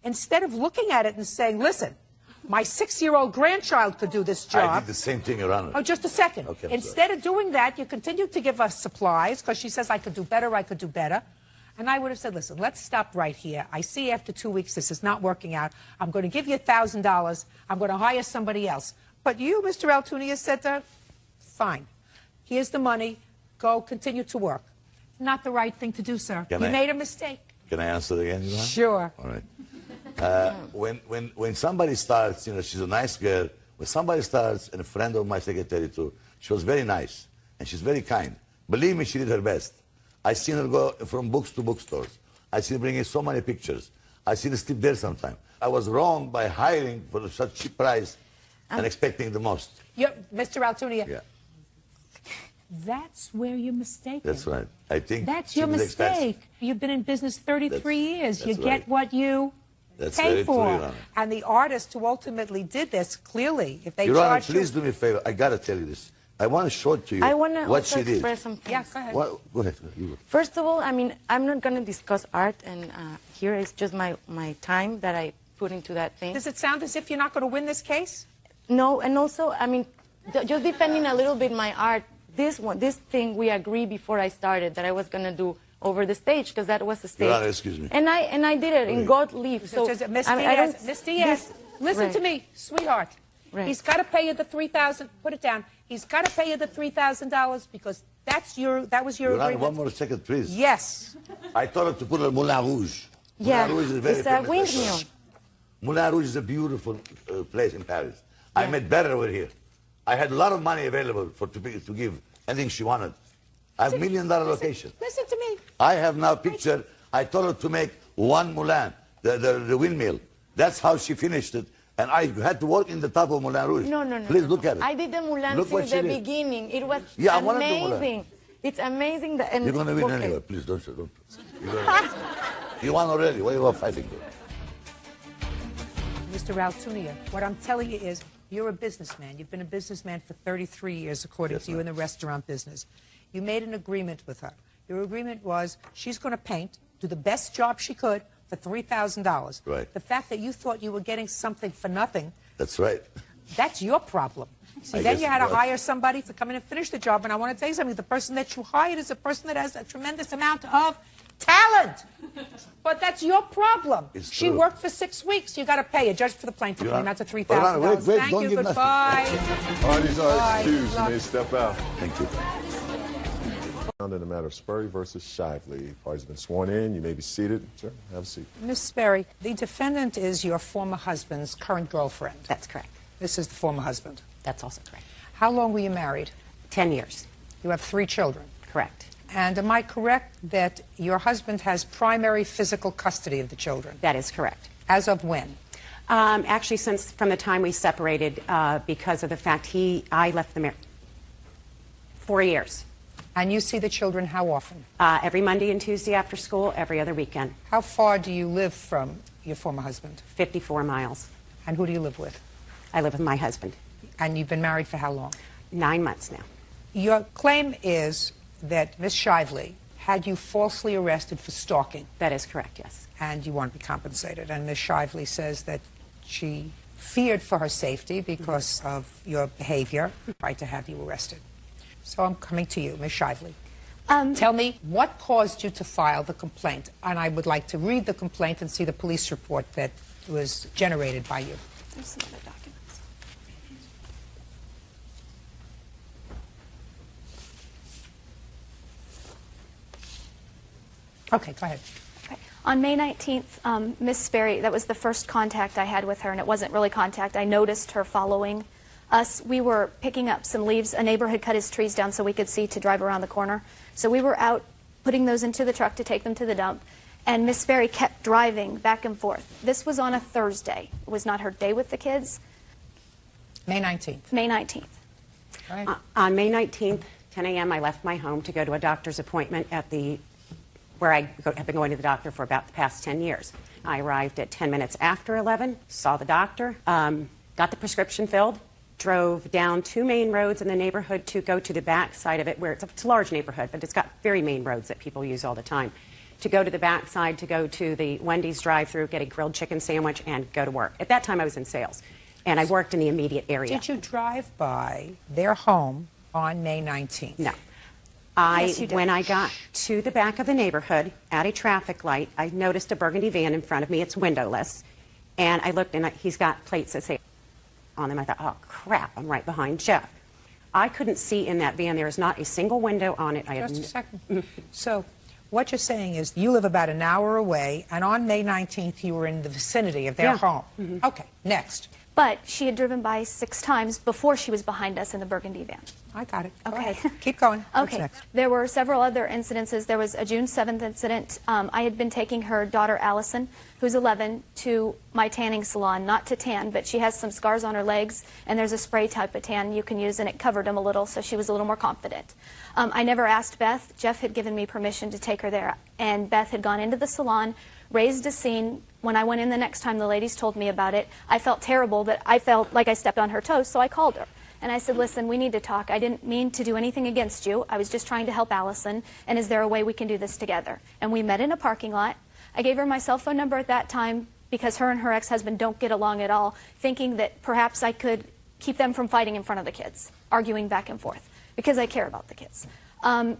instead of looking at it and saying, listen, my 6-year-old grandchild could do this job. I did the same thing, Your Honor. Oh, just a second. Okay, I'm Instead of doing that, you continued to give us supplies because she says, I could do better, I could do better. And I would have said, listen, let's stop right here. I see after 2 weeks this is not working out. I'm going to give you $1,000. I'm going to hire somebody else. But you, Mr. Altunia, said to her, fine. Here's the money. go continue to work. Not the right thing to do, sir. You made a mistake. Can I answer again, Ilhan? Sure. All right. When somebody starts, she's a nice girl. When somebody starts, and a friend of my secretary too, she was very nice, and she's very kind. Believe me, she did her best. I seen her go from books to bookstores. I seen her bringing so many pictures. I seen her sleep there sometime. I was wrong by hiring for such cheap price and expecting the most. Mr. Altunia. Yeah. That's where you're mistaken. That's right. I think that's your mistake. You've been in business 33 years. You get what you pay for. And the artist who ultimately did this, clearly, if they Your Honor, charge please do me a favor. I got to tell you this. I want to show it to you I want to what she did. express something. Yeah, go ahead. Go ahead. First of all, I mean, I'm not going to discuss art, and here is just my time that I put into that thing. Does it sound as if you're not going to win this case? No, and also, I mean, just defending a little bit my art. This thing we agreed before I started that I was going to do over the stage, because that was the stage. Your Honor, excuse me. And I did it in God leave. So Miss I mean, Diaz, listen to me, sweetheart. Right. He's got to pay you the $3,000. Put it down. He's got to pay you the $3,000 because that was your Your Honor, agreement. one more second, please. Yes. I told her to put a Moulin Rouge. Yeah, Moulin Rouge is a very it's a famous windmill. restaurant. Moulin Rouge is a beautiful place in Paris. Yeah. I met better over here. I had a lot of money available to give anything she wanted. I have $1 million location. Listen to me. I have now picture. I told her to make one Moulin, the windmill. That's how she finished it. And I had to work in the top of Moulin Rouge. No. Please look at it. I did the Moulin Look since the beginning. It was I want to do Moulin. amazing. It's amazing. That, and You're going to win anyway. Please don't. You won already. Why are you fighting for? Mr. Altunia, what I'm telling you is you're a businessman. You've been a businessman for 33 years, according to you, in the restaurant business. You made an agreement with her. Your agreement was she's going to paint, do the best job she could for $3,000. Right. The fact that you thought you were getting something for nothing, That's right. that's your problem. See, I then guess you had it to was. hire somebody to come in and finish the job. And I want to tell you something. The person that you hired is a person that has a tremendous amount of talent. But that's your problem. It's She true. worked for 6 weeks. You got to pay a judge for the plaintiff. Your And Honor. that's a Hold on, $3,000. wait, Thank don't you. give nothing. Goodbye. All these are Bye. excused. Good You may luck. step out. Thank you. In the matter of Sperry versus Shively. Parties been sworn in. You may be seated. Sure, have a seat. Miss Sperry, the defendant is your former husband's current girlfriend. That's correct. This is the former husband. That's also correct. How long were you married? 10 years. You have 3 children. Correct. And am I correct that your husband has primary physical custody of the children? That is correct. As of when? Actually, since from the time we separated, because of the fact I left the marriage. 4 years. And you see the children how often? Every Monday and Tuesday after school, every other weekend. How far do you live from your former husband? 54 miles. And who do you live with? I live with my husband. And you've been married for how long? 9 months now. Your claim is that Miss Shively had you falsely arrested for stalking. That is correct, yes. And you want to be compensated. And Miss Shively says that she feared for her safety because of your behavior, tried to have you arrested. So I'm coming to you, Ms. Shively. Tell me what caused you to file the complaint, and I would like to read the complaint and see the police report that was generated by you. There's some other documents. Okay, go ahead. Okay. On May 19th, Miss Sperry, that was the first contact I had with her, and it wasn't really contact. I noticed her following us. We were picking up some leaves. A neighbor had cut his trees down so we could see to drive around the corner. So we were out putting those into the truck to take them to the dump. And Miss Sperry kept driving back and forth. This was on a Thursday. It was not her day with the kids. May 19th. May 19th. Right. On May 19th, 10 a.m., I left my home to go to a doctor's appointment at where I have been going to the doctor for about the past 10 years. I arrived at 10 minutes after 11, saw the doctor, got the prescription filled, drove down 2 main roads in the neighborhood to go to the back side of it, where it's a large neighborhood, but it's got very main roads that people use all the time. To go to the back side, to go to the Wendy's drive-thru, get a grilled chicken sandwich, and go to work. At that time, I was in sales, and I worked in the immediate area. Did you drive by their home on May 19th? No. Yes, you did. When I got to the back of the neighborhood at a traffic light, I noticed a burgundy van in front of me. It's windowless. And I looked, and he's got plates that say on them. I thought, oh, crap, I'm right behind Jeff. I couldn't see in that van. There is not a single window on it. Just a second. So what you're saying is you live about an hour away, and on May 19th you were in the vicinity of their home. Okay, next. But she had driven by 6 times before she was behind us in the burgundy van. I got it. Okay. Keep going. What's Okay. next? There were several other incidences. There was a June 7th incident. I had been taking her daughter, Allison, who's 11, to my tanning salon, not to tan, but she has some scars on her legs, and there's a spray type of tan you can use, and it covered them a little, so she was a little more confident. I never asked Beth. Jeff had given me permission to take her there, and Beth had gone into the salon, raised a scene. When I went in the next time, the ladies told me about it. I felt terrible, that I felt like I stepped on her toes, so I called her. And I said, listen, we need to talk. I didn't mean to do anything against you. I was just trying to help Allison, and is there a way we can do this together? And we met in a parking lot. I gave her my cell phone number at that time because her and her ex-husband don't get along at all, thinking that perhaps I could keep them from fighting in front of the kids, arguing back and forth, because I care about the kids.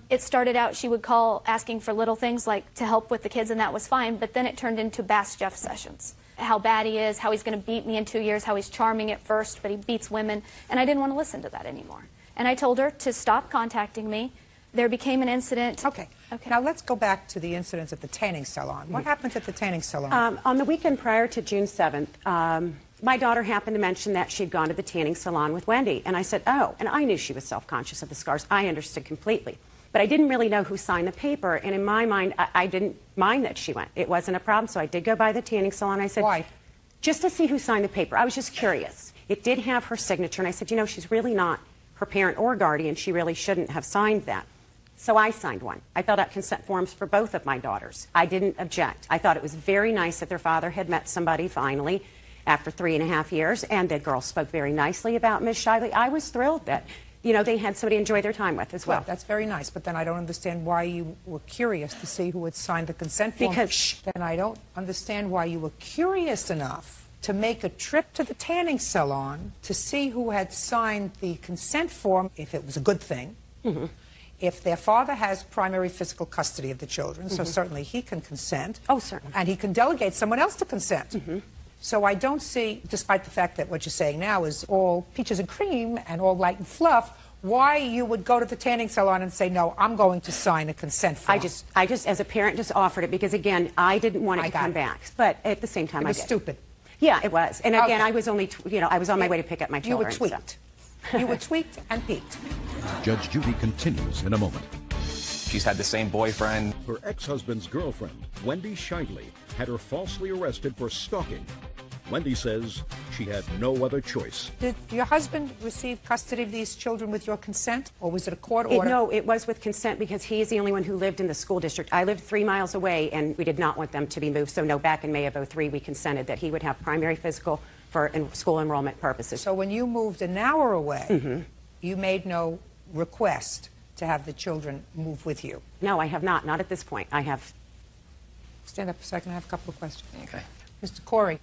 It started out, she would call asking for little things like to help with the kids, and that was fine, but then it turned into Bass Jeff sessions. How bad he is, how he's going to beat me in 2 years, how he's charming at first, but he beats women, and I didn't want to listen to that anymore. And I told her to stop contacting me. There became an incident. Okay. Now let's go back to the incidents at the tanning salon. What happened at the tanning salon? On the weekend prior to June 7th, my daughter happened to mention that she'd gone to the tanning salon with Wendy, and I said, oh, and I knew she was self-conscious of the scars. I understood completely. But I didn't really know who signed the paper, and in my mind, I didn't mind that she went. It wasn't a problem, so I did go by the tanning salon. I said, why? Just to see who signed the paper. I was just curious. It did have her signature, and I said, you know, she's really not her parent or guardian. She really shouldn't have signed that. So I signed one. I filled out consent forms for both of my daughters. I didn't object. I thought it was very nice that their father had met somebody finally after 3.5 years, and the girls spoke very nicely about Ms. Shively. I was thrilled that, you know, they had somebody to enjoy their time with as well. That's very nice, but then I don't understand why you were curious to see who had signed the consent form. Then I don't understand why you were curious enough to make a trip to the tanning salon to see who had signed the consent form, if it was a good thing. If their father has primary physical custody of the children, so certainly he can consent. Oh, certainly. And he can delegate someone else to consent. So I don't see, despite the fact that what you're saying now is all peaches and cream and all light and fluff, why you would go to the tanning salon and say, no, I'm going to sign a consent form. I just, as a parent, just offered it because, again, I didn't want it to come back. But at the same time, It was I did. stupid. Yeah, it was. And again, I was only, you know, I was on my way to pick up my You were children. tweaked. You were tweaked and peaked. Judge Judy continues in a moment. She's had the same boyfriend. Her ex-husband's girlfriend, Wendy Sheindlin, had her falsely arrested for stalking. Wendy says she had no other choice. Did your husband receive custody of these children with your consent, or was it a court order? No, it was with consent because he is the only one who lived in the school district. I lived 3 miles away, and we did not want them to be moved. So, no, back in May of '03, we consented that he would have primary physical for school enrollment purposes. So when you moved an hour away, you made no request to have the children move with you? No, I have not. Not at this point. I have. Stand up a second. I have a couple of questions. Okay. Mr. Corey,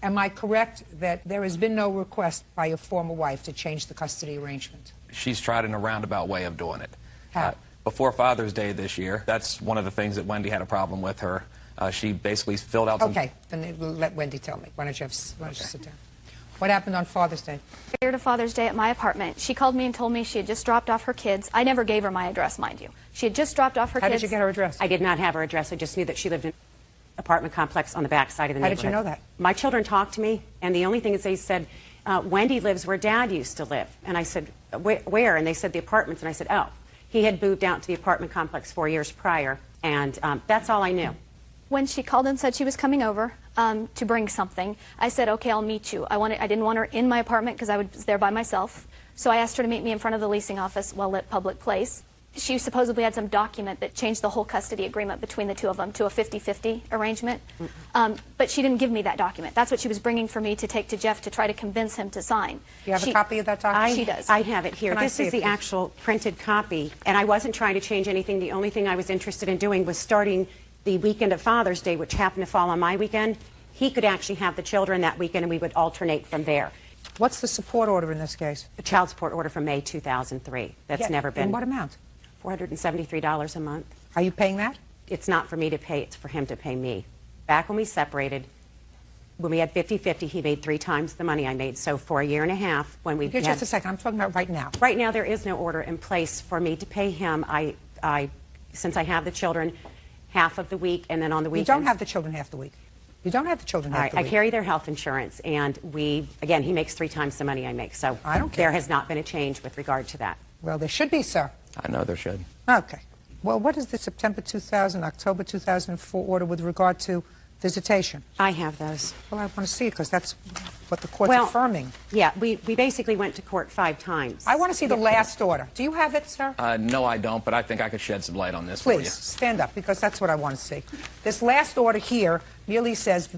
am I correct that there has been no request by your former wife to change the custody arrangement? She's tried in a roundabout way of doing it. How? Before Father's Day this year, that's one of the things that Wendy had a problem with her. She basically filled out some... Okay, then we'll let Wendy tell me. Why don't you sit down? What happened on Father's Day? Prior to Father's Day at my apartment, she called me and told me she had just dropped off her kids. I never gave her my address, mind you. She had just dropped off her kids. How did you get her address? I did not have her address. I just knew that she lived in an apartment complex on the back side of the neighborhood. How did you know that? My children talked to me, and the only thing is they said, Wendy lives where Dad used to live. And I said, where? And they said the apartments. And I said, oh. He had moved out to the apartment complex 4 years prior, and that's all I knew. When she called and said she was coming over to bring something, I said, okay, I'll meet you. I didn't want her in my apartment because I was there by myself. So I asked her to meet me in front of the leasing office, well-lit public place. She supposedly had some document that changed the whole custody agreement between the two of them to a 50-50 arrangement. But she didn't give me that document. That's what she was bringing for me to take to Jeff to try to convince him to sign. Do you have a copy of that document? She does. I have it here. Can I This see is it, the please? actual printed copy. And I wasn't trying to change anything. The only thing I was interested in doing was starting the weekend of Father's Day, which happened to fall on my weekend. He could actually have the children that weekend, and we would alternate from there. What's the support order in this case? The child support order from May 2003. That's never been. In what amount? $473 a month. Are you paying that? It's not for me to pay. It's for him to pay me. Back when we separated, when we had 50-50, he made 3 times the money I made. So for a year and a half, when we Just a second. I'm talking about right now. Right now, there is no order in place for me to pay him. Since I have the children half of the week, and then on the weekends. You don't have the children half the week. You don't have the children half the week. I carry their health insurance, and again, he makes 3 times the money I make. So I don't care. There has not been a change with regard to that. Well, there should be, sir. I know there should. Okay. Well, what is the September 2000, October 2004 order with regard to visitation? I have those. Well, I want to see it because that's what the court's Well, affirming. Yeah, we basically went to court 5 times. I want to see the last order. Do you have it, sir? No, I don't, but I think I could shed some light on this Please, for you. stand up, because that's what I want to see. This last order here merely says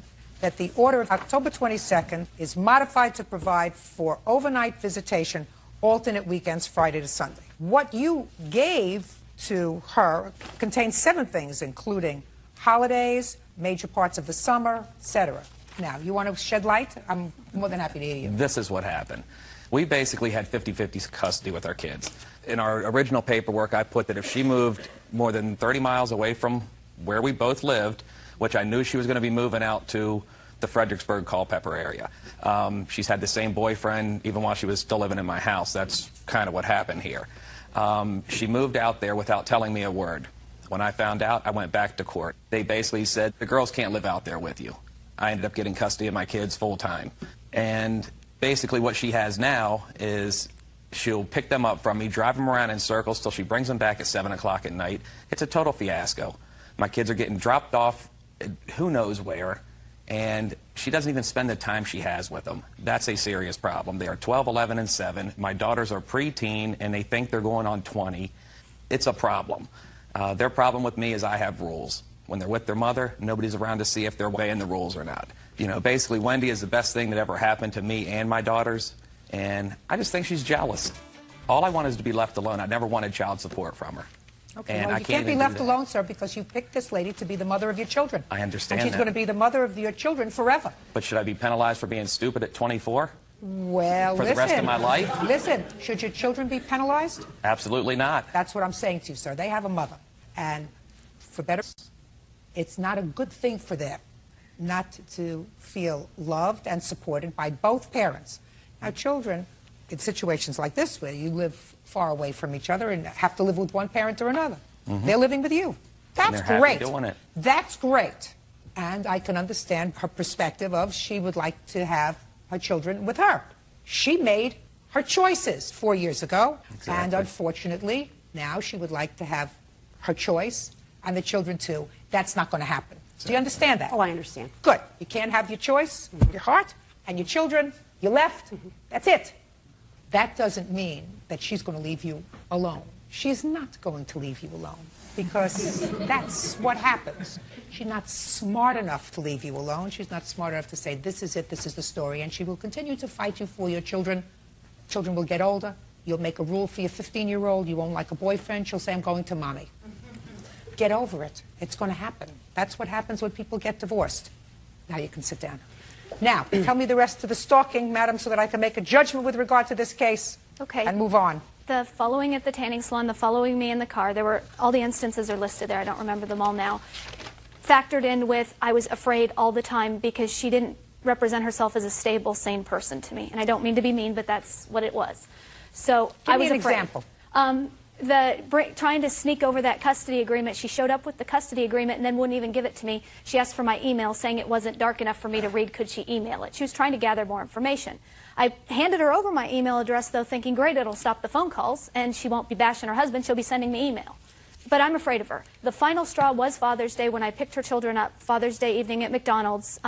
that the order of October 22nd is modified to provide for overnight visitation, alternate weekends, Friday to Sunday. What you gave to her contains 7 things, including holidays, major parts of the summer, etc. Now, you want to shed light? I'm more than happy to hear you. This is what happened. We basically had 50-50 custody with our kids. In our original paperwork, I put that if she moved more than 30 miles away from where we both lived, which I knew she was going to be moving out to the Fredericksburg, Culpeper area. She's had the same boyfriend even while she was still living in my house. That's kind of what happened here. She moved out there without telling me a word. When I found out, I went back to court. They basically said, the girls can't live out there with you. I ended up getting custody of my kids full time. And basically what she has now is she'll pick them up from me, drive them around in circles till she brings them back at 7 o'clock at night. It's a total fiasco. My kids are getting dropped off who knows where, and she doesn't even spend the time she has with them. That's a serious problem. They are 12, 11, and 7. My daughters are preteen, and they think they're going on 20. It's a problem. Their problem with me is I have rules. When they're with their mother, nobody's around to see if they're weighing the rules or not. You know, basically, Wendy is the best thing that ever happened to me and my daughters, and I just think she's jealous. All I want is to be left alone. I never wanted child support from her. Okay, and well, I you can't be even left do that. alone, sir, because you picked this lady to be the mother of your children. I understand And she's that. going to be the mother of your children forever. But should I be penalized for being stupid at 24? Well, For the rest of my life? Listen, should your children be penalized? Absolutely not. That's what I'm saying to you, sir. They have a mother. And for better, it's not a good thing for them not to feel loved and supported by both parents. Now, children, in situations like this, where you live far away from each other and have to live with one parent or another, they're living with you. That's they're happy great. doing it. That's great. And I can understand her perspective of she would like to have her children with her. She made her choices 4 years ago, and unfortunately, now she would like to have her choice and the children too. That's not going to happen. Do you understand that? Oh, I understand. Good. You can't have your choice, your heart, and your children. You left. That's it. That doesn't mean that she's going to leave you alone. She's not going to leave you alone, because that's what happens. She's not smart enough to leave you alone. She's not smart enough to say, this is it, this is the story, and she will continue to fight you for your children. Children will get older. You'll make a rule for your 15-year-old. You won't like a boyfriend. She'll say, I'm going to mommy. Get over it. It's going to happen. That's what happens when people get divorced. Now you can sit down. Now, tell me the rest of the stalking, madam, so that I can make a judgment with regard to this case. Okay. And move on. The following at the tanning salon, the following me in the car, there were, all the instances are listed there. I don't remember them all now. Factored in with, I was afraid all the time because she didn't represent herself as a stable, sane person to me. And I don't mean to be mean, but that's what it was. So I was Give me an afraid. example. Trying to sneak over that custody agreement, she showed up with the custody agreement and then wouldn't even give it to me. She asked for my email, saying it wasn't dark enough for me to read. Could she email it? She was trying to gather more information. I handed her over my email address, though, thinking, great, it'll stop the phone calls, and she won't be bashing her husband. She'll be sending me email. But I'm afraid of her. The final straw was Father's Day when I picked her children up, Father's Day evening at McDonald's.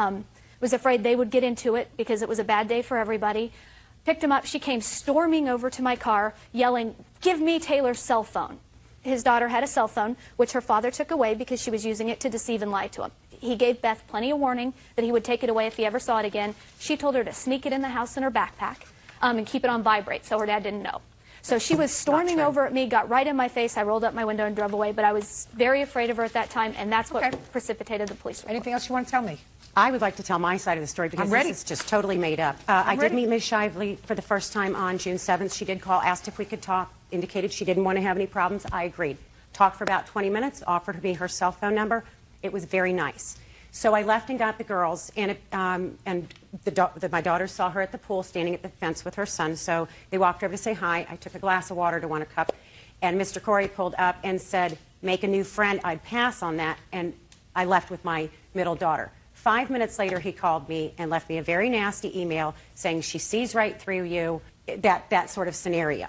Was afraid they would get into it because it was a bad day for everybody. Picked him up. She came storming over to my car, yelling, give me Taylor's cell phone. His daughter had a cell phone, which her father took away because she was using it to deceive and lie to him. He gave Beth plenty of warning that he would take it away if he ever saw it again. She told her to sneak it in the house in her backpack and keep it on vibrate so her dad didn't know. So she was storming over at me, got right in my face. I rolled up my window and drove away, but I was very afraid of her at that time, and that's what precipitated the police report. Anything else you want to tell me? I would like to tell my side of the story because this is just totally made up. I did meet Ms. Shively for the first time on June 7th. She did call, asked if we could talk, indicated she didn't want to have any problems. I agreed. Talked for about 20 minutes, offered me her cell phone number. It was very nice. So I left and got the girls, and my daughter saw her at the pool standing at the fence with her son, so they walked over to say hi. I took a glass of water to want a cup, and Mr. Corey pulled up and said, make a new friend. I'd pass on that, and I left with my middle daughter. 5 minutes later, he called me and left me a very nasty email saying she sees right through you, that sort of scenario.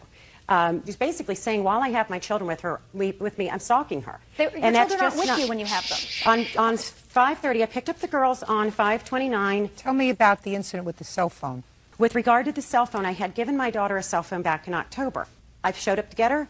He's basically saying, while I have my children with me, I'm stalking her. Your and that's children aren't just with not, you when you have them. On 5:30, I picked up the girls on 5:29. Tell me about the incident with the cell phone. With regard to the cell phone, I had given my daughter a cell phone back in October. I showed up to get her,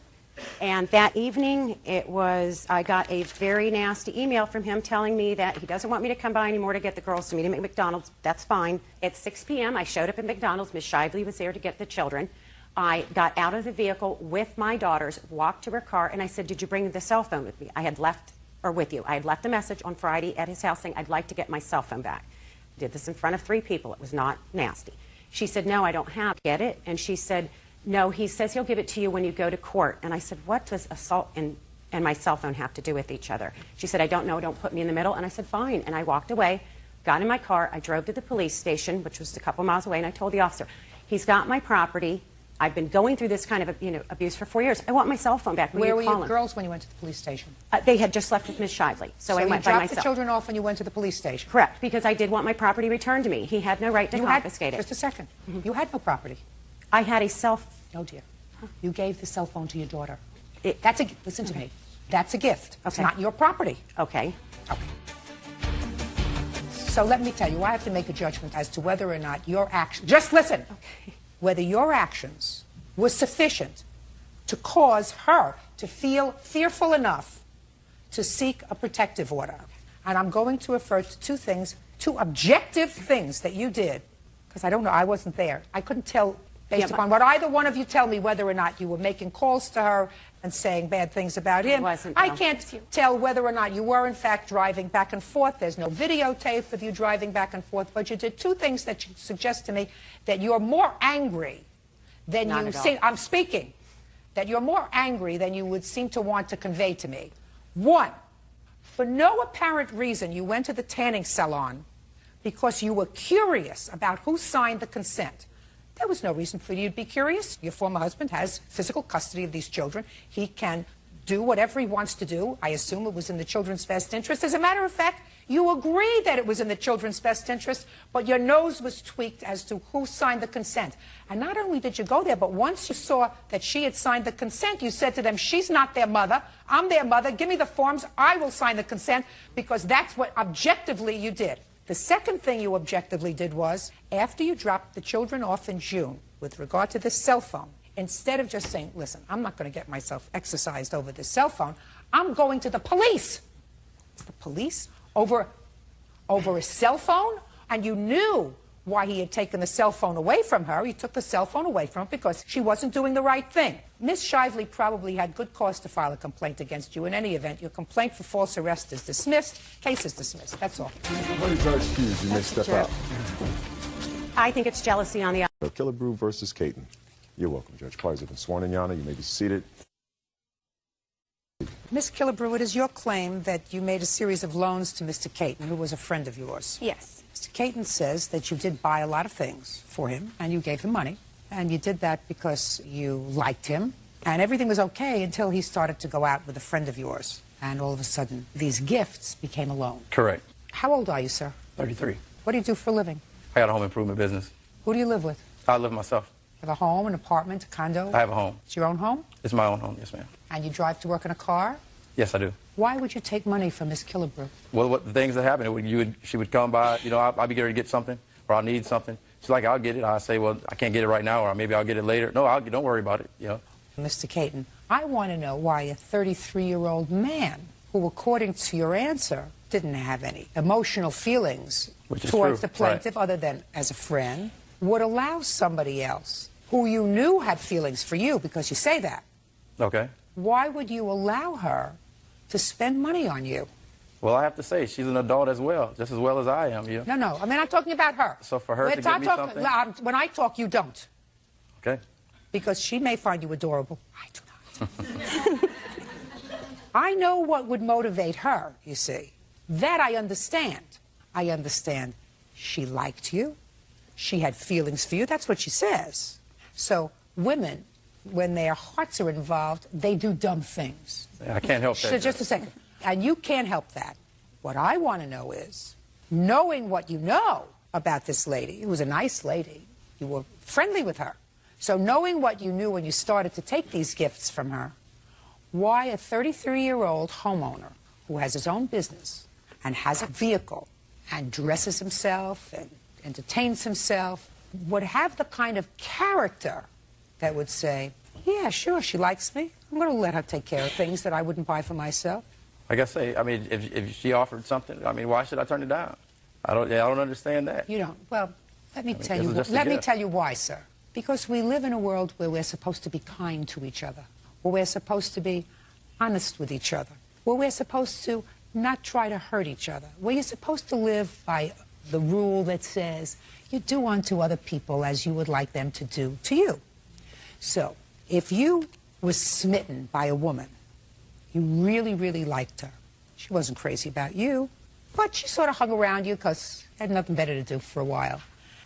and that evening I got a very nasty email from him telling me that he doesn't want me to come by anymore to get the girls to meet him at McDonald's. That's fine. At 6 p.m., I showed up at McDonald's. Ms. Shively was there to get the children. I got out of the vehicle with my daughters, walked to her car, and I said, did you bring the cell phone with me? I had left a message on Friday at his house saying, I'd like to get my cell phone back. I did this in front of 3 people. It was not nasty. She said, no, I don't have it. Get it? And she said, no, he says he'll give it to you when you go to court. And I said, what does assault and my cell phone have to do with each other? She said, I don't know, don't put me in the middle. And I said, fine. And I walked away, got in my car, I drove to the police station, which was a couple miles away, and I told the officer, he's got my property. I've been going through this kind of abuse for 4 years. I want my cell phone back. Where were your girls when you went to the police station? They had just left with Ms. Shively, so I went by myself. So you dropped the children off when you went to the police station? Correct, because I did want my property returned to me. He had no right to confiscate it. Just a second. You had no property. I had a cell. No, dear. You gave the cell phone to your daughter. Listen to me. That's a gift. It's not your property. Okay. Okay. So let me tell you, I have to make a judgment as to whether or not your actions, just listen, whether your actions were sufficient to cause her to feel fearful enough to seek a protective order. And I'm going to refer to 2 things, 2 objective things that you did, because I don't know, I wasn't there. I couldn't tell, based upon what either one of you tell me, whether or not you were making calls to her and saying bad things about him. I can't tell whether or not you were, in fact, driving back and forth. There's no videotape of you driving back and forth, but you did 2 things that suggest to me that you're more angry than you seem. I'm speaking. That you're more angry than you would seem to want to convey to me. 1, for no apparent reason, you went to the tanning salon because you were curious about who signed the consent. There was no reason for you to be curious. Your former husband has physical custody of these children. He can do whatever he wants to do. I assume it was in the children's best interest. As a matter of fact, you agreed that it was in the children's best interest, but your nose was tweaked as to who signed the consent. And not only did you go there, but once you saw that she had signed the consent, you said to them, she's not their mother, I'm their mother, give me the forms, I will sign the consent, because that's what objectively you did. The second thing you objectively did was, after you dropped the children off in June, with regard to this cell phone, instead of just saying, listen, I'm not going to get myself exercised over this cell phone, I'm going to the police. The police? Over a cell phone? And you knew why he had taken the cell phone away from her. He took the cell phone away from her because she wasn't doing the right thing. Ms. Shively probably had good cause to file a complaint against you. In any event, your complaint for false arrest is dismissed. Case is dismissed. That's all. What is your excuse? You may step out. I think it's jealousy on the other. Killebrew versus Caton. You're welcome, Judge. Parties have been sworn in, Your Honor. You may be seated. Ms. Killebrew, it is your claim that you made a series of loans to Mr. Caton, who was a friend of yours. Yes. Mr. Caton says that you did buy a lot of things for him, and you gave him money. And you did that because you liked him. And everything was okay until he started to go out with a friend of yours. And all of a sudden, these gifts became a loan. Correct. How old are you, sir? 33. What do you do for a living? I got a home improvement business. Who do you live with? I live myself. You have a home, an apartment, a condo? I have a home. It's your own home? It's my own home, yes, ma'am. And you drive to work in a car? Yes, I do. Why would you take money from Miss Killebrew? Well, what the things that happen, she would come by, I'll be getting to get something, or I'll need something. She's like, I'll get it. I say, well, I can't get it right now, or maybe I'll get it later. No, don't worry about it, Mr. Caton, I want to know why a 33-year-old man, who, according to your answer, didn't have any emotional feelings towards the plaintiff, other than as a friend, would allow somebody else who you knew had feelings for you, because you say that. Okay. Why would you allow her to spend money on you? Well, I have to say, she's an adult as well, just as well as I am. No, I mean, I'm talking about her. So for her to give me something? When I talk, you don't. Okay. Because she may find you adorable. I do not. I know what would motivate her, you see. That I understand. I understand she liked you. She had feelings for you. That's what she says. So women, when their hearts are involved, they do dumb things. I can't help that. Just a second. And you can't help that. What I want to know is, knowing what you know about this lady, who was a nice lady, you were friendly with her. So knowing what you knew when you started to take these gifts from her, why a 33-year-old homeowner who has his own business and has a vehicle and dresses himself and entertains himself would have the kind of character that would say, yeah, sure, she likes me. I'm going to let her take care of things that I wouldn't buy for myself. Like I say, I mean, if she offered something, I mean, why should I turn it down? I don't understand that. You don't. Well, let me tell you. this is just a Let me gift. tell you why, sir. Because we live in a world where we're supposed to be kind to each other, where we're supposed to be honest with each other, where we're supposed to not try to hurt each other, where you're supposed to live by the rule that says you do unto other people as you would like them to do to you. So, if you were smitten by a woman, you really, really liked her. She wasn't crazy about you, but she sort of hung around you because had nothing better to do for a while.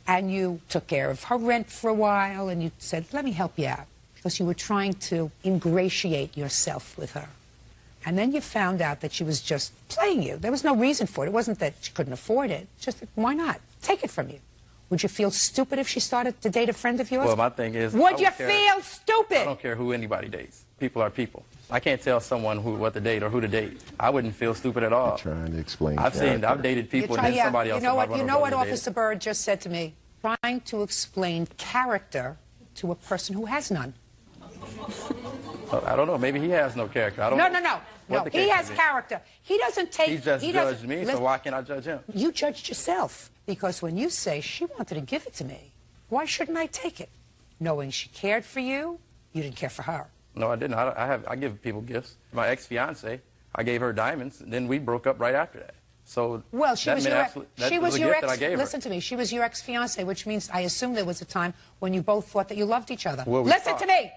And you took care of her rent for a while, and you said, let me help you out, because you were trying to ingratiate yourself with her. And then you found out that she was just playing you. There was no reason for it. It wasn't that she couldn't afford it. Just that, why not? Take it from you. Would you feel stupid if she started to date a friend of yours? Well, my thing is... Would you feel stupid? I don't care who anybody dates. People are people. I can't tell someone what to date or who to date. I wouldn't feel stupid at all. Trying to explain. I've dated people and then somebody else. You know what Officer Byrd just said to me? Trying to explain character to a person who has none. I don't know. Maybe he has no character. I don't know. No. He has character. He doesn't take... He just judged me, so why can't I judge him? You judged yourself. Because when you say, she wanted to give it to me, why shouldn't I take it? Knowing she cared for you, you didn't care for her. No, I didn't. I give people gifts. My ex-fiance, I gave her diamonds, and then we broke up right after that. So well, she was your ex. Listen Listen to me. She was your ex-fiance, which means I assume there was a time when you both thought that you loved each other. Well, Listen to me.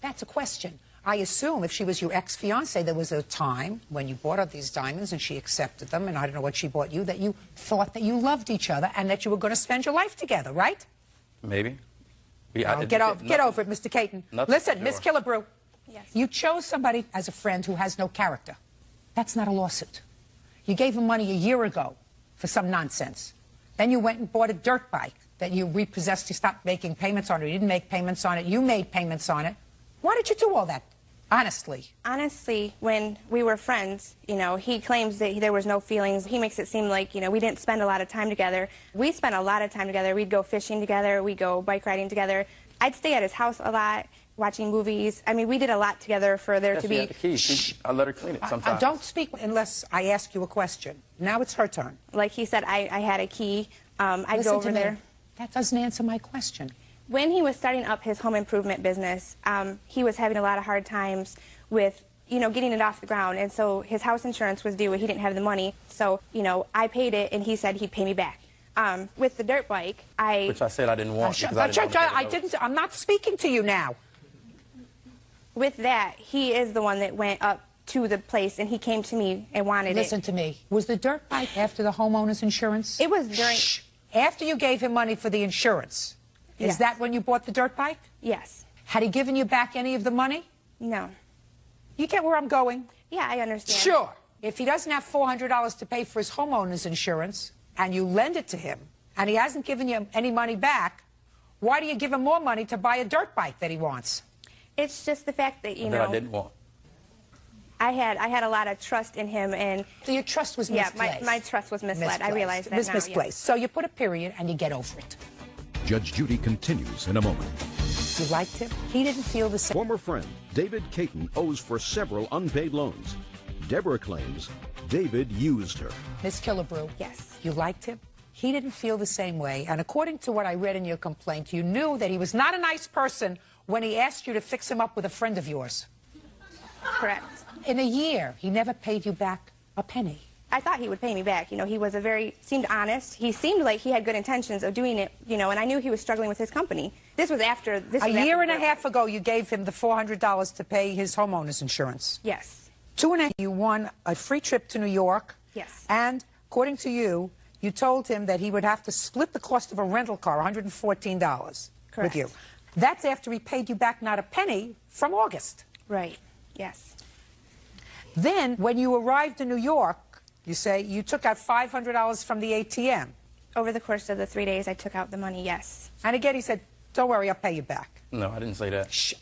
That's a question. I assume if she was your ex-fiance, there was a time when you bought her these diamonds and she accepted them, and I don't know what she bought you, that you thought that you loved each other and that you were going to spend your life together, right? Maybe. Get over it, Mr. Caton. Listen, Miss Killebrew, yes. You chose somebody as a friend who has no character. That's not a lawsuit. You gave him money a year ago for some nonsense. Then you went and bought a dirt bike that you repossessed. You stopped making payments on it. You didn't make payments on it. You made payments on it. Why did you do all that? Honestly. Honestly, when we were friends, you know, he claims that there was no feelings. He makes it seem like, you know, we didn't spend a lot of time together. We spent a lot of time together. We'd go fishing together. We'd go bike riding together. I'd stay at his house a lot, watching movies. I mean, we did a lot together for there to be... Had the key. I let her clean it sometimes. Don't speak unless I ask you a question. Now it's her turn. Like he said, I had a key. I'd go over there. That doesn't answer my question. When he was starting up his home improvement business, he was having a lot of hard times with, you know, getting it off the ground. And so his house insurance was due and he didn't have the money. So, you know, I paid it and he said he'd pay me back. With the dirt bike, Which I said I didn't want. I'm not speaking to you now. With that, he is the one that went up to the place and he came to me and wanted it. Listen to me. Was the dirt bike after the homeowner's insurance? It was during... After you gave him money for the insurance. Yes. Is that when you bought the dirt bike? Yes. Had he given you back any of the money? No. You get where I'm going? Yeah, I understand. Sure. If he doesn't have $400 to pay for his homeowner's insurance and you lend it to him and he hasn't given you any money back, why do you give him more money to buy a dirt bike that he wants? It's just the fact that, you know... That I didn't want. I had a lot of trust in him, and... So your trust was misplaced? Yeah, my trust was misled. I realize that now, misplaced. yes. So you put a period and you get over it. Judge Judy continues in a moment. You liked him? He didn't feel the same. Former friend David Caton owes for several unpaid loans. Deborah claims David used her. Miss Killebrew? Yes. You liked him? He didn't feel the same way, and according to what I read in your complaint, you knew that he was not a nice person when he asked you to fix him up with a friend of yours. Correct. In a year, he never paid you back a penny. I thought he would pay me back. You know, he was seemed honest. He seemed like he had good intentions of doing it, you know, and I knew he was struggling with his company. This was after... A year and a half ago, you gave him the $400 to pay his homeowner's insurance. Yes. 2.5, you won a free trip to New York Yes. And according to you, you told him that he would have to split the cost of a rental car, $114, with Correct. you. That's after he paid you back not a penny from August. Right. Yes. Then, when you arrived in New York, you say you took out $500 from the ATM. Over the course of the 3 days, I took out the money, yes. And again, he said, don't worry, I'll pay you back. No, I didn't say that. Shh.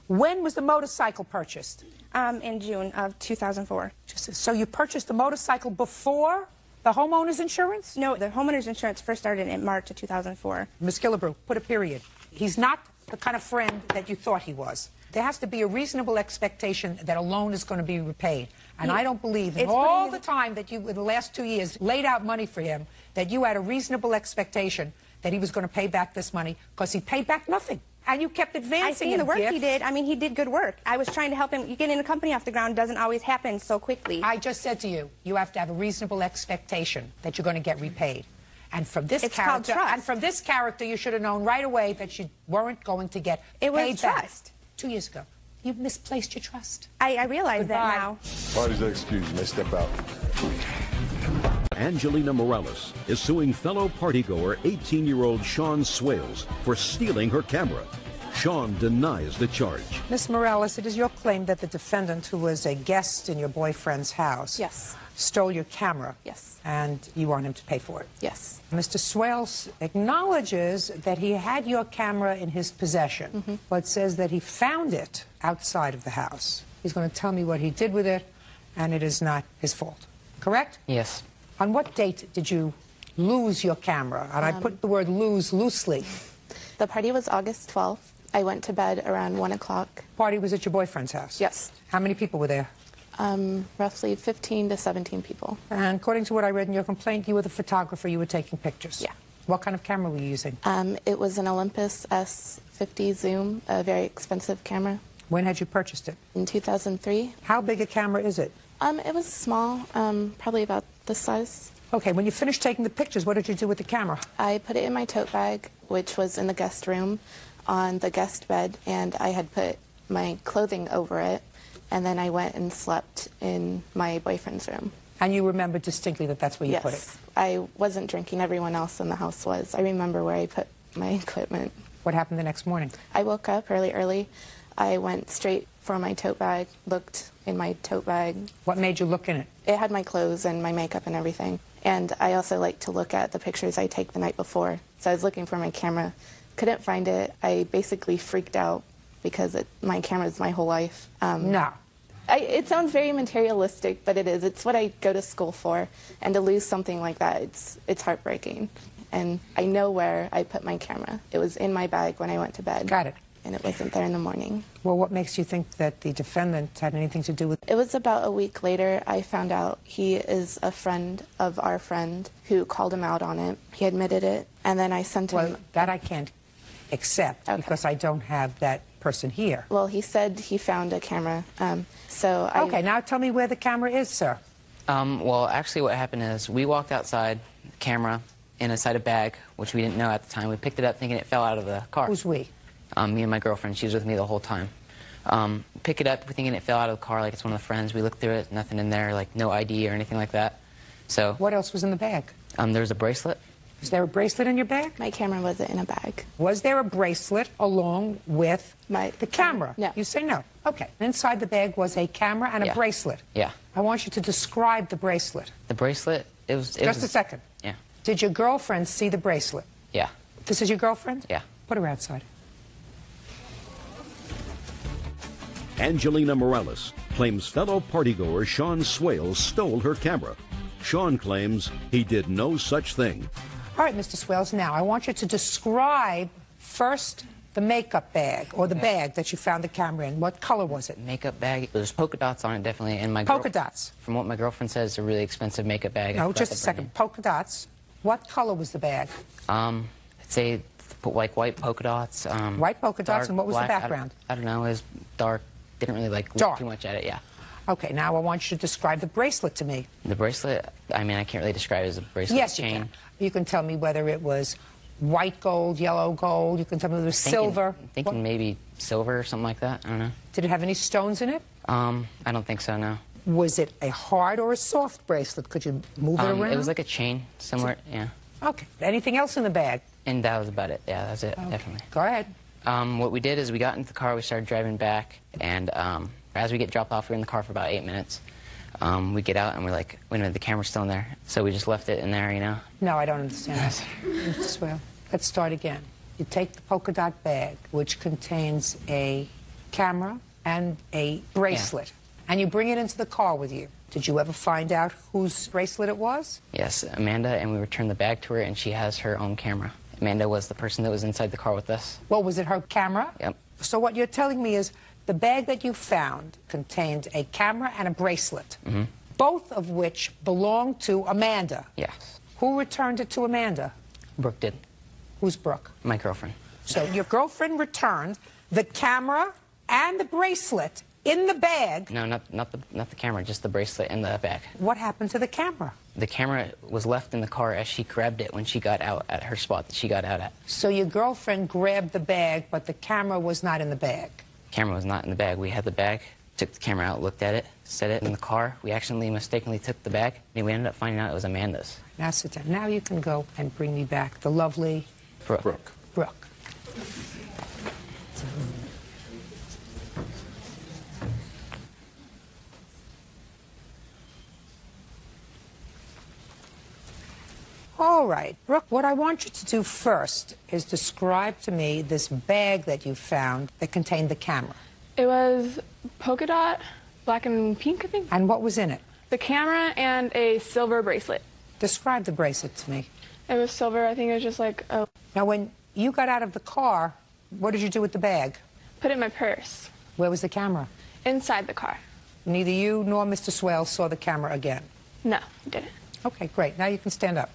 When was the motorcycle purchased? In June of 2004. So you purchased the motorcycle before the homeowner's insurance? No, the homeowner's insurance first started in March of 2004. Ms. Killebrew, put a period. He's not the kind of friend that you thought he was. There has to be a reasonable expectation that a loan is going to be repaid. And I don't believe in all the time that you, in the last 2 years, laid out money for him, that you had a reasonable expectation that he was going to pay back this money, because he paid back nothing. And you kept advancing I see the work gifts. he did. I mean, he did good work. I was trying to help him. Getting a company off the ground doesn't always happen so quickly. I just said to you, you have to have a reasonable expectation that you're going to get repaid. And from this It's called character, trust. and from this character, you should have known right away that you weren't going to get It was paid back. trust. 2 years ago, you misplaced your trust. I realize that now. Parties are excused. You may step out. Angelina Morales is suing fellow partygoer 18-year-old Sean Swales for stealing her camera. Sean denies the charge. Miss Morales, it is your claim that the defendant, who was a guest in your boyfriend's house, Yes. stole your camera. Yes. And you want him to pay for it. Yes. Mr. Swales acknowledges that he had your camera in his possession, but says that he found it outside of the house. He's going to tell me what he did with it, and it is not his fault. Correct? Yes. On what date did you lose your camera? And I put the word lose loosely. The party was August 12th. I went to bed around 1 o'clock. Party was at your boyfriend's house? Yes. How many people were there? Roughly 15 to 17 people. And according to what I read in your complaint, you were the photographer. You were taking pictures. Yeah. What kind of camera were you using? It was an Olympus S50 Zoom, a very expensive camera. When had you purchased it? In 2003. How big a camera is it? It was small, probably about this size. Okay, when you finished taking the pictures, what did you do with the camera? I put it in my tote bag, which was in the guest room on the guest bed, and I had put my clothing over it, and then I went and slept in my boyfriend's room. And you remember distinctly that that's where you put it? Yes. I wasn't drinking. Everyone else in the house was. I remember where I put my equipment. What happened the next morning? I woke up early. I went straight for my tote bag, looked in my tote bag. What made you look in it? It had my clothes and my makeup and everything. And I also like to look at the pictures I take the night before. So I was looking for my camera. Couldn't find it. I basically freaked out because my camera is my whole life. No. It sounds very materialistic, but it is. It's what I go to school for. And to lose something like that, it's heartbreaking. And I know where I put my camera. It was in my bag when I went to bed. Got it. And it wasn't there in the morning. Well, what makes you think that the defendant had anything to do with it? It was about a week later I found out he is a friend of our friend who called him out on it. He admitted it, and then I sent him... Well, that I can't accept because I don't have that person here. Well, he said he found a camera, Okay, now tell me where the camera is, sir. Well, actually what happened is we walked outside, camera inside a bag, which we didn't know at the time. We picked it up thinking it fell out of the car. Who's we? Me and my girlfriend. She was with me the whole time. Pick it up, we're thinking it fell out of the car like it's one of the friends. We looked through it, nothing in there, like no ID or anything like that. So. What else was in the bag? There was a bracelet. Was there a bracelet in your bag? My camera wasn't in a bag. Was there a bracelet along with the camera? No. You say no. Okay. Inside the bag was a camera and a bracelet. Yeah. I want you to describe the bracelet. The bracelet, it was... Just a second. Yeah. Did your girlfriend see the bracelet? Yeah. This is your girlfriend? Yeah. Put her outside. Angelina Morales claims fellow partygoer Sean Swales stole her camera. Sean claims he did no such thing. All right, Mr. Swales, now I want you to describe first the makeup bag, or the bag that you found the camera in. What color was it? Makeup bag. There's polka dots on it, definitely. And my polka dots. From what my girlfriend says, it's a really expensive makeup bag. No, just a second. Polka dots. What color was the bag? I'd say like white polka dots. White polka dots, and what was the background? I don't know. It was dark. Didn't really look too much at it. Yeah. Okay, now I want you to describe the bracelet to me. The bracelet, I mean, I can't really describe it as a bracelet. Yes, chain. you can. You can tell me whether it was white gold, yellow gold? You can tell me it was silver. Thinking maybe silver or something like that. I don't know. Did it have any stones in it? I don't think so, no. Was it a hard or a soft bracelet? Could you move it around? It was like a chain, similar, yeah. Okay. Anything else in the bag? And that was about it. Yeah, that was it, definitely. Go ahead. What we did is we got into the car, we started driving back, and as we get dropped off, we were in the car for about 8 minutes. We get out and we're like, wait a minute, the camera's still in there. So we just left it in there, you know? No, I don't understand that. Mr. Swale, let's start again. You take the polka dot bag, which contains a camera and a bracelet, and you bring it into the car with you. Did you ever find out whose bracelet it was? Yes, Amanda, and we returned the bag to her, and she has her own camera. Amanda was the person that was inside the car with us. Well, was it her camera? Yep. So what you're telling me is the bag that you found contained a camera and a bracelet, both of which belonged to Amanda. Yes. Who returned it to Amanda? Brooke did. Who's Brooke? My girlfriend. So your girlfriend returned the camera and the bracelet in the bag. No, not the camera, just the bracelet in the bag. What happened to the camera? The camera was left in the car as she grabbed it when she got out at her spot that she got out at. So your girlfriend grabbed the bag, but the camera was not in the bag. Camera was not in the bag. We had the bag, took the camera out, looked at it, set it in the car. We accidentally, mistakenly took the bag, and we ended up finding out it was Amanda's. Now sit down. Now you can go and bring me back the lovely Brooke. Brooke. All right, Brooke, what I want you to do first is describe to me this bag that you found that contained the camera. It was polka dot, black and pink, I think. And what was in it? The camera and a silver bracelet. Describe the bracelet to me. It was silver. I think it was just like a... Now, when you got out of the car, what did you do with the bag? Put it in my purse. Where was the camera? Inside the car. Neither you nor Mr. Swale saw the camera again? No, I didn't. Okay, great. Now you can stand up.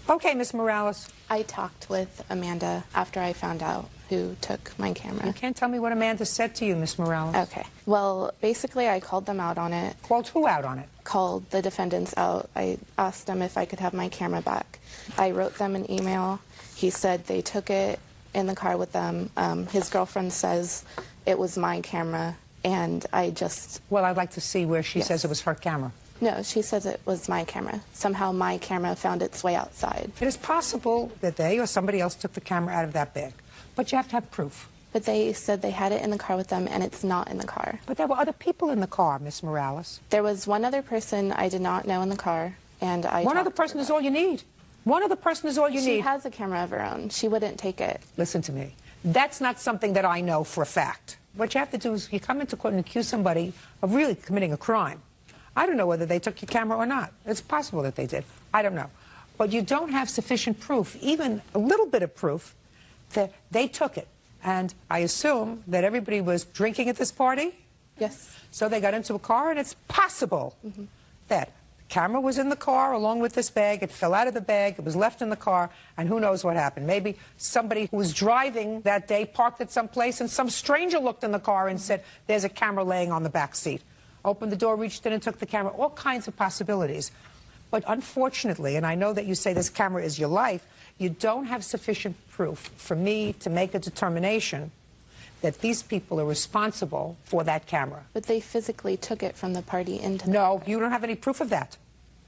Okay, Miss Morales. I talked with Amanda after I found out who took my camera. You can't tell me what Amanda said to you, Miss Morales. Okay. Well, basically, I called them out on it. Called who out on it? Called the defendants out. I asked them if I could have my camera back. I wrote them an email. He said they took it in the car with them. His girlfriend says it was my camera, and I just... Well, I'd like to see where she says it was her camera. No, she says it was my camera. Somehow my camera found its way outside. It is possible that they or somebody else took the camera out of that bag, but you have to have proof. But they said they had it in the car with them, and it's not in the car. But there were other people in the car, Miss Morales. There was one other person I did not know in the car, and I... One other person is all you need. One other person is all you need. She has a camera of her own. She wouldn't take it. Listen to me. That's not something that I know for a fact. What you have to do is you come into court and accuse somebody of really committing a crime. I don't know whether they took your camera or not. It's possible that they did. I don't know. But you don't have sufficient proof, even a little bit of proof, that they took it. And I assume that everybody was drinking at this party? Yes. So they got into a car, and it's possible that the camera was in the car along with this bag. It fell out of the bag. It was left in the car, and who knows what happened. Maybe somebody who was driving that day parked it someplace, and some stranger looked in the car and said, there's a camera laying on the back seat. Opened the door, reached in and took the camera. All kinds of possibilities. But unfortunately, and I know that you say this camera is your life, you don't have sufficient proof for me to make a determination that these people are responsible for that camera. But they physically took it from the party into the No, you don't have any proof of that.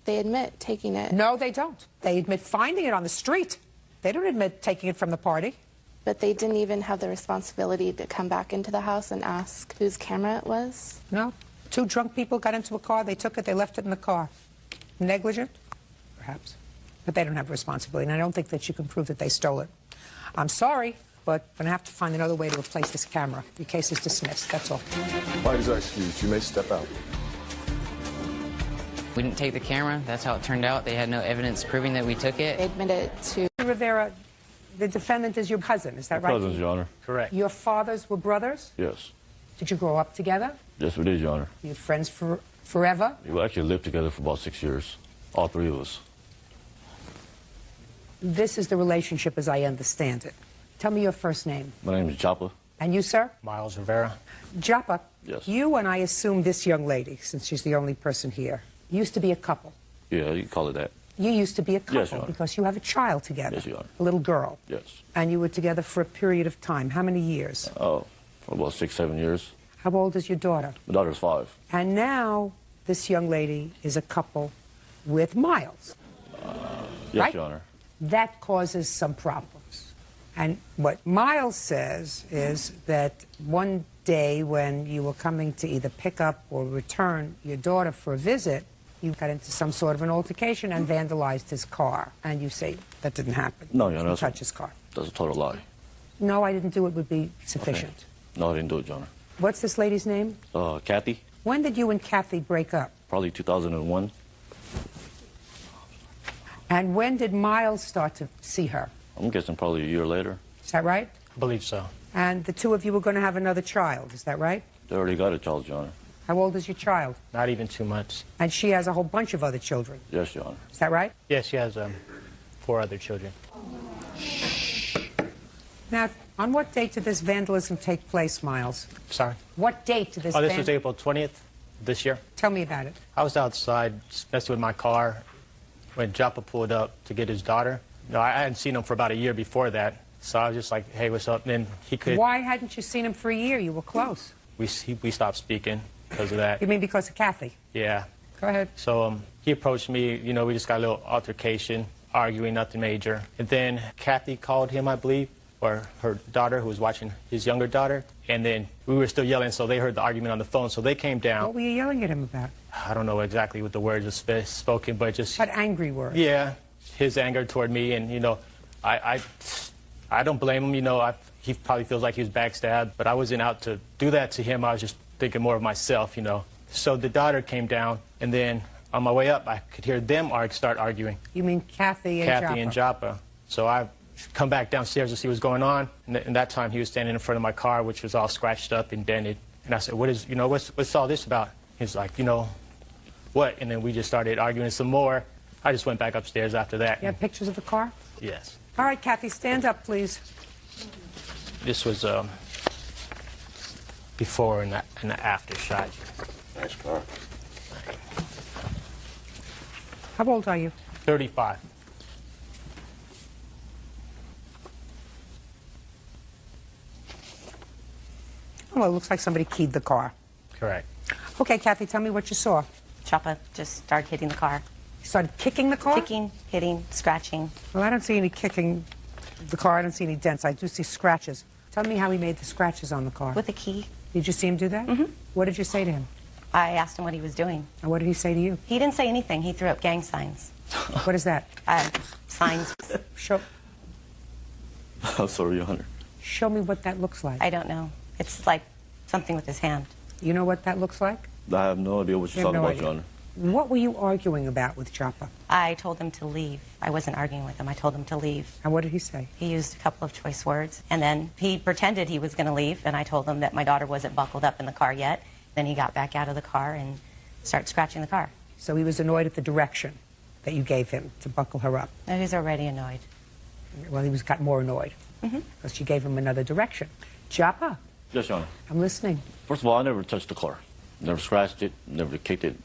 They admit taking it. No, they don't. They admit finding it on the street. They don't admit taking it from the party. But they didn't even have the responsibility to come back into the house and ask whose camera it was? No. Two drunk people got into a car, they took it, they left it in the car. Negligent? Perhaps. But they don't have responsibility, and I don't think that you can prove that they stole it. I'm sorry, but I'm going to have to find another way to replace this camera. Your case is dismissed, that's all. Parties are excused. You may step out. We didn't take the camera. That's how it turned out. They had no evidence proving that we took it. They admitted to... Rivera, the defendant is your cousin, is that right? Cousins, Your Honor. Correct. Your fathers were brothers? Yes. Did you grow up together? Yes, we did, Your Honor. You friends forever? We actually lived together for about 6 years, all three of us. This is the relationship as I understand it. Tell me your first name. My name is Joppa. And you, sir? Miles Rivera. Joppa, Yes. you and I assume this young lady, since she's the only person here, used to be a couple. Yeah, you can call it that. You used to be a couple Yes, Your Honor. because you have a child together. Yes, Your Honor. A little girl. Yes. And you were together for a period of time. How many years? Oh, for about 6, 7 years. How old is your daughter? My daughter's 5. And now this young lady is a couple with Miles. Yes, Right? Your Honor. That causes some problems. And what Miles says is that one day when you were coming to either pick up or return your daughter for a visit, you got into some sort of an altercation and vandalized his car. And you say that didn't happen. No, Your Honor. You touch his car. That's a total lie. No, I didn't do it would be sufficient. Okay. No, I didn't do it, Your Honor. What's this lady's name? Kathy, When did you and Kathy break up? probably 2001. And when did Miles start to see her? I'm guessing probably a year later. Is that right? I believe so. And the two of you were going to have another child. Is that right? They already got a child, Your Honor. How old is your child? Not even 2 months. And she has a whole bunch of other children. Yes, Your Honor. Is that right? Yes, she has 4 other children. Now, on what date did this vandalism take place, Miles? Sorry? What date did this Oh, this was April 20th this year. Tell me about it. I was outside messing with my car when Joppa pulled up to get his daughter. No, I hadn't seen him for about a year before that. So I was just like, hey, what's up? And then he could... Why hadn't you seen him for a year? You were close. We stopped speaking because of that. You mean because of Kathy? Yeah. Go ahead. So he approached me. You know, we just got a little altercation, arguing, nothing major. And then Kathy called him, I believe, or her daughter, who was watching his younger daughter. And then we were still yelling, so they heard the argument on the phone. So they came down. What were you yelling at him about? I don't know exactly what the words were spoken, but just... What angry words? Yeah, his anger toward me. And, you know, I don't blame him. You know, he probably feels like he was backstabbed. But I wasn't out to do that to him. I was just thinking more of myself, you know. So the daughter came down, and then on my way up, I could hear them start arguing. You mean Kathy and Joppa? Kathy and Joppa. So I come back downstairs to see what's going on. And that time he was standing in front of my car, which was all scratched up and dented. And I said, what's all this about? He's like, what? And then we just started arguing some more. I just went back upstairs after that. You have pictures of the car? Yes. All right, Kathy, stand up, please. This was before and the after shot. Nice car. How old are you? 35. Oh, well, it looks like somebody keyed the car. Correct. Okay, Kathy, tell me what you saw. Joppa just started hitting the car. Started kicking the car? Kicking, hitting, scratching. Well, I don't see any kicking the car. I don't see any dents. I do see scratches. Tell me how he made the scratches on the car. With a key. Did you see him do that? Mm-hmm. What did you say to him? I asked him what he was doing. And what did he say to you? He didn't say anything. He threw up gang signs. What is that? Signs. Show. I'm sorry, Your Honor. Show me what that looks like. I don't know. It's like something with his hand. You know what that looks like? I have no idea what you're talking about, Your Honor. What were you arguing about with Joppa? I told him to leave. I wasn't arguing with him. I told him to leave. And what did he say? He used a couple of choice words. And then he pretended he was going to leave. And I told him that my daughter wasn't buckled up in the car yet. Then he got back out of the car and started scratching the car. So he was annoyed at the direction that you gave him to buckle her up. No, he was already annoyed. Well, he got more annoyed because you gave him another direction. Joppa? Yes, Your Honor. I'm listening. First of all, I never touched the car. Never scratched it, never kicked it,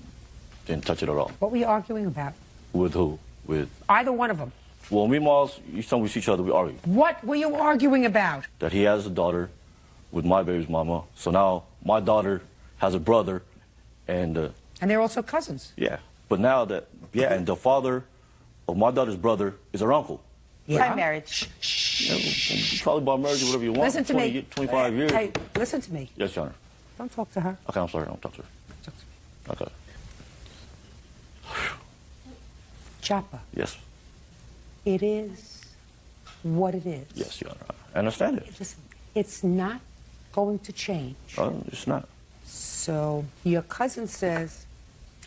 didn't touch it at all. What were you arguing about? With who? With... Either one of them. Well, me and Miles, each time we see each other, we argue. What were you arguing about? That he has a daughter with my baby's mama. So now my daughter has a brother and... And they're also cousins. Yeah. But now that... Yeah, and the father of my daughter's brother is her uncle. Yeah. By marriage. Yeah, probably by marriage or whatever you want. Listen to 20, me. 25 years. Hey, listen to me. Yes, Your Honor. Don't talk to her. Okay, I'm sorry. Don't talk to her. Okay. Joppa. Yes. It is what it is. Yes, Your Honor. I understand it. Listen, it's not going to change. It's not. So your cousin says,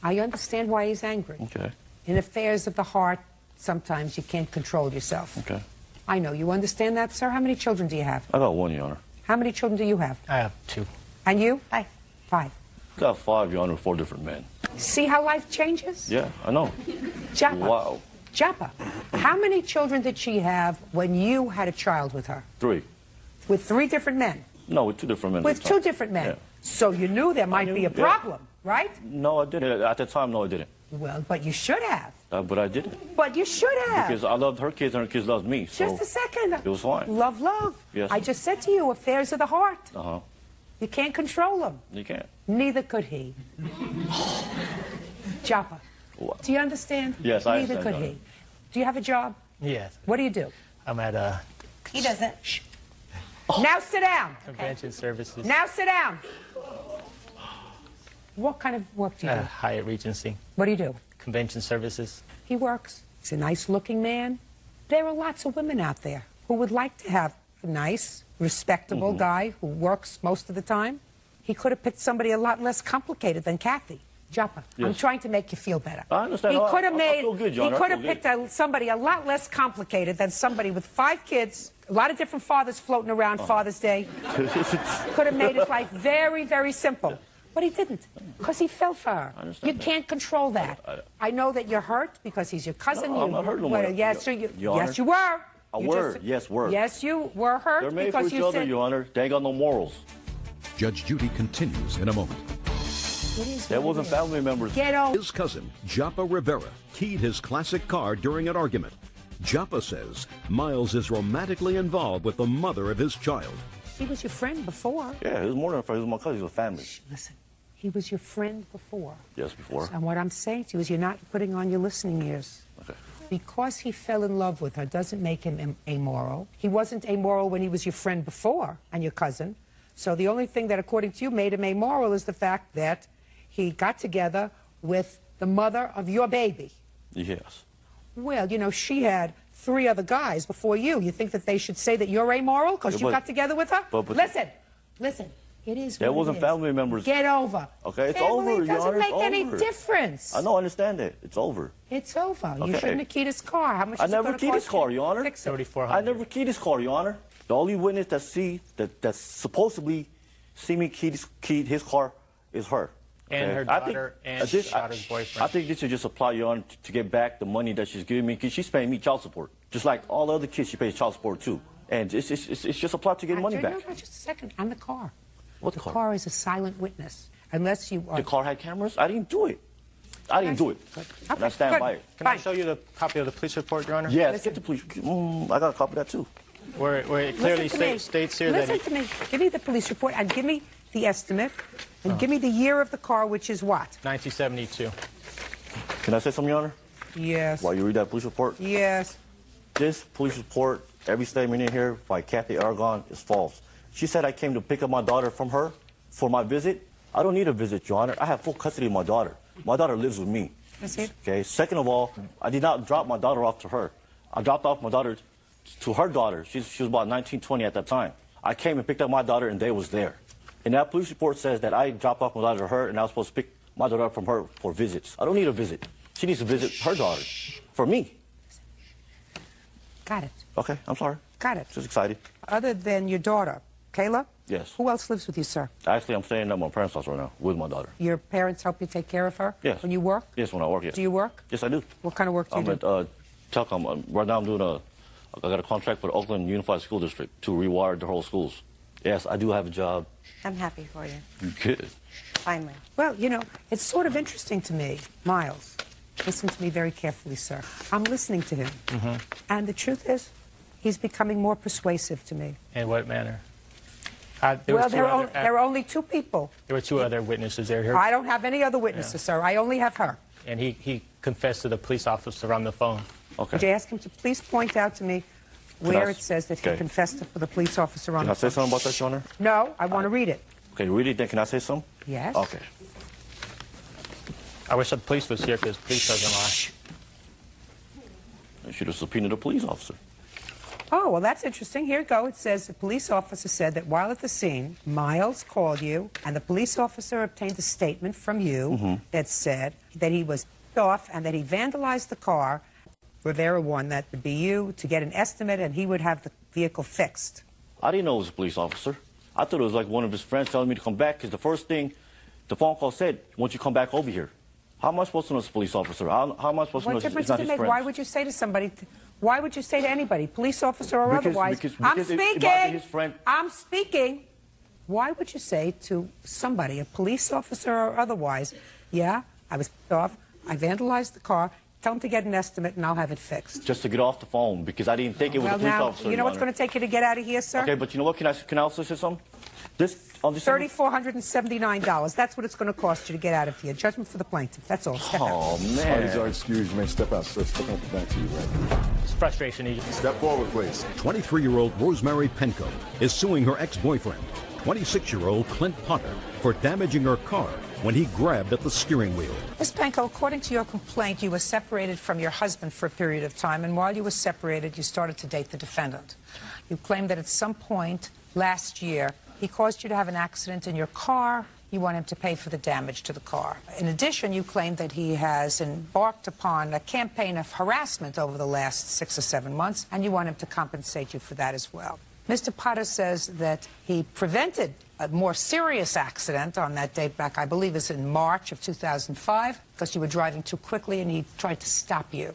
I understand why he's angry. Okay. In affairs of the heart, sometimes you can't control yourself. Okay. I know. You understand that, sir? How many children do you have? I got one, Your Honor. How many children do you have? I have 2. And you? 5. 5. I got 5, Your Honor, with 4 different men. See how life changes? Yeah, I know. Joppa. Wow. Joppa, how many children did she have when you had a child with her? 3. With 3 different men? No, with 2 different men. With 2 different men? Yeah. So you knew there might be a problem, right? No, I didn't. At the time, no, I didn't. Well, but you should have. But I didn't. But you should have. Because I loved her kids and her kids loved me. So Just a second. It was fine. Love, love. Yes. I just said to you, affairs of the heart. Uh-huh. You can't control them. You can't. Neither could he. Joppa, do you understand? Yes, I Neither understand, could Donna. he. Do you have a job? Yes. What do you do? I'm at He doesn't. Shh. Now sit down. convention services. Now sit down. What kind of work do you At do? Hyatt Regency. What do you do? Convention services. He works. He's a nice-looking man. There are lots of women out there who would like to have a nice, respectable guy who works most of the time. He could have picked somebody a lot less complicated than Kathy. Joppa, I'm Yes. trying to make you feel better. I understand. He I- could have I made. feel good, He John. I could have feel picked somebody a lot less complicated than somebody with 5 kids, a lot of different fathers floating around Father's Day. Could have made his life very, very simple. But he didn't, because he fell for her. You can't control that. I know that you're hurt because he's your cousin. No, I'm not hurt no more. Yes, Your yes, Honor. you were. A You word. just- Yes, word. Yes, you were hurt They're made for because each you other, said. Your Honor. They ain't got no morals. Judge Judy continues in a moment. That wasn't family members. His cousin, Joppa Rivera, keyed his classic car during an argument. Joppa says Miles is romantically involved with the mother of his child. He was your friend before. Yeah, he was more than a friend. He was my cousin. He was family. Listen, he was your friend before. Yes, before. And what I'm saying to you is you're not putting on your listening ears. Okay. Because he fell in love with her doesn't make him amoral. He wasn't amoral when he was your friend before and your cousin. So the only thing that, according to you, made him amoral is the fact that he got together with the mother of your baby. Yes. Well, you know, she had 3 other guys before you. You think that they should say that you're amoral because Yeah, you but- got together with her? but- Listen. It is That what it wasn't is. family members. Get over. Okay, it's Family over, Your doesn't Honor. make It's any over. difference. I know, I understand that. It's over. It's over. You Okay. shouldn't have keyed his car. How much I is it never gonna keyed his cost car, you? Your Honor. Fix it. I never keyed his car, Your Honor. The only witness that's supposedly see me keyed his car is her. And her I think- daughter and this- daughter's boyfriend. I think this should just apply, Your Honor, to get back the money that she's giving me, because she's paying me child support. Just like all the other kids, she pays child support too. And it's just applied to get money back. No, just a second. On the car. What the car? car is a silent witness. Unless you are... The car had cameras? I didn't do it. I didn't do it. And I stand by it. Can I show you the copy of the police report, Your Honor? Yes, get the police. I got a copy of that too. Where it clearly Listen to me. states here that Listen to me. Give me the police report and give me the estimate and give me the year of the car, which is what? 1972. Can I say something, Your Honor? Yes. While you read that police report? Yes. This police report, every statement in here by Kathy Aragon is false. She said I came to pick up my daughter from her for my visit. I don't need a visit, Your Honor. I have full custody of my daughter. My daughter lives with me. That's it. Okay. Second of all, I did not drop my daughter off to her. I dropped off my daughter to her daughter. She was about 19, 20 at that time. I came and picked up my daughter, and they was there. And that police report says that I dropped off my daughter to her, and I was supposed to pick my daughter up from her for visits. I don't need a visit. She needs to visit her daughter for me. Got it. Okay, I'm sorry. Got it. Just excited. Other than your daughter, Kayla? Yes. Who else lives with you, sir? Actually, I'm staying at my parents' house right now with my daughter. Your parents help you take care of her? Yes. When you work? Yes, when I work, yes. Do you work? Yes, I do. What kind of work do you I'm do? at telecom. Right now, I got a contract with Oakland Unified School District to rewire the whole schools. Yes, I do have a job. I'm happy for you. Good. Finally. Well, you know, it's sort of interesting to me, Miles. Listen to me very carefully, sir. I'm listening to him. And the truth is, he's becoming more persuasive to me. In what manner? There are only 2 people. There were 2 other witnesses there. I don't have any other witnesses, sir. I only have her. And he confessed to the police officer on the phone. Would you ask him to please point out to me where it says that he Okay. confessed to the police officer on Can the I say phone? something about that, Your Honor? No, I want to read it. Okay, read it, then can I say something? Yes. Okay. I wish the police was here because police doesn't lie. I should have subpoenaed a police officer. Oh, well, that's interesting. Here you go. It says the police officer said that while at the scene, Miles called you, and the police officer obtained a statement from you that said that he was off and that he vandalized the car. Rivera won that would be you to get an estimate, and he would have the vehicle fixed. I didn't know it was a police officer. I thought it was like one of his friends telling me to come back, because the first thing the phone call said, won't you come back over here? How am I supposed to know it's a police officer? How am I supposed to know What it's difference not does his it make? friend? Why would you say to somebody, why would you say to anybody, police officer or otherwise, because I'm it might be speaking, his friend. I'm speaking. Why would you say to somebody, a police officer or otherwise, yeah, I was pissed off, I vandalized the car. Tell him to get an estimate, and I'll have it fixed. Just to get off the phone, because I didn't think it was a police officer. You know what's going to take you to get out of here, sir? Okay, but you know what? Can I also say something? $3,479. That's what it's going to cost you to get out of here. Judgment for the plaintiff. That's all. Step out. Oh, man. Parties are excused. You may step out, sir. Step out the back to you, right? It's frustration. Step forward, please. 23-year-old Rosemary Penco is suing her ex-boyfriend, 26-year-old Clint Potter, for damaging her car when he grabbed at the steering wheel. Ms. Penco, according to your complaint, you were separated from your husband for a period of time, and while you were separated, you started to date the defendant. You claim that at some point last year, he caused you to have an accident in your car. You want him to pay for the damage to the car. In addition, you claim that he has embarked upon a campaign of harassment over the last 6 or 7 months, and you want him to compensate you for that as well. Mr. Potter says that he prevented a more serious accident on that date back, I believe it's in March of 2005, because you were driving too quickly and he tried to stop you.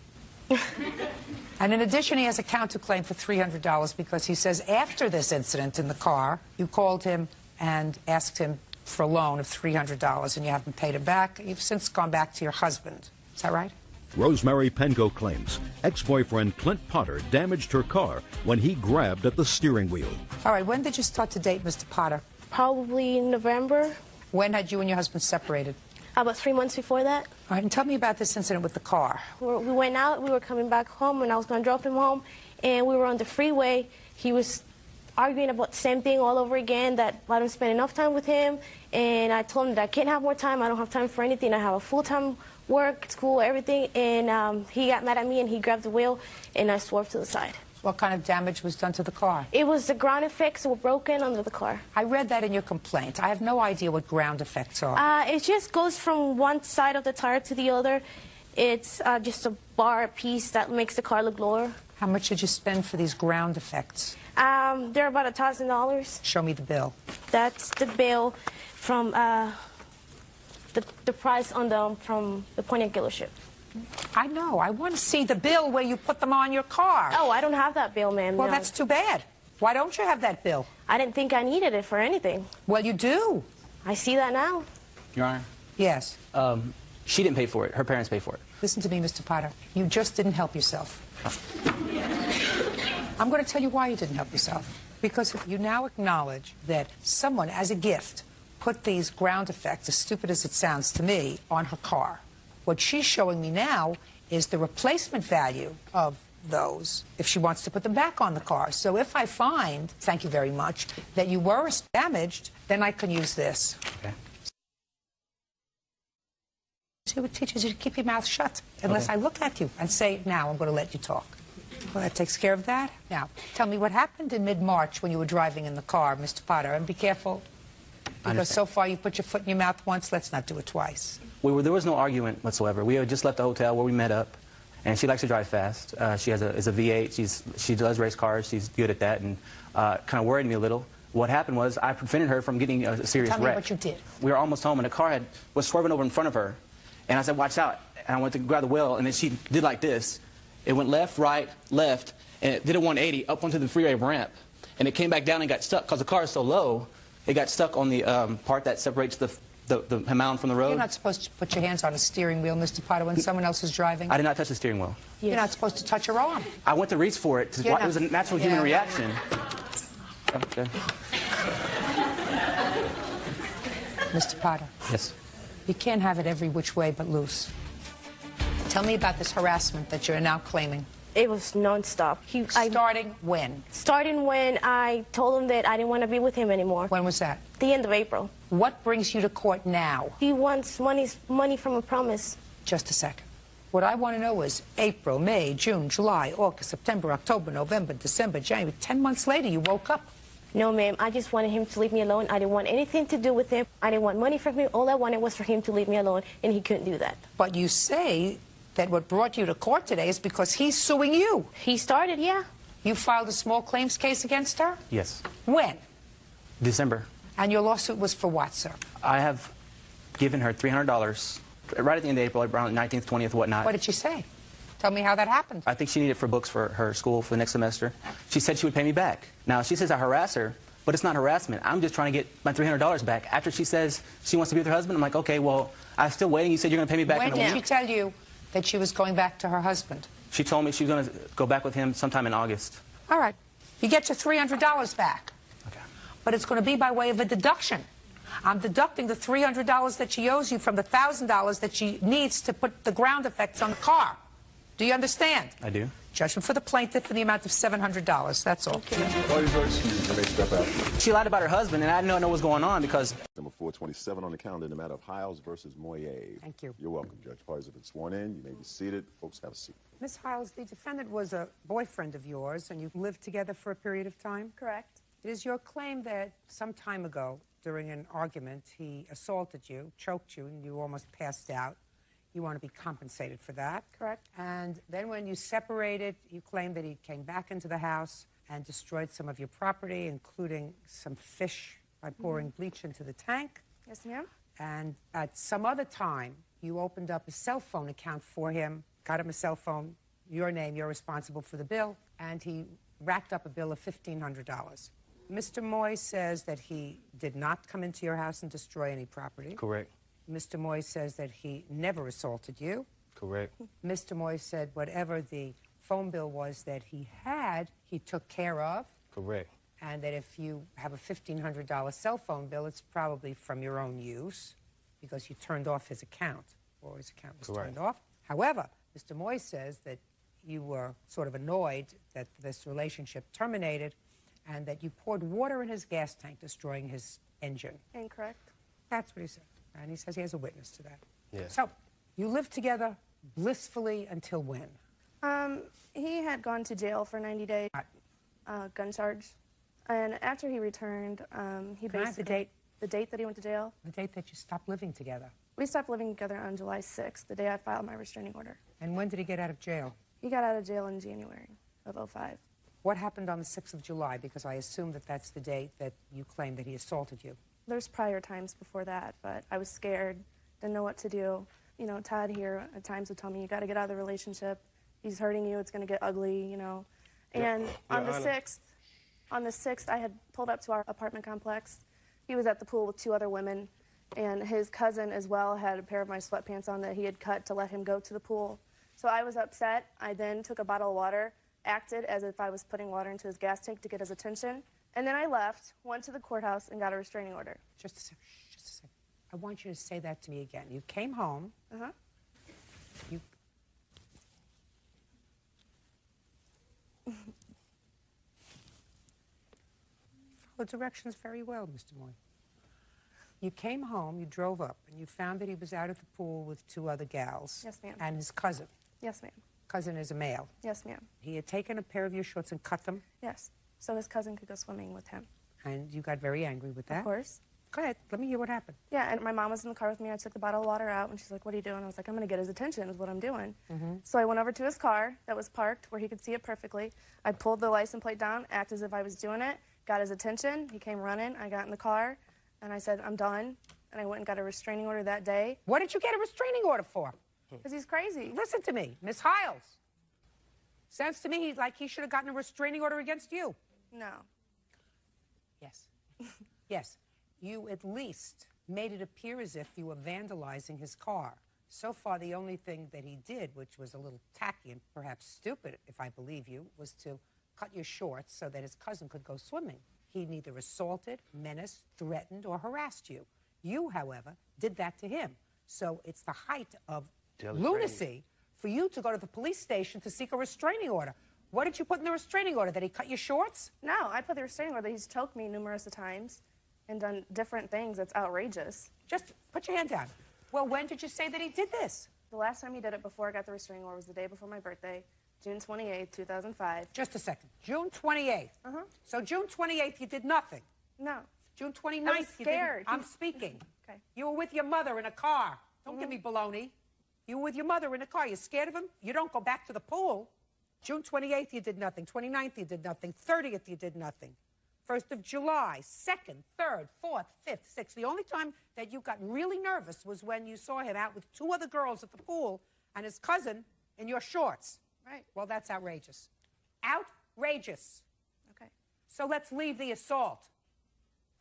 And in addition, he has a counterclaim for $300 because he says after this incident in the car, you called him and asked him for a loan of $300 and you haven't paid him back. You've since gone back to your husband. Is that right? Rosemary Penco claims ex-boyfriend Clint Potter damaged her car when he grabbed at the steering wheel. All right, when did you start to date Mr. Potter? Probably in November. When had you and your husband separated? About 3 months before that. All right, and tell me about this incident with the car. We went out, we were coming back home, and I was going to drop him home, and we were on the freeway. He was arguing about the same thing all over again, that I don't spend enough time with him, and I told him that I can't have more time, I don't have time for anything, I have a full-time work, school, everything, and he got mad at me, and he grabbed the wheel, and I swerved to the side. What kind of damage was done to the car? It was the ground effects were broken under the car. I read that in your complaint. I have no idea what ground effects are. It just goes from one side of the tire to the other. It's just a bar piece that makes the car look lower. How much did you spend for these ground effects? They're about $1,000. Show me the bill. That's the bill from the price on them from the Pontiac dealership. I know. I want to see the bill where you put them on your car. Oh, I don't have that bill, ma'am. Well, no. that's too bad. Why don't you have that bill? I didn't think I needed it for anything. Well, you do. I see that now. Your Honor? Yes. She didn't pay for it. Her parents paid for it. Listen to me, Mr. Potter. You just didn't help yourself. I'm going to tell you why you didn't help yourself. Because if you now acknowledge that someone, as a gift, put these ground effects, as stupid as it sounds to me, on her car. What she's showing me now is the replacement value of those if she wants to put them back on the car. So if I find, thank you very much, that you were damaged, then I can use this. Okay. See what teaches you to keep your mouth shut unless I look at you and say, now I'm going to let you talk. Well, that takes care of that. Now, tell me what happened in mid-March when you were driving in the car, Mr. Potter, and be careful. Because so far you put your foot in your mouth once, let's not do it twice. There was no argument whatsoever. We had just left the hotel where we met up, and she likes to drive fast. She is a V8. She does race cars. She's good at that, and kind of worried me a little. What happened was I prevented her from getting a serious wreck. Tell me what you did. We were almost home, and the car was swerving over in front of her, and I said, watch out. And I went to grab the wheel, and then she did like this. It went left, right, left, and it did a 180 up onto the freeway ramp, and it came back down and got stuck because the car is so low. It got stuck on the part that separates the mound from the road. You're not supposed to put your hands on a steering wheel, Mr. Potter, when someone else is driving. I did not touch the steering wheel. Yes. You're not supposed to touch your arm. I went to reach for it. It was a natural human reaction. Okay. Mr. Potter. Yes. You can't have it every which way but loose. Tell me about this harassment that you're now claiming. It was nonstop. Starting when? Starting when I told him that I didn't want to be with him anymore. When was that? The end of April. What brings you to court now? He wants money from a promise. Just a second. What I want to know is April, May, June, July, August, September, October, November, December, January. 10 months later, you woke up. No, ma'am. I just wanted him to leave me alone. I didn't want anything to do with him. I didn't want money from him. All I wanted was for him to leave me alone, and he couldn't do that. But you say that what brought you to court today is because he's suing you. He started, yeah. You filed a small claims case against her? Yes. When? December. And your lawsuit was for what, sir? I have given her $300 right at the end of April, around the 19th, 20th, whatnot. What did she say? Tell me how that happened. I think she needed it for books for her school for the next semester. She said she would pay me back. Now, she says I harass her. but it's not harassment. I'm just trying to get my $300 back. After she says she wants to be with her husband, I'm like, okay, well, I'm still waiting. You said you're going to pay me back When in a week. did she tell you that she was going back to her husband? She told me she was going to go back with him sometime in August. All right. You get your $300 back. Okay. But it's going to be by way of a deduction. I'm deducting the $300 that she owes you from the $1,000 that she needs to put the ground effects on the car. Do you understand? I do. Judgment for the plaintiff in the amount of $700. That's all. She lied about her husband, and I didn't know what was going on because... Number 427 on the calendar in the matter of Hiles versus Moye. Thank you. You're welcome, Judge. Parties have been sworn in. You may be seated. Folks, have a seat. Ms. Hiles, the defendant was a boyfriend of yours, and you lived together for a period of time? Correct. It is your claim that some time ago, during an argument, he assaulted you, choked you, and you almost passed out. You want to be compensated for that. Correct. And then when you separated, you claimed that he came back into the house and destroyed some of your property, including some fish, by pouring bleach into the tank. Yes, ma'am. And at some other time, you opened up a cell phone account for him, got him a cell phone, your name, you're responsible for the bill, and he racked up a bill of $1,500. Mr. Moy says that he did not come into your house and destroy any property. Correct. Mr. Moy says that he never assaulted you. Correct. Mr. Moy said whatever the phone bill was that he had, he took care of. Correct. And that if you have a $1,500 cell phone bill, it's probably from your own use because you turned off his account, or his account was turned off. However, Mr. Moy says that you were sort of annoyed that this relationship terminated and that you poured water in his gas tank, destroying his engine. Incorrect. That's what he said. And he says he has a witness to that. Yeah. So, you lived together blissfully until when? He had gone to jail for 90 days, gun charge. And after he returned, he Can I have the date? The date that he went to jail? The date that you stopped living together. We stopped living together on July 6th, the day I filed my restraining order. And when did he get out of jail? He got out of jail in January of '05. What happened on the 6th of July? Because I assume that that's the date that you claim that he assaulted you. There's prior times before that, but I was scared, didn't know what to do. You know, Todd here at times would tell me, you got to get out of the relationship. He's hurting you. It's going to get ugly, you know. And on the 6th, I had pulled up to our apartment complex. He was at the pool with 2 other women, and his cousin as well had a pair of my sweatpants on that he had cut to let him go to the pool. So I was upset. I then took a bottle of water, acted as if I was putting water into his gas tank to get his attention. And then I left, went to the courthouse, and got a restraining order. Just a second. Just a second. I want you to say that to me again. You came home. You followed directions very well, Mr. Moy. You came home, you drove up, and you found that he was out at the pool with 2 other gals. Yes, ma'am. And his cousin. Yes, ma'am. Cousin is a male. Yes, ma'am. He had taken a pair of your shorts and cut them. Yes. So his cousin could go swimming with him. And you got very angry with that? Of course. Go ahead. Let me hear what happened. Yeah, and my mom was in the car with me. I took the bottle of water out, and she's like, what are you doing? I was like, I'm going to get his attention is what I'm doing. So I went over to his car that was parked where he could see it perfectly. I pulled the license plate down, acted as if I was doing it, got his attention. He came running. I got in the car, and I said, I'm done. And I went and got a restraining order that day. What did you get a restraining order for? Because he's crazy. Listen to me, Miss Hiles. Sounds to me like he should have gotten a restraining order against you. No. Yes. Yes. You at least made it appear as if you were vandalizing his car. So far, the only thing that he did, which was a little tacky and perhaps stupid, if I believe you, was to cut your shorts so that his cousin could go swimming. He neither assaulted, menaced, threatened, or harassed you. You, however, did that to him. So it's the height of lunacy for you to go to the police station to seek a restraining order. What did you put in the restraining order? That he cut your shorts? No, I put the restraining order that he's choked me numerous times and done different things that's outrageous. Just put your hand down. Well, when did you say that he did this? The last time he did it before I got the restraining order was the day before my birthday, June 28th, 2005. Just a second. June 28th. So June 28th, you did nothing? No. June 29th, I was you scared. didn't. I'm speaking. Okay. You were with your mother in a car. Don't give me baloney. You were with your mother in a car. You're scared of him? You don't go back to the pool. June 28th, you did nothing. 29th, you did nothing. 30th, you did nothing. 1st of July, 2nd, 3rd, 4th, 5th, 6th. The only time that you got really nervous was when you saw him out with 2 other girls at the pool and his cousin in your shorts. Right. Well, that's outrageous. Outrageous. Okay. So let's leave the assault.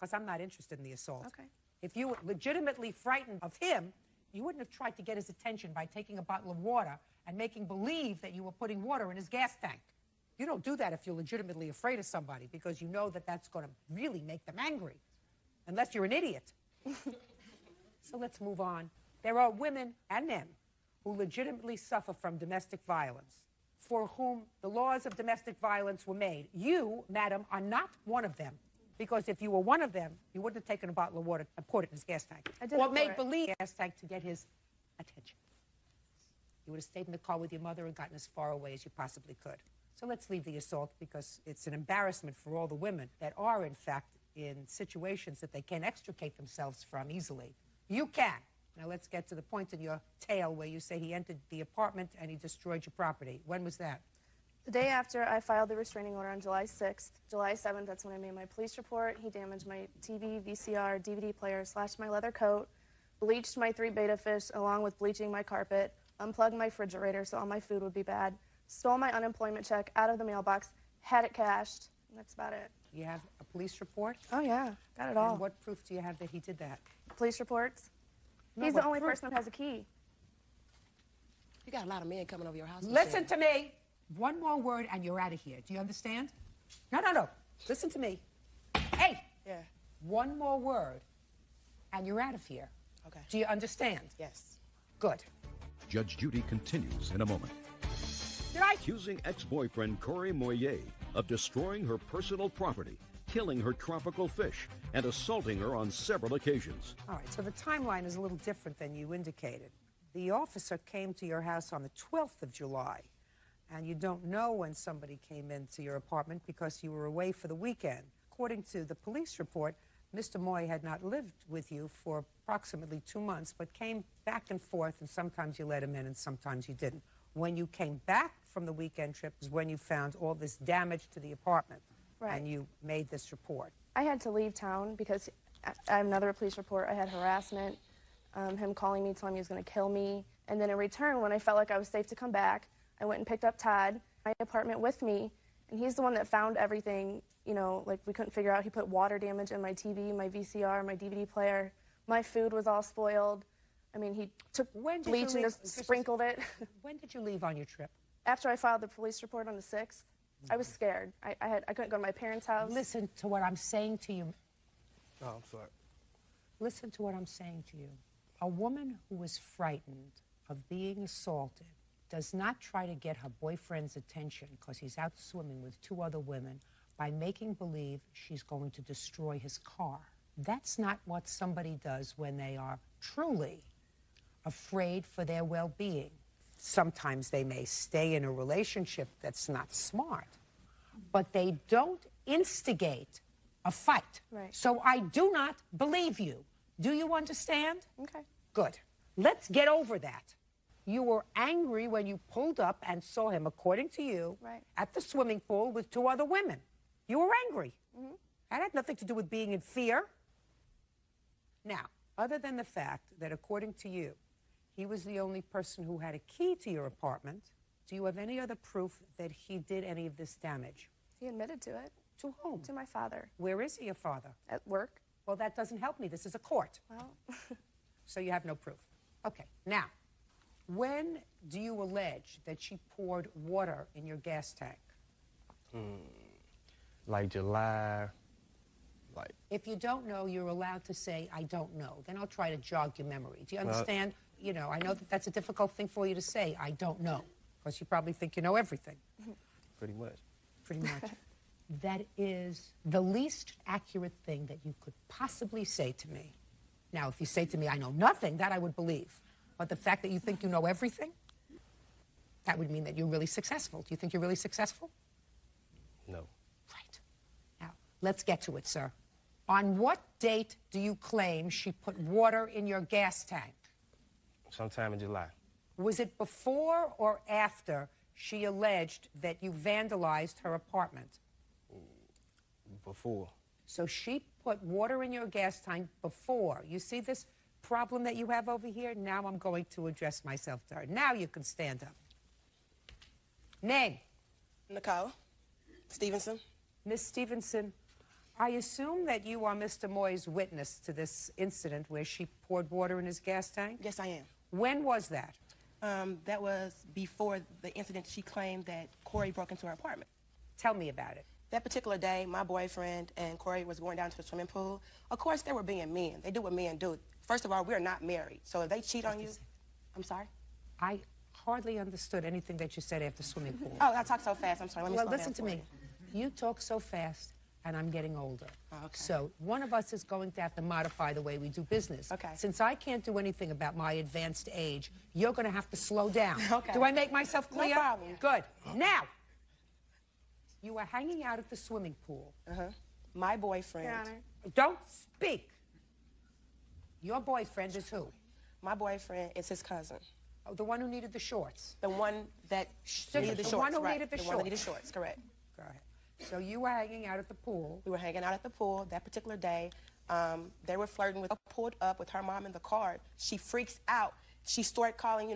because I'm not interested in the assault. Okay. If you were legitimately frightened of him, you wouldn't have tried to get his attention by taking a bottle of water and making believe that you were putting water in his gas tank. You don't do that if you're legitimately afraid of somebody, because you know that that's going to really make them angry, unless you're an idiot. So let's move on. There are women and men who legitimately suffer from domestic violence, for whom the laws of domestic violence were made. You, madam, are not one of them. Because if you were one of them, you wouldn't have taken a bottle of water and poured it in his gas tank. I did Or it made for it. believe gas tank to get his attention. You would have stayed in the car with your mother and gotten as far away as you possibly could. So let's leave the assault, because it's an embarrassment for all the women that are, in fact, in situations that they can't extricate themselves from easily. You can. Now let's get to the point in your tale where you say he entered the apartment and he destroyed your property. When was that? The day after I filed the restraining order on July 6th, July 7th, that's when I made my police report. He damaged my TV, VCR, DVD player, slashed my leather coat, bleached my 3 betta fish along with bleaching my carpet, unplugged my refrigerator so all my food would be bad, stole my unemployment check out of the mailbox, had it cashed, and that's about it. You have a police report? Oh, yeah, got it all. And what proof do you have that he did that? Police reports? No, He's what the only proof? person that has a key. You got a lot of men coming over your house. Listen to me. One more word and you're out of here. Do you understand? No. Listen to me. Hey. Yeah. One more word and you're out of here. Okay. Do you understand? Yes. Good. Judge Judy continues in a moment. Accusing ex-boyfriend Corey Moyer of destroying her personal property, killing her tropical fish, and assaulting her on several occasions. All right, so the timeline is a little different than you indicated. The officer came to your house on the 12th of July, and you don't know when somebody came into your apartment because you were away for the weekend. According to the police report, Mr. Moy had not lived with you for approximately 2 months, but came back and forth, and sometimes you let him in and sometimes you didn't. When you came back from the weekend trip is when you found all this damage to the apartment, Right. and you made this report. I had to leave town because I have another police report. I had harassment, him calling me, telling me he was going to kill me. And then in return, when I felt like I was safe to come back, I went and picked up Todd, my apartment with me, and he's the one that found everything, you know, like we couldn't figure out. He put water damage in my TV, my VCR, my DVD player. My food was all spoiled. I mean, he took bleach and just sprinkled it. When did you leave on your trip? After I filed the police report on the 6th. I was scared. I couldn't go to my parents' house. Listen to what I'm saying to you. Oh, I'm sorry. Listen to what I'm saying to you. A woman who is frightened of being assaulted does not try to get her boyfriend's attention because he's out swimming with 2 other women by making believe she's going to destroy his car. That's not what somebody does when they are truly afraid for their well-being. Sometimes they may stay in a relationship that's not smart, but they don't instigate a fight. Right. So I do not believe you. Do you understand? Okay. Good. Let's get over that. You were angry when you pulled up and saw him, according to you, Right. at the swimming pool with 2 other women. You were angry. Mm-hmm. That had nothing to do with being in fear. Now, other than the fact that, according to you, he was the only person who had a key to your apartment, do you have any other proof that he did any of this damage? He admitted to it. To whom? To my father. Where is he, your father? At work. Well, that doesn't help me. This is a court. Well, So you have no proof. Okay, now, when do you allege that she poured water in your gas tank? Like July, like... If you don't know, you're allowed to say, I don't know. Then I'll try to jog your memory. Do you understand? You know, I know that that's a difficult thing for you to say, I don't know, because you probably think you know everything. Pretty much. Pretty much. That is the least accurate thing that you could possibly say to me. Now, if you say to me, I know nothing, that I would believe. But the fact that you think you know everything, that would mean that you're really successful. Do you think you're really successful? No. Right. Now, let's get to it, sir. On what date do you claim she put water in your gas tank? Sometime in July. Was it before or after she alleged that you vandalized her apartment? Before. So she put water in your gas tank before. You see this problem that you have over here? Now I'm going to address myself to her. Now you can stand up. Name? Nicole Stevenson. Miss Stevenson, I assume that you are Mr. Moy's witness to this incident where she poured water in his gas tank? Yes, I am. When was that? That was before the incident she claimed that Corey broke into her apartment. Tell me about it. That particular day, my boyfriend and Corey was going down to the swimming pool. Of course, they were being men. They do what men do. First of all, we're not married. So if they cheat on you, I'm sorry? I hardly understood anything that you said after swimming pool. Oh, I talk so fast. I'm sorry. Let me Well, slow listen down to for me. you. You talk so fast, and I'm getting older. Oh, okay. So one of us is going to have to modify the way we do business. Okay. Since I can't do anything about my advanced age, you're going to have to slow down. Okay. Do I make myself clear? No problem. Good. Now, you were hanging out at the swimming pool. Uh-huh. My boyfriend. Your Honor. Don't speak. Your boyfriend is who? My boyfriend is his cousin. Oh, the one who needed the shorts. The one that needed the shorts. The one who right. needed the one shorts. that needed shorts, correct. Go ahead. So you were hanging out at the pool. We were hanging out at the pool that particular day. They were flirting with, pulled up with her mom in the car. She freaks out. She started calling,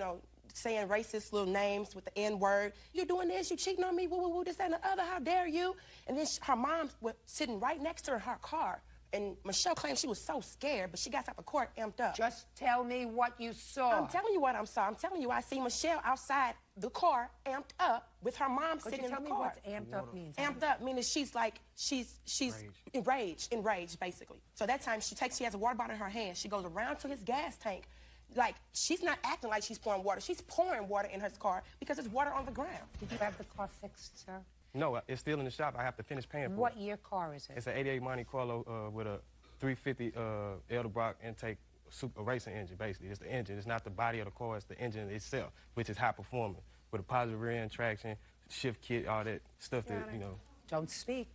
saying racist little names with the N-word. You're doing this, you cheating on me, woo, woo, woo, this, that, and the other, how dare you? And then her mom was sitting right next to her in her car. And Michelle claimed she was so scared, but she got out the court amped up. Just tell me what you saw. I'm telling you what I saw. I'm telling you, I see Michelle outside the car amped up with her mom Could sitting you in the tell car. me what amped up means? Amped up meaning she's enraged, basically. So that time she has a water bottle in her hand. She goes around to his gas tank. Like, she's not acting like she's pouring water. She's pouring water in her car because there's water on the ground. Did you have the car fixed, sir? No, it's still in the shop. I have to finish paying for it. What year car is it? It's an 88 Monte Carlo with a 350 Edelbrock intake super racing engine, basically. It's the engine. It's not the body of the car. It's the engine itself, which is high performing with a positive rear end traction, shift kit, all that stuff that, Don't speak.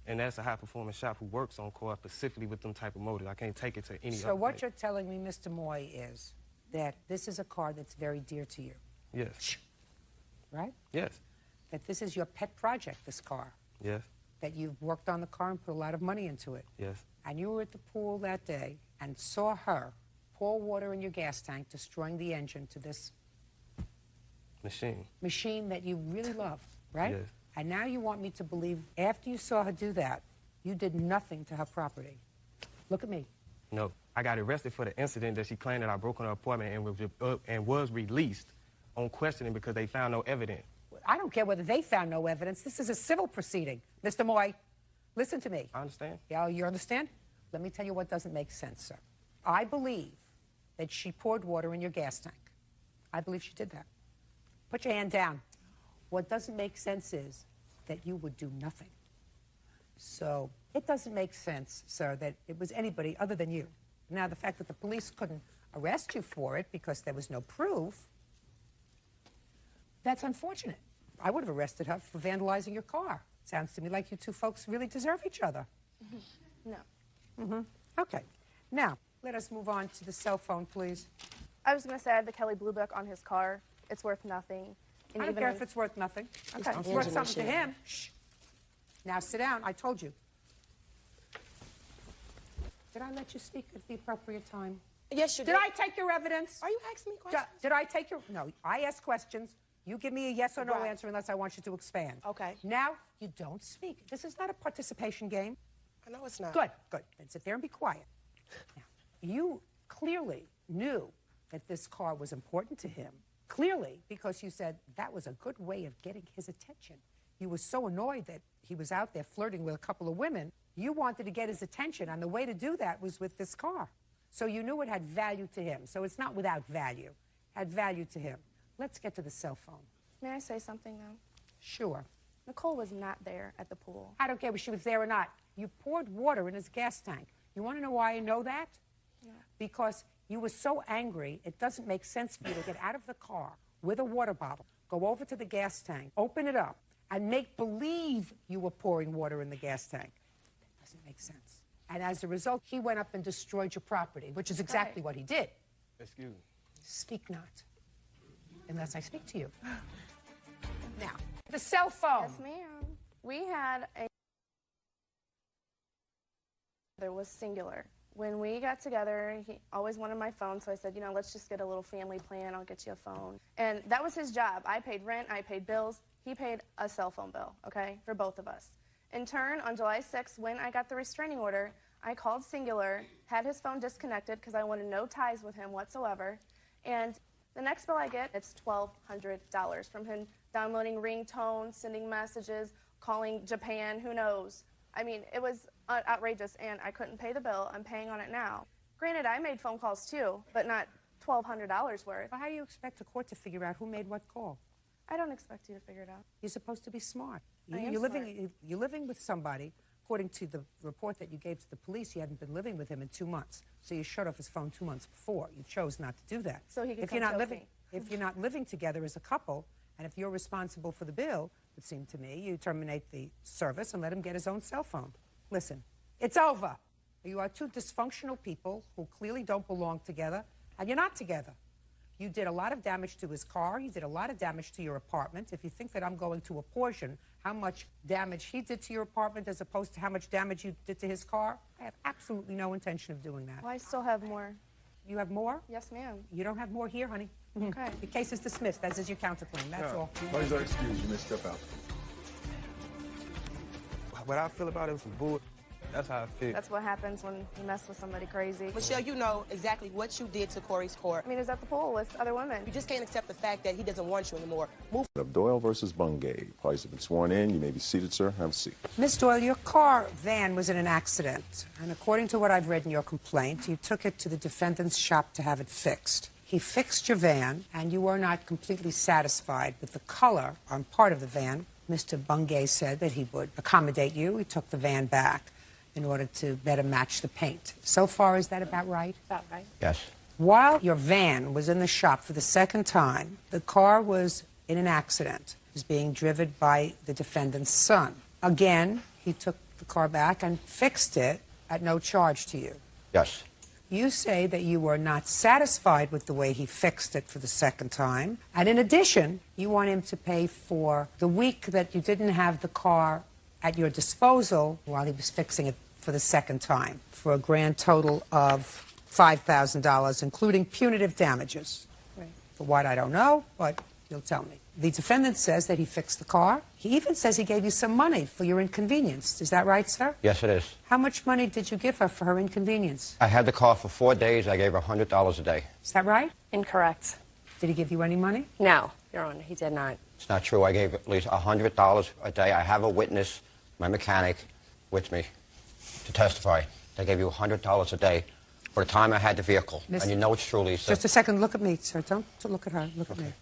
And that's a high performance shop who works on cars specifically with them type of motors. I can't take it to any other So what place. you're telling me, Mr. Moy, is that this is a car that's very dear to you, Yes. right? Yes. That this is your pet project, this car. Yes. That you've worked on the car and put a lot of money into it. Yes. And you were at the pool that day and saw her pour water in your gas tank, destroying the engine to this machine that you really loved, right? Yes. And now you want me to believe, after you saw her do that, you did nothing to her property. Look at me. No. I got arrested for the incident that she claimed that I broke on her apartment and was released on questioning because they found no evidence. I don't care whether they found no evidence. This is a civil proceeding. Mr. Moy, listen to me. I understand. Yeah, you understand? Let me tell you what doesn't make sense, sir. I believe that she poured water in your gas tank. I believe she did that. Put your hand down. What doesn't make sense is that you would do nothing. So it doesn't make sense, sir, that it was anybody other than you. Now, the fact that the police couldn't arrest you for it because there was no proof, that's unfortunate. I would have arrested her for vandalizing your car. Sounds to me like you two folks really deserve each other. No. Okay. Now, let us move on to the cell phone, please. I was going to say I have the Kelly Blue Book on his car. It's worth nothing. And I don't even care if if it's worth nothing. Okay. It's worth something to him. Shh. Now sit down. I told you. Did I let you speak at the appropriate time? Yes, you did. Did I take your evidence? Are you asking me questions? Did I take your... No, I ask questions. You give me a yes or no Right. answer unless I want you to expand. Okay. Now, you don't speak. This is not a participation game. I know it's not. Good, good. Then sit there and be quiet. Now, you clearly knew that this car was important to him. Clearly, because you said that was a good way of getting his attention. You were so annoyed that he was out there flirting with a couple of women. You wanted to get his attention, and the way to do that was with this car. So you knew it had value to him. So it's not without value. It had value to him. Let's get to the cell phone. May I say something, though? Sure. Nicole was not there at the pool. I don't care if she was there or not. You poured water in his gas tank. You want to know why I know that? Yeah. Because you were so angry, it doesn't make sense for you to get out of the car with a water bottle, go over to the gas tank, open it up, and make believe you were pouring water in the gas tank. That doesn't make sense. And as a result, he went up and destroyed your property, which is exactly what he did. Excuse me. Speak not, unless I speak to you. Now, the cell phone. Yes, ma'am. We had a... There was singular. When we got together, he always wanted my phone, so I said, let's just get a little family plan. I'll get you a phone. And that was his job. I paid rent. I paid bills. He paid a cell phone bill, okay, for both of us. In turn, on July 6th, when I got the restraining order, I called Singular, had his phone disconnected because I wanted no ties with him whatsoever, and the next bill I get, it's $1,200 from him downloading ringtones, sending messages, calling Japan, who knows. I mean, it was outrageous, and I couldn't pay the bill. I'm paying on it now. Granted, I made phone calls too, but not $1,200 worth. How do you expect a court to figure out who made what call? I don't expect you to figure it out. You're supposed to be smart. I am You're living with somebody. According to the report that you gave to the police, you hadn't been living with him in 2 months. So you shut off his phone 2 months before. You chose not to do that. So he could if you're come not kill living, me. if you're not living together as a couple, and if you're responsible for the bill, it would seem to me, you terminate the service and let him get his own cell phone. Listen, it's over. You are two dysfunctional people who clearly don't belong together, and you're not together. You did a lot of damage to his car. You did a lot of damage to your apartment. If you think that I'm going to apportion how much damage he did to your apartment as opposed to how much damage you did to his car, I have absolutely no intention of doing that. Well, I still have more. You have more? Yes, ma'am. You don't have more here, honey. Okay. The case is dismissed. That is your counterclaim. That's all. What is our excuse? You may step out. What I feel about it was some bull. That's how I feel. That's what happens when you mess with somebody crazy. Michelle, you know exactly what you did to Corey's court. I mean, he's at the pool with other women. You just can't accept the fact that he doesn't want you anymore. Move. Of Doyle versus Bungay. Parties have been sworn in. You may be seated, sir. Have a seat. Miss Doyle, your car van was in an accident. And according to what I've read in your complaint, you took it to the defendant's shop to have it fixed. He fixed your van, and you were not completely satisfied with the color on part of the van. Mr. Bungay said that he would accommodate you. He took the van back in order to better match the paint. So far, is that about right? About right. Yes. While your van was in the shop for the second time, the car was in an accident. It was being driven by the defendant's son. Again, he took the car back and fixed it at no charge to you. Yes. You say that you were not satisfied with the way he fixed it for the second time. And in addition, you want him to pay for the week that you didn't have the car at your disposal while he was fixing it for the second time, for a grand total of $5,000, including punitive damages. Right. For what, I don't know, but you'll tell me. The defendant says that he fixed the car. He even says he gave you some money for your inconvenience. Is that right, sir? Yes, it is. How much money did you give her for her inconvenience? I had the car for 4 days. I gave her $100 a day. Is that right? Incorrect. Did he give you any money? No, Your Honor, he did not. It's not true. I gave at least $100 a day. I have a witness, my mechanic, with me to testify. I gave you $100 a day for the time I had the vehicle. And you know it's true, Lisa. Just a second. Look at me, sir. Don't look at her. Look at me.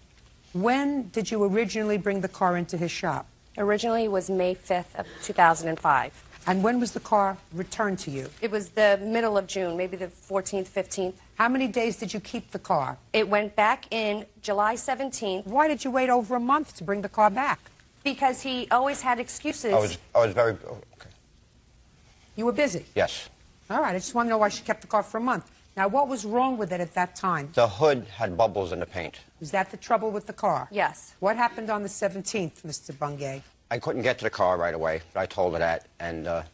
When did you originally bring the car into his shop? Originally was May 5th of 2005. And when was the car returned to you? It was the middle of June, maybe the 14th, 15th. How many days did you keep the car? It went back in July 17th. Why did you wait over a month to bring the car back? Because he always had excuses. I was very... Okay. You were busy? Yes. All right. I just want to know why she kept the car for a month. Now, what was wrong with it at that time? The hood had bubbles in the paint. Was that the trouble with the car? Yes. What happened on the 17th, Mr. Bungay? I couldn't get to the car right away. I told her that. And then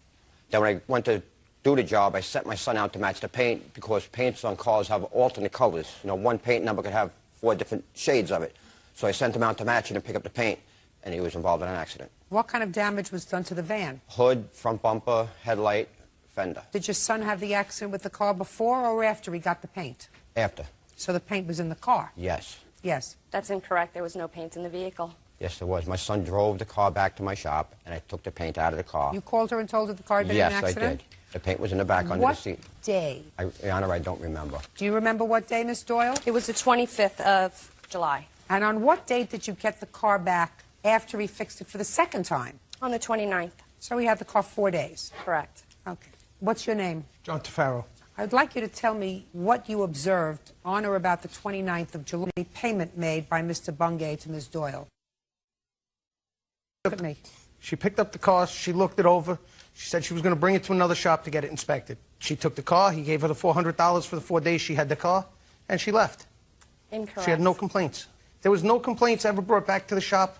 when I went to do the job, I sent my son out to match the paint because paints on cars have alternate colors. You know, one paint number could have 4 different shades of it. So I sent him out to match it and pick up the paint, and he was involved in an accident. What kind of damage was done to the van? Hood, front bumper, headlight, fender. Did your son have the accident with the car before or after he got the paint? After. So the paint was in the car? Yes. Yes. That's incorrect. There was no paint in the vehicle. Yes, there was. My son drove the car back to my shop, and I took the paint out of the car. You called her and told her the car had been in an accident? Yes, I did. The paint was in the back under the seat. What day? Your Honor, I don't remember. Do you remember what day, Miss Doyle? It was the 25th of July. And on what date did you get the car back after he fixed it for the second time? On the 29th. So he had the car 4 days? Correct. Okay. What's your name? John Tafaro. I'd like you to tell me what you observed on or about the 29th of July, payment made by Mr. Bungay to Ms. Doyle. Look at me. She picked up the car, she looked it over, she said she was going to bring it to another shop to get it inspected. She took the car, he gave her the $400 for the 4 days she had the car, and she left. Incorrect. She had no complaints. There was no complaints ever brought back to the shop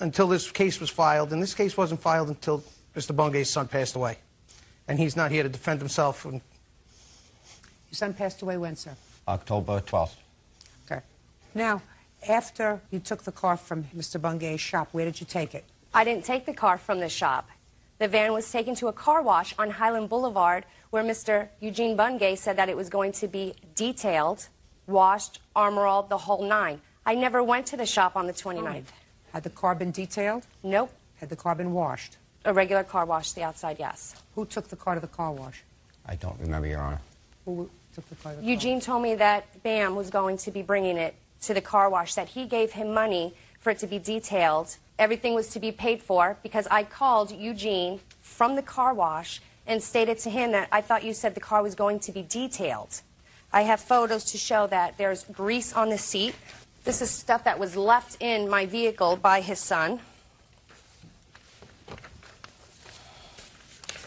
until this case was filed, and this case wasn't filed until Mr. Bungay's son passed away. And he's not here to defend himself. Your son passed away when, sir? October 12th. Okay. Now, after you took the car from Mr. Bungay's shop, where did you take it? I didn't take the car from the shop. the van was taken to a car wash on Highland Boulevard where Mr. Eugene Bungay said that it was going to be detailed, washed, armor-all, the whole nine. I never went to the shop on the 29th. Had the car been detailed? Nope. Had the car been washed? A regular car wash, the outside, yes. Who took the car to the car wash? I don't remember, Your Honor. Who took the car to the Eugene told me that Bam was going to be bringing it to the car wash, that he gave him money for it to be detailed. Everything was to be paid for because I called Eugene from the car wash and stated to him that I thought you said the car was going to be detailed. I have photos to show that there's grease on the seat. This is stuff that was left in my vehicle by his son.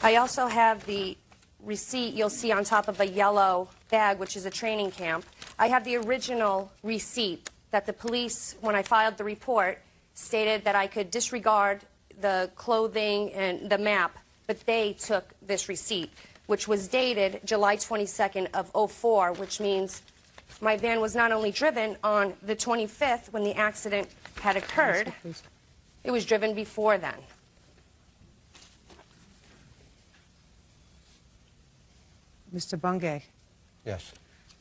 I also have the receipt you'll see on top of a yellow bag, which is a training camp. I have the original receipt that the police, when I filed the report, stated that I could disregard the clothing and the map, but they took this receipt, which was dated July 22nd of '04, which means my van was not only driven on the 25th when the accident had occurred, it was driven before then. Mr. Bungay. Yes.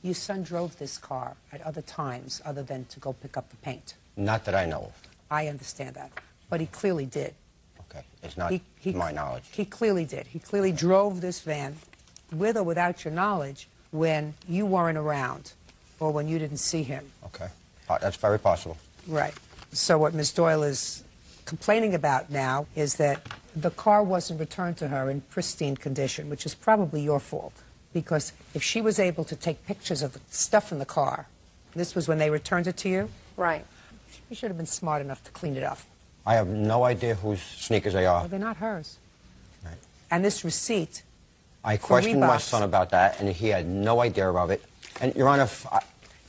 Your son drove this car at other times other than to go pick up the paint. Not that I know of. I understand that. But he clearly did. Okay. It's not to my knowledge. He clearly did. He clearly drove this van, with or without your knowledge, when you weren't around or when you didn't see him. Okay. That's very possible. Right. So what Ms. Doyle is complaining about now is that the car wasn't returned to her in pristine condition, which is probably your fault. Because if she was able to take pictures of the stuff in the car, this was when they returned it to you? Right. You should have been smart enough to clean it up. I have no idea whose sneakers they are. Well, they're not hers. Right. And this receipt. I questioned my son about that, and he had no idea of it. And, Your Honor,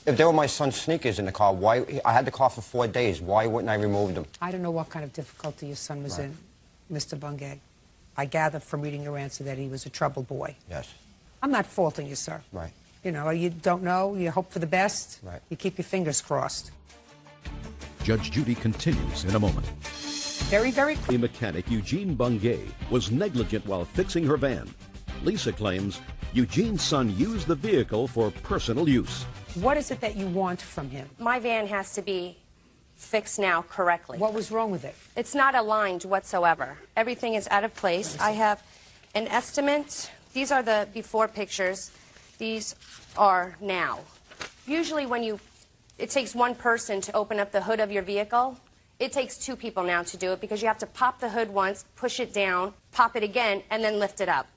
if there were my son's sneakers in the car, I had the car for 4 days. Why wouldn't I remove them? I don't know what kind of difficulty your son was in, Mr. Bungay. I gather from reading your answer that he was a troubled boy. Yes. I'm not faulting you, sir. Right. You know, you don't know, you hope for the best. Right. You keep your fingers crossed. Judge Judy continues in a moment. Very, very The mechanic, Eugene Bungay, was negligent while fixing her van. Lisa claims Eugene's son used the vehicle for personal use. What is it that you want from him? My van has to be fixed now correctly. What was wrong with it? It's not aligned whatsoever. Everything is out of place. I have an estimate. These are the before pictures. These are now. Usually when it takes one person to open up the hood of your vehicle. It takes two people now to do it because you have to pop the hood once, push it down, pop it again, and then lift it up.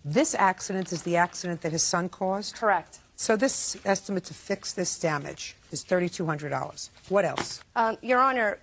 This accident is the accident that his son caused? Correct. So this estimate to fix this damage is $3,200. What else? Your Honor,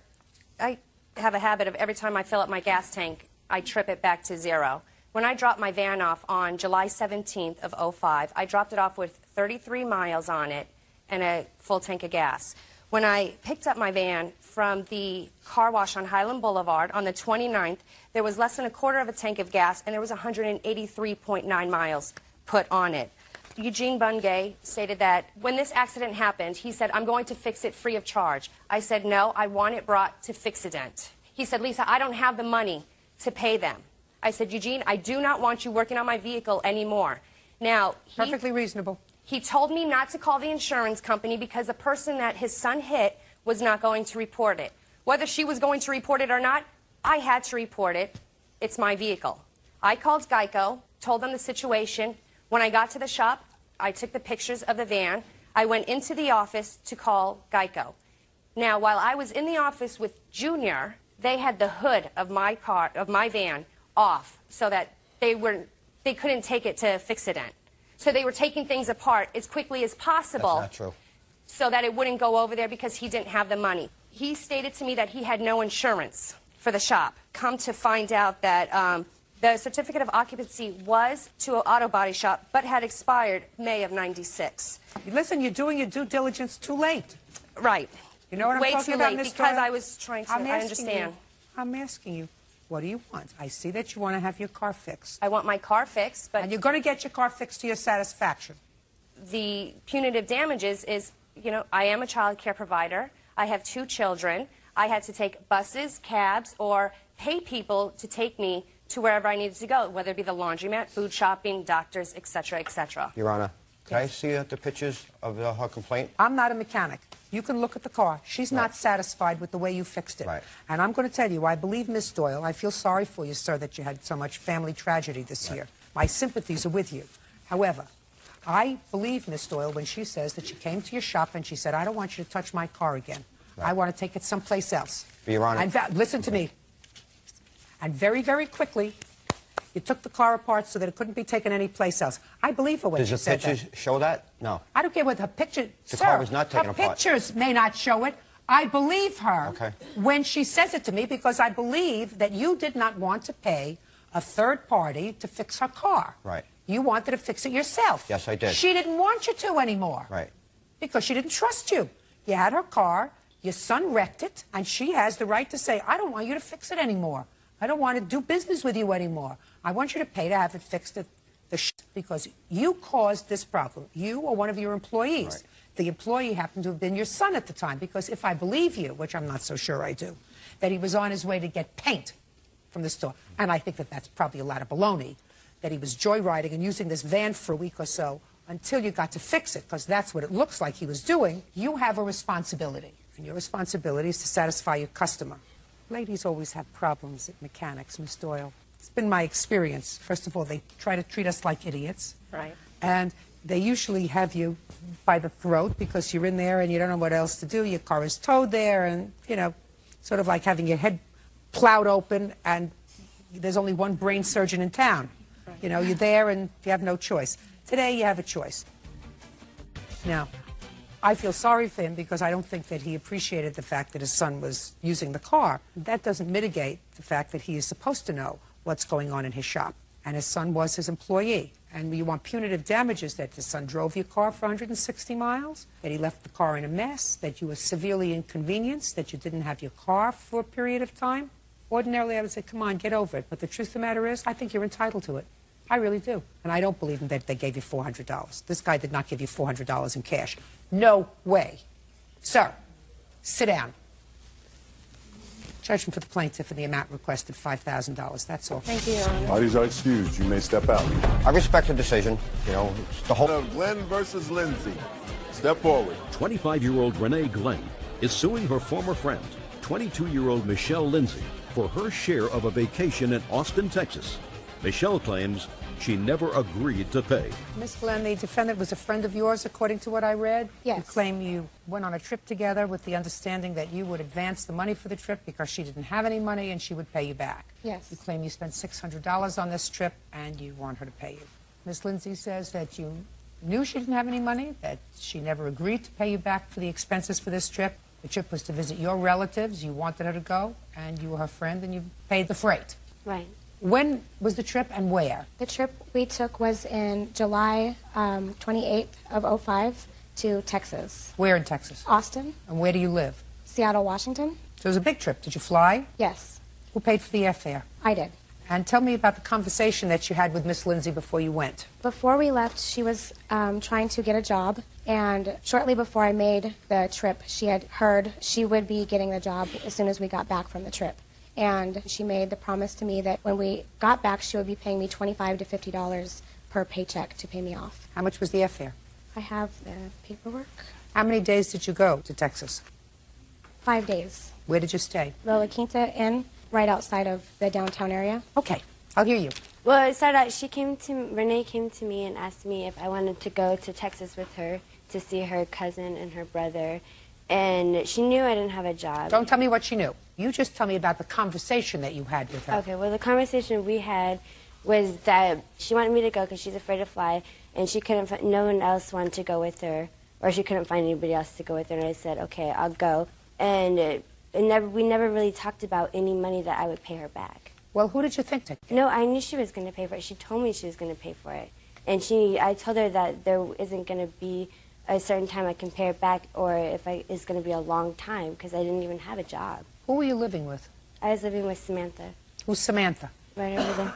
I have a habit of every time I fill up my gas tank, I trip it back to zero. When I dropped my van off on July 17th of '05, I dropped it off with 33 miles on it and a full tank of gas. When I picked up my van from the car wash on Highland Boulevard on the 29th, there was less than a quarter of a tank of gas and there was 183.9 miles put on it. Eugene Bungay stated that when this accident happened, he said, "I'm going to fix it free of charge." I said, "No, I want it brought to Fixident." He said, "Lisa, I don't have the money to pay them." I said, "Eugene, I do not want you working on my vehicle anymore." Now, Perfectly reasonable. He told me not to call the insurance company because the person that his son hit was not going to report it. Whether she was going to report it or not, I had to report it. It's my vehicle. I called Geico, told them the situation. When I got to the shop, I took the pictures of the van. I went into the office to call Geico. Now, while I was in the office with Junior, they had the hood of my car, of my van, off so that they couldn't take it to Fixident. So they were taking things apart as quickly as possible. That's not true. So that it wouldn't go over there because he didn't have the money. He stated to me that he had no insurance for the shop. Come to find out that the certificate of occupancy was to an auto body shop but had expired May of '96. Listen, you're doing your due diligence too late. Right. You know what I'm Way talking too about, late Ms. because Doyle? I was trying to, I'm I asking understand. I'm asking you, what do you want? I see that you want to have your car fixed. I want my car fixed, but... And you're going to get your car fixed to your satisfaction. The punitive damages is, you know, I am a child care provider. I have 2 children. I had to take buses, cabs, or pay people to take me to wherever I needed to go, whether it be the laundromat, food shopping, doctors, etc., etc. Your Honor, can I see the pictures of her complaint? I'm not a mechanic. You can look at the car. She's not satisfied with the way you fixed it. Right. And I'm going to tell you, I believe Miss Doyle. I feel sorry for you, sir, that you had so much family tragedy this year. My sympathies are with you. However, I believe Miss Doyle when she says that she came to your shop and she said, I don't want you to touch my car again. I want to take it someplace else. But Your Honor. And listen to me. And very, very quickly, you took the car apart so that it couldn't be taken anyplace else. I believe her when she said that. Does the pictures show that? No. I don't care what her picture... The car was not taken her apart. pictures may not show it. I believe her Okay. when she says it to me because I believe that you did not want to pay a third party to fix her car. Right. You wanted to fix it yourself. Yes, I did. She didn't want you to anymore. Right. Because she didn't trust you. You had her car, your son wrecked it, and she has the right to say, I don't want you to fix it anymore. I don't want to do business with you anymore. I want you to pay to have it fixed because you caused this problem. You or one of your employees. Right. The employee happened to have been your son at the time, because if I believe you, which I'm not so sure I do, that he was on his way to get paint from the store, and I think that that's probably a lot of baloney, that he was joyriding and using this van for a week or so until you got to fix it, because that's what it looks like he was doing. You have a responsibility, and your responsibility is to satisfy your customer. Ladies always have problems at mechanics, Miss Doyle. It's been my experience. First of all, they try to treat us like idiots. Right. And they usually have you by the throat because you're in there and you don't know what else to do. Your car is towed there and, you know, sort of like having your head plowed open and there's only one brain surgeon in town. Right. You know, you're there and you have no choice. Today you have a choice. Now, I feel sorry for him because I don't think that he appreciated the fact that his son was using the car. That doesn't mitigate the fact that he is supposed to know what's going on in his shop. And his son was his employee. And you want punitive damages that his son drove your car for 160 miles, that he left the car in a mess, that you were severely inconvenienced, that you didn't have your car for a period of time. Ordinarily, I would say, come on, get over it. But the truth of the matter is, I think you're entitled to it. I really do. And I don't believe that they gave you $400. This guy did not give you $400 in cash. No way. Sir, sit down. Judgment for the plaintiff in the amount requested, $5,000. That's all. Thank you, Your Honor. Parties are excused. You may step out. I respect the decision. You know, it's the whole... Glenn versus Lindsay. Step forward. 25-year-old Renee Glenn is suing her former friend, 22-year-old Michelle Lindsay, for her share of a vacation in Austin, Texas. Michelle claims she never agreed to pay. Miss Glenn, the defendant was a friend of yours, according to what I read. Yes. You claim you went on a trip together with the understanding that you would advance the money for the trip because she didn't have any money and she would pay you back. Yes. You claim you spent $600 on this trip and you want her to pay you. Miss Lindsay says that you knew she didn't have any money, that she never agreed to pay you back for the expenses for this trip. The trip was to visit your relatives. You wanted her to go, and you were her friend, and you paid the freight. Right. When was the trip and where? The trip we took was in July 28th of 05 to Texas. Where in Texas? Austin. And where do you live? Seattle, Washington. So it was a big trip. Did you fly? Yes. Who paid for the airfare? I did. And tell me about the conversation that you had with Miss Lindsay before you went. Before we left, she was trying to get a job, and shortly before I made the trip, she had heard she would be getting the job as soon as we got back from the trip. And she made the promise to me that when we got back, she would be paying me $25 to $50 per paycheck to pay me off. How much was the airfare? I have the paperwork. How many days did you go to Texas? 5 days. Where did you stay? The La Quinta Inn, right outside of the downtown area. Okay, I'll hear you. Well, it started out, Renee came to me and asked me if I wanted to go to Texas with her to see her cousin and her brother. And she knew I didn't have a job. Don't tell me what she knew. You just tell me about the conversation that you had with her. Okay, well, the conversation we had was that she wanted me to go because she's afraid to fly, and she couldn't. No one else wanted to go with her, or she couldn't find anybody else to go with her. And I said, okay, I'll go. And we never really talked about any money that I would pay her back. Well, who did you think to? No, I knew she was going to pay for it. She told me she was going to pay for it, and I told her that there isn't going to be a certain time I can pay her back, or if it's going to be a long time because I didn't even have a job. Who were you living with? I was living with Samantha. Who's Samantha? Right over there.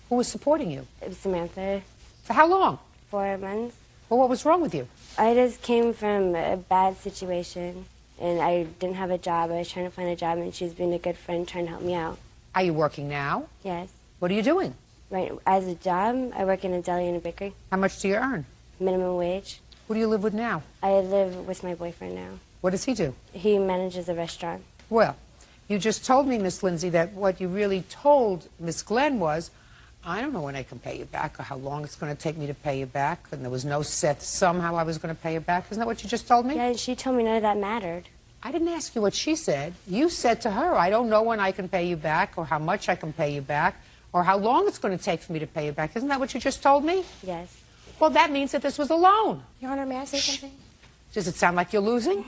Who was supporting you? It was Samantha. For how long? 4 months. Well, what was wrong with you? I just came from a bad situation, and I didn't have a job. I was trying to find a job, and she was being a good friend, trying to help me out. Are you working now? Yes. What are you doing? Right, as a job, I work in a deli and a bakery. How much do you earn? Minimum wage. Who do you live with now? I live with my boyfriend now. What does he do? He manages a restaurant. Well, you just told me, Miss Lindsay, that what you really told Miss Glenn was, I don't know when I can pay you back or how long it's going to take me to pay you back, and there was no set sum how I was going to pay you back. Isn't that what you just told me? Yeah, and she told me none of that mattered. I didn't ask you what she said. You said to her, I don't know when I can pay you back or how much I can pay you back or how long it's going to take for me to pay you back. Isn't that what you just told me? Yes. Well, that means that this was a loan. Your Honor, may I say something? Does it sound like you're losing?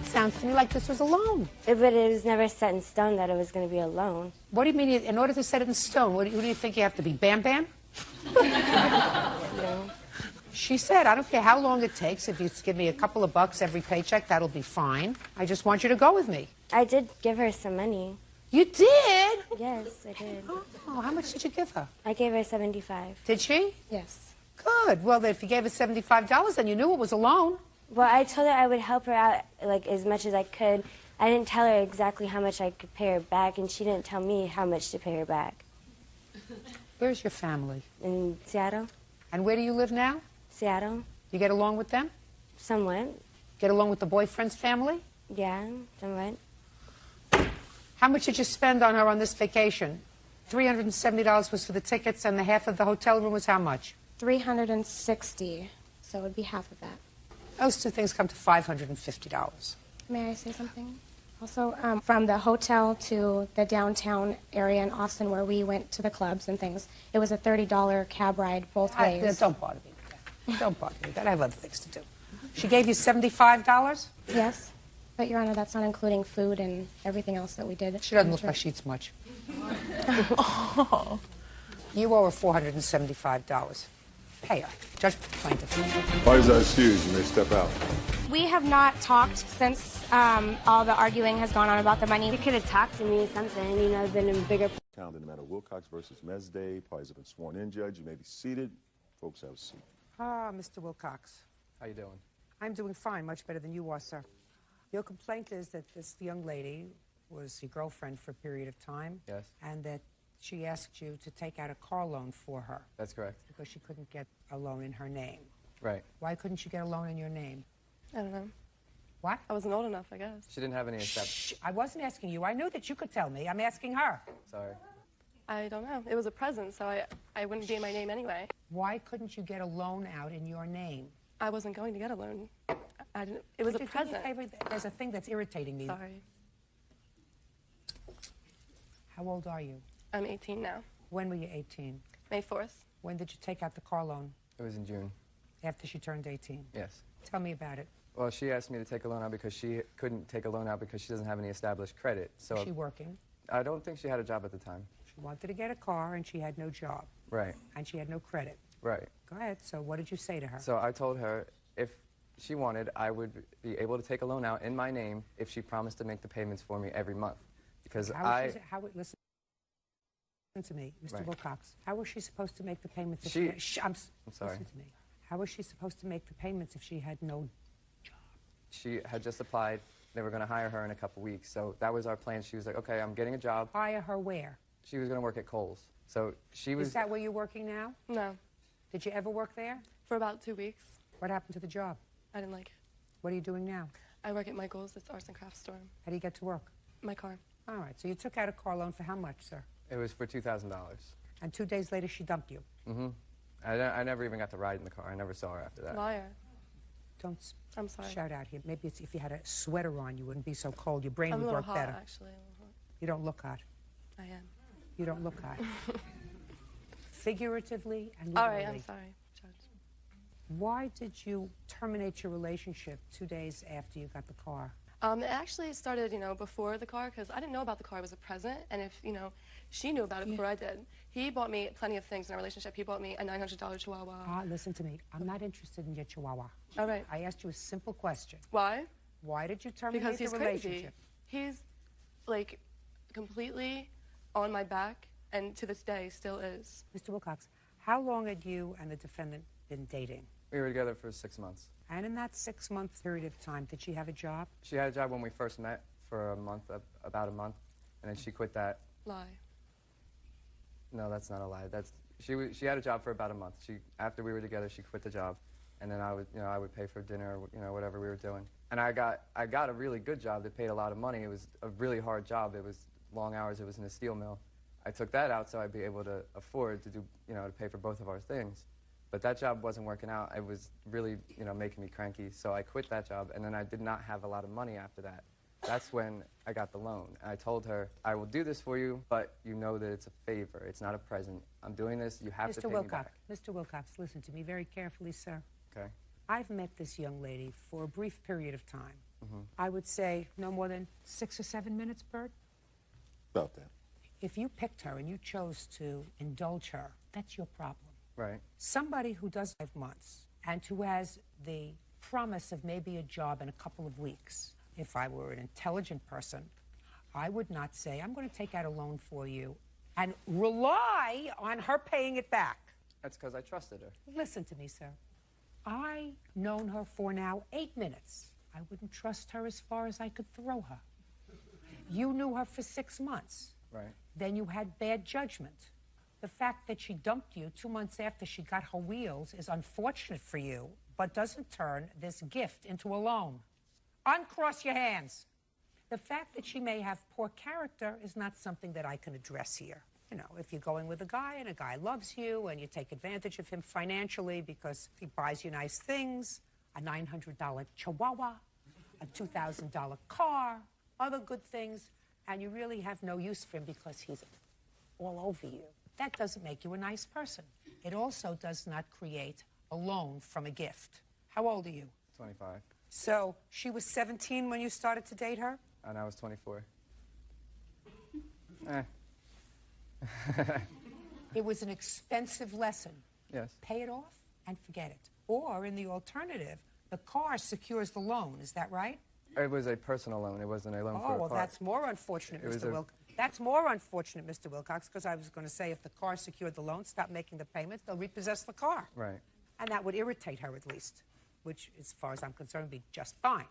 Sounds to me like this was a loan. But it was never set in stone that it was going to be a loan. What do you mean, in order to set it in stone, what do you think you have to be, Bam Bam? No. She said, I don't care how long it takes. If you give me a couple of bucks every paycheck, that'll be fine. I just want you to go with me. I did give her some money. You did? Yes, I did. Oh, how much did you give her? I gave her $75. Did she? Yes. Good. Well, if you gave her $75, then you knew it was a loan. Well, I told her I would help her out like as much as I could. I didn't tell her exactly how much I could pay her back, and she didn't tell me how much to pay her back. Where's your family? In Seattle. And where do you live now? Seattle. You get along with them? Somewhat. Get along with the boyfriend's family? Yeah, somewhat. How much did you spend on her on this vacation? $370 was for the tickets, and the half of the hotel room was how much? $360, so it would be half of that. Those two things come to $550. May I say something? Also, from the hotel to the downtown area in Austin where we went to the clubs and things, it was a $30 cab ride both ways. Don't bother me with that. Don't bother me with that. I have other things to do. She gave you $75? Yes. But, Your Honor, that's not including food and everything else that we did. She doesn't look like she eats much. You owe her $475. Pay her. Judge for the plaintiff. Parties are excused. You may step out. We have not talked since all the arguing has gone on about the money. You could have talked to me or something, you know, been in bigger... Count in the matter of Wilcox versus Mesday. Parties have been sworn in, Judge. You may be seated. Folks, have a seat. Ah, Mr. Wilcox. How you doing? I'm doing fine, much better than you are, sir. Your complaint is that this young lady was your girlfriend for a period of time. Yes. And that she asked you to take out a car loan for her. That's correct. Because she couldn't get a loan in her name. Right. Why couldn't you get a loan in your name? I don't know. What? I wasn't old enough, I guess. She didn't have any accept. I wasn't asking you. I knew that you could tell me. I'm asking her. Sorry. I don't know. It was a present, so I wouldn't be in my name anyway. Why couldn't you get a loan out in your name? I wasn't going to get a loan. I didn't. It was a Could you do me present. favor? There's a thing that's irritating me. Sorry. How old are you? I'm 18 now. When were you 18? May 4th. When did you take out the car loan? It was in June. After she turned 18? Yes. Tell me about it. Well, she asked me to take a loan out because she couldn't take a loan out because she doesn't have any established credit. So Was she working? I don't think she had a job at the time. She wanted to get a car and she had no job. Right. And she had no credit. Right. Go ahead. So what did you say to her? So I told her if she wanted, I would be able to take a loan out in my name if she promised to make the payments for me every month. Because Listen to me, Mr. Right. Wilcox. How was she supposed to make the payments if I'm sorry. Listen to me. How was she supposed to make the payments if she had no... She had just applied. They were going to hire her in a couple weeks. So that was our plan. She was like, okay, I'm getting a job. Hire her where? She was going to work at Kohl's. So she was... Is that where you're working now? No. Did you ever work there? For about 2 weeks. What happened to the job? I didn't like it. What are you doing now? I work at Michael's. It's arts and crafts store. How do you get to work? My car. All right. So you took out a car loan for how much, sir? It was for $2,000. And 2 days later, she dumped you. Mm-hmm. I never even got to ride in the car. I never saw her after that. Liar. Don't I'm sorry. shout out here. Maybe if you had a sweater on, you wouldn't be so cold. Your brain I'm would a little work hot, better. actually. A little hot. You don't look hot. I am. You don't look hot. Figuratively and All literally. right, I'm sorry, Judge. Why did you terminate your relationship 2 days after you got the car? It actually started, before the car, because I didn't know about the car. It was a present, and if, she knew about it before I did. He bought me plenty of things in our relationship. He bought me a $900 Chihuahua. Listen to me. I'm not interested in your Chihuahua. All right. I asked you a simple question. Why? Why did you terminate Because he's the relationship? crazy. He's, completely on my back, and to this day still is. Mr. Wilcox, how long had you and the defendant been dating? We were together for 6 months. And in that 6-month period of time, did she have a job? She had a job when we first met for a month, about a month. and then she quit that. Lie. No, that's not a lie. She had a job for about a month. After we were together, she quit the job, and then I would pay for dinner, or, whatever we were doing. And I got a really good job that paid a lot of money. It was a really hard job. It was long hours. It was in a steel mill. I took that out so I'd be able to afford to do, to pay for both of our things. But that job wasn't working out. It was really, making me cranky. So I quit that job, and then I did not have a lot of money after that. That's when I got the loan. And I told her, I will do this for you, but you know that it's a favor. It's not a present. I'm doing this. You have to pay me back. Mr. Wilcox, listen to me very carefully, sir. Okay. I've met this young lady for a brief period of time. Mm-hmm. I would say no more than 6 or 7 minutes, Byrd. About that. If you picked her and you chose to indulge her, that's your problem. Right. Somebody who does 5 months and who has the promise of maybe a job in a couple of weeks, if I were an intelligent person, I would not say, I'm going to take out a loan for you and rely on her paying it back. That's because I trusted her. Listen to me, sir. I've known her for now 8 minutes. I wouldn't trust her as far as I could throw her. You knew her for 6 months. Right. Then you had bad judgment. The fact that she dumped you 2 months after she got her wheels is unfortunate for you, but doesn't turn this gift into a loan. Uncross your hands. The fact that she may have poor character is not something that I can address here. If you're going with a guy and a guy loves you and you take advantage of him financially because he buys you nice things, a $900 chihuahua, a $2,000 car, other good things, and you really have no use for him because he's all over you, that doesn't make you a nice person. It also does not create a loan from a gift. How old are you? 25. So she was 17 when you started to date her? And I was 24. It was an expensive lesson. Yes. Pay it off and forget it. Or, in the alternative, the car secures the loan. Is that right? It was a personal loan. It wasn't a loan for a car. Oh, well, that's more unfortunate, Mr. Wilcox. That's more unfortunate, Mr. Wilcox, because I was going to say if the car secured the loan, stop making the payments, they'll repossess the car. Right. And that would irritate her at least, which, as far as I'm concerned, would be just fine.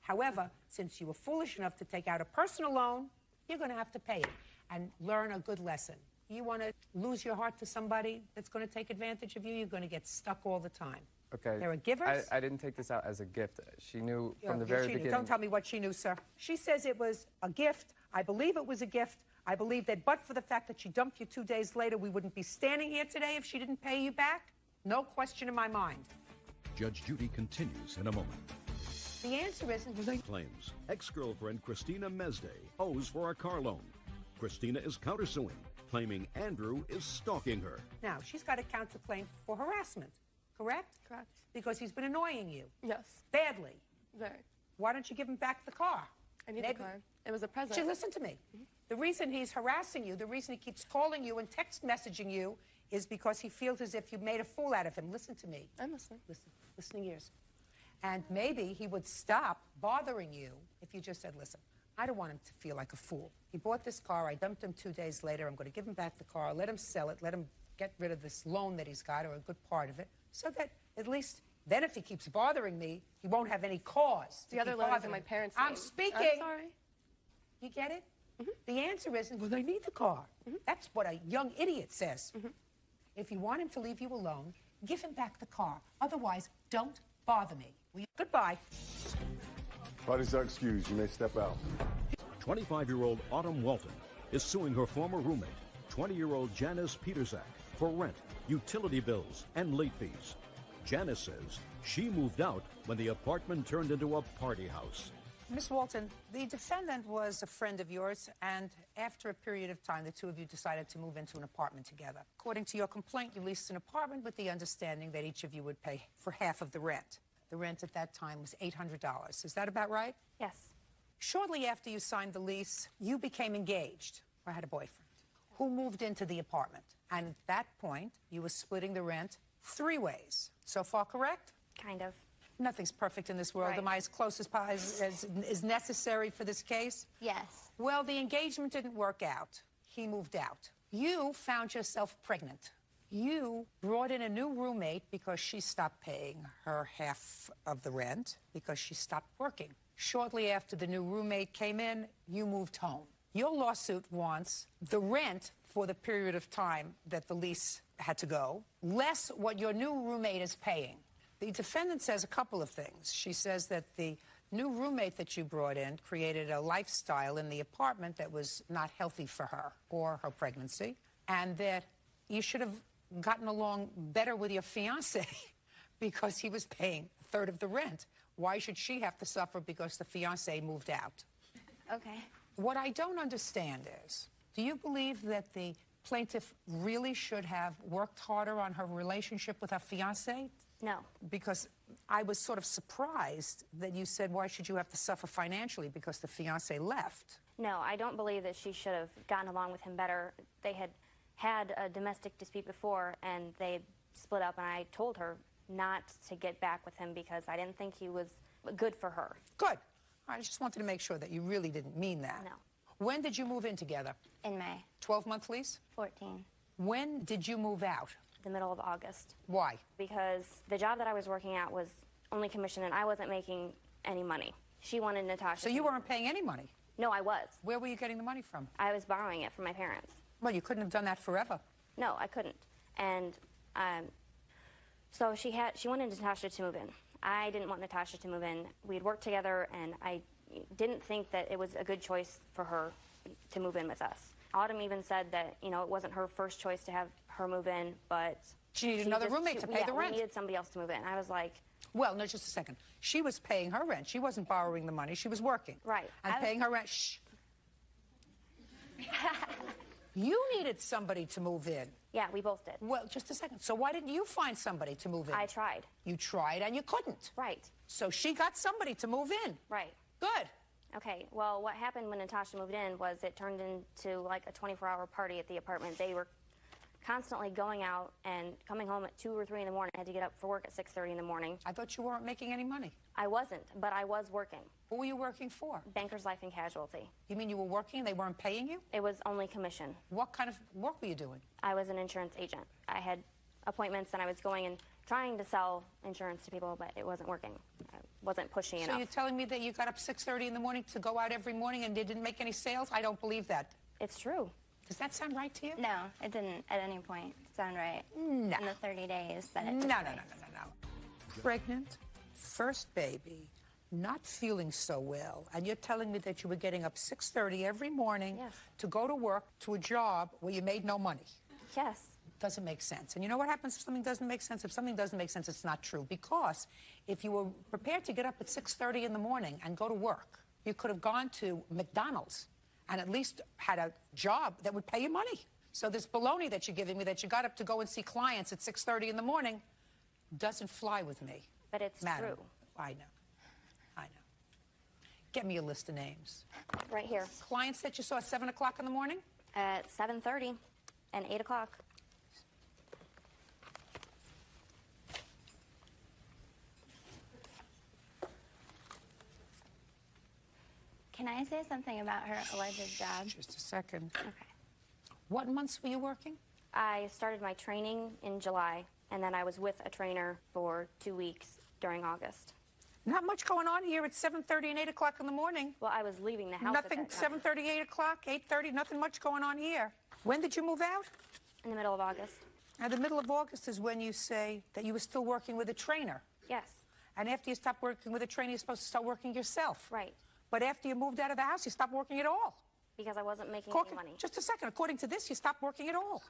However, since you were foolish enough to take out a personal loan, you're going to have to pay it and learn a good lesson. You want to lose your heart to somebody that's going to take advantage of you, you're going to get stuck all the time. Okay. There are givers. I didn't take this out as a gift. She knew from the very beginning. Don't tell me what she knew, sir. She says it was a gift. I believe it was a gift. I believe that but for the fact that she dumped you 2 days later, we wouldn't be standing here today if she didn't pay you back. No question in my mind. Judge Judy continues in a moment. The answer isn't. Claims ex-girlfriend Christina Mesday owes for a car loan. Christina is countersuing, claiming Andrew is stalking her. Now, she's got a counterclaim for harassment, correct? Correct. Because he's been annoying you. Yes. Badly. Very. Why don't you give him back the car? I need the car. It was a present. Listen to me. The reason he's harassing you, the reason he keeps calling you and text messaging you is because he feels as if you made a fool out of him. Listen to me. I'm listening. Listening ears. And maybe he would stop bothering you if you just said, listen, I don't want him to feel like a fool. He bought this car. I dumped him 2 days later. I'm going to give him back the car, let him sell it, let him get rid of this loan that he's got or a good part of it so that at least then if he keeps bothering me, he won't have any cause to The other keep loan is in bothering my me. parents' I'm name. speaking. I'm sorry. You get it? The answer is, well, I need the car. That's what a young idiot says. If you want him to leave you alone, give him back the car. Otherwise, don't bother me. Goodbye. Parties are excused. You may step out. 25-year-old Autumn Walton is suing her former roommate, 20-year-old Janice Petersak, for rent, utility bills, and late fees. Janice says she moved out when the apartment turned into a party house. Miss Walton, the defendant was a friend of yours, and after a period of time, the two of you decided to move into an apartment together. According to your complaint, you leased an apartment with the understanding that each of you would pay for half of the rent. The rent at that time was $800. Is that about right? Yes. Shortly after you signed the lease, you became engaged, or had a boyfriend, who moved into the apartment. And at that point, you were splitting the rent 3 ways. So far, correct? Kind of. Nothing's perfect in this world. Right. Am I as close as is necessary for this case? Yes. Well, the engagement didn't work out. He moved out. You found yourself pregnant. You brought in a new roommate because she stopped paying her half of the rent because she stopped working. Shortly after the new roommate came in, you moved home. Your lawsuit wants the rent for the period of time that the lease had to go, less what your new roommate is paying. The defendant says a couple of things. She says that the new roommate that you brought in created a lifestyle in the apartment that was not healthy for her or her pregnancy, and that you should have gotten along better with your fiancé because he was paying a third of the rent. Why should she have to suffer because the fiancé moved out? Okay. What I don't understand is, do you believe that the plaintiff really should have worked harder on her relationship with her fiancé? No. Because I was sort of surprised that you said, why should you have to suffer financially because the fiancé left? No, I don't believe that she should have gotten along with him better. They had a domestic dispute before, and they split up, and I told her not to get back with him because I didn't think he was good for her. Good. I just wanted to make sure that you really didn't mean that. No. When did you move in together? In May. 12-month lease? 14. When did you move out? The middle of August. Why? Because the job that I was working at was only commission, and I wasn't making any money. She wanted Natasha. So you weren't paying any money? No, I was. Where were you getting the money from? I was borrowing it from my parents. Well, you couldn't have done that forever. No, I couldn't. And so she wanted Natasha to move in. I didn't want Natasha to move in. We had worked together, and I didn't think that it was a good choice for her to move in with us. Autumn even said that, you know, it wasn't her first choice to have her move in, but she needed another roommate to pay the rent. We needed somebody else to move in. I was like, well, no, just a second. She was paying her rent. She wasn't borrowing the money. She was working. Right. And paying her rent. Shh. You needed somebody to move in. Yeah, we both did. Well, just a second. So why didn't you find somebody to move in? I tried. You tried and you couldn't. Right. So she got somebody to move in. Right. Good. Okay, well, what happened when Natasha moved in was it turned into like a 24-hour party at the apartment. They were constantly going out and coming home at 2 or 3 in the morning. I had to get up for work at 6:30 in the morning. I thought you weren't making any money. I wasn't, but I was working. Who were you working for? Bankers Life and Casualty. You mean you were working and they weren't paying you? It was only commission. What kind of work were you doing? I was an insurance agent. I had appointments and I was going and trying to sell insurance to people, but it wasn't working. I wasn't pushy enough. So you're telling me that you got up 6:30 in the morning to go out every morning and they didn't make any sales? I don't believe that. It's true. Does that sound right to you? No, it didn't at any point sound right. No. In the 30 days that it No, took no, place. no, no, no, no. Pregnant, first baby, not feeling so well, and you're telling me that you were getting up 6:30 every morning to go to work to a job where you made no money. Yes. Doesn't make sense. And you know what happens if something doesn't make sense? If something doesn't make sense, it's not true. Because if you were prepared to get up at 6:30 in the morning and go to work, you could have gone to McDonald's and at least had a job that would pay you money. So this baloney that you're giving me that you got up to go and see clients at 6:30 in the morning doesn't fly with me. But it's Madam, true. I know. I know. Get me a list of names. Right here. Clients that you saw at 7 o'clock in the morning? At 7:30 and 8 o'clock. Can I say something about her alleged job? Just a second. Okay. What months were you working? I started my training in July, and then I was with a trainer for 2 weeks during August. Not much going on here at 7:30 and 8 o'clock in the morning. Well, I was leaving the house. Nothing, at that time. 7:30, 8 o'clock, 8:30, nothing much going on here. When did you move out? In the middle of August. Now, the middle of August is when you say that you were still working with a trainer. Yes. And after you stop working with a trainer, you're supposed to start working yourself. Right. But after you moved out of the house, you stopped working at all. Because I wasn't making Corky, any money. Just a second. According to this, you stopped working at all.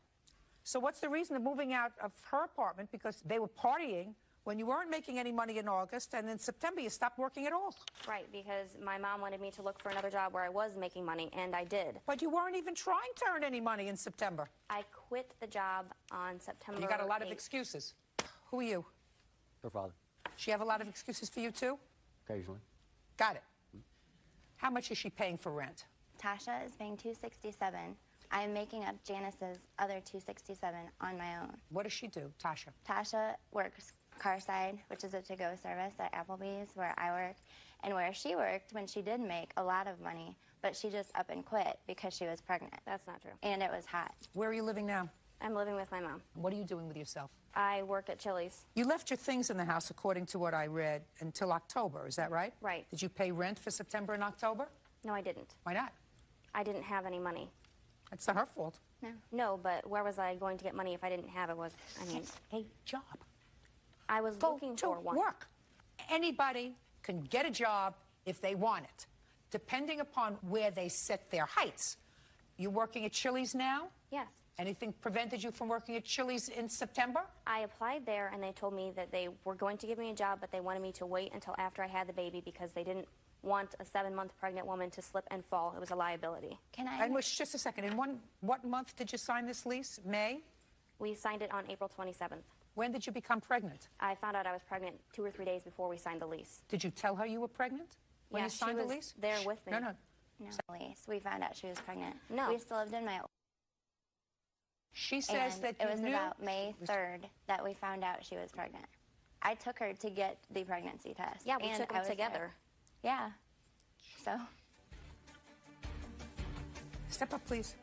So what's the reason of moving out of her apartment? Because they were partying when you weren't making any money in August, and in September you stopped working at all. Right, because my mom wanted me to look for another job where I was making money, and I did. But you weren't even trying to earn any money in September. I quit the job on September You got a lot of 8th. excuses. Who are you? Her father. She have a lot of excuses for you, too? Occasionally. Got it. How much is she paying for rent? Tasha is paying $267. I'm making up Janice's other $267 on my own. What does she do, Tasha? Tasha works Carside, which is a to-go service at Applebee's, where I work, and where she worked when she did make a lot of money, but she just up and quit because she was pregnant. That's not true. And it was hot. Where are you living now? I'm living with my mom. What are you doing with yourself? I work at Chili's. You left your things in the house, according to what I read, until October. Is that right? Right. Did you pay rent for September and October? No, I didn't. Why not? I didn't have any money. It's not her fault. No, but where was I going to get money if I didn't have it? A job. I was looking for one. Work. Anybody can get a job if they want it, depending upon where they set their heights. You working at Chili's now? Yes. Anything prevented you from working at Chili's in September? I applied there, and they told me that they were going to give me a job, but they wanted me to wait until after I had the baby because they didn't want a 7-month pregnant woman to slip and fall. It was a liability. And just a second. What month did you sign this lease? May? We signed it on April 27th. When did you become pregnant? I found out I was pregnant 2 or 3 days before we signed the lease. Did you tell her you were pregnant when you signed the lease? She was there with me. No. Lease. We found out she was pregnant. No. We still lived in my. She says that it was you knew about May 3rd that we found out she was pregnant. I took her to get the pregnancy test. Yeah, we and took I them was together. There. Yeah. So. Step up, please.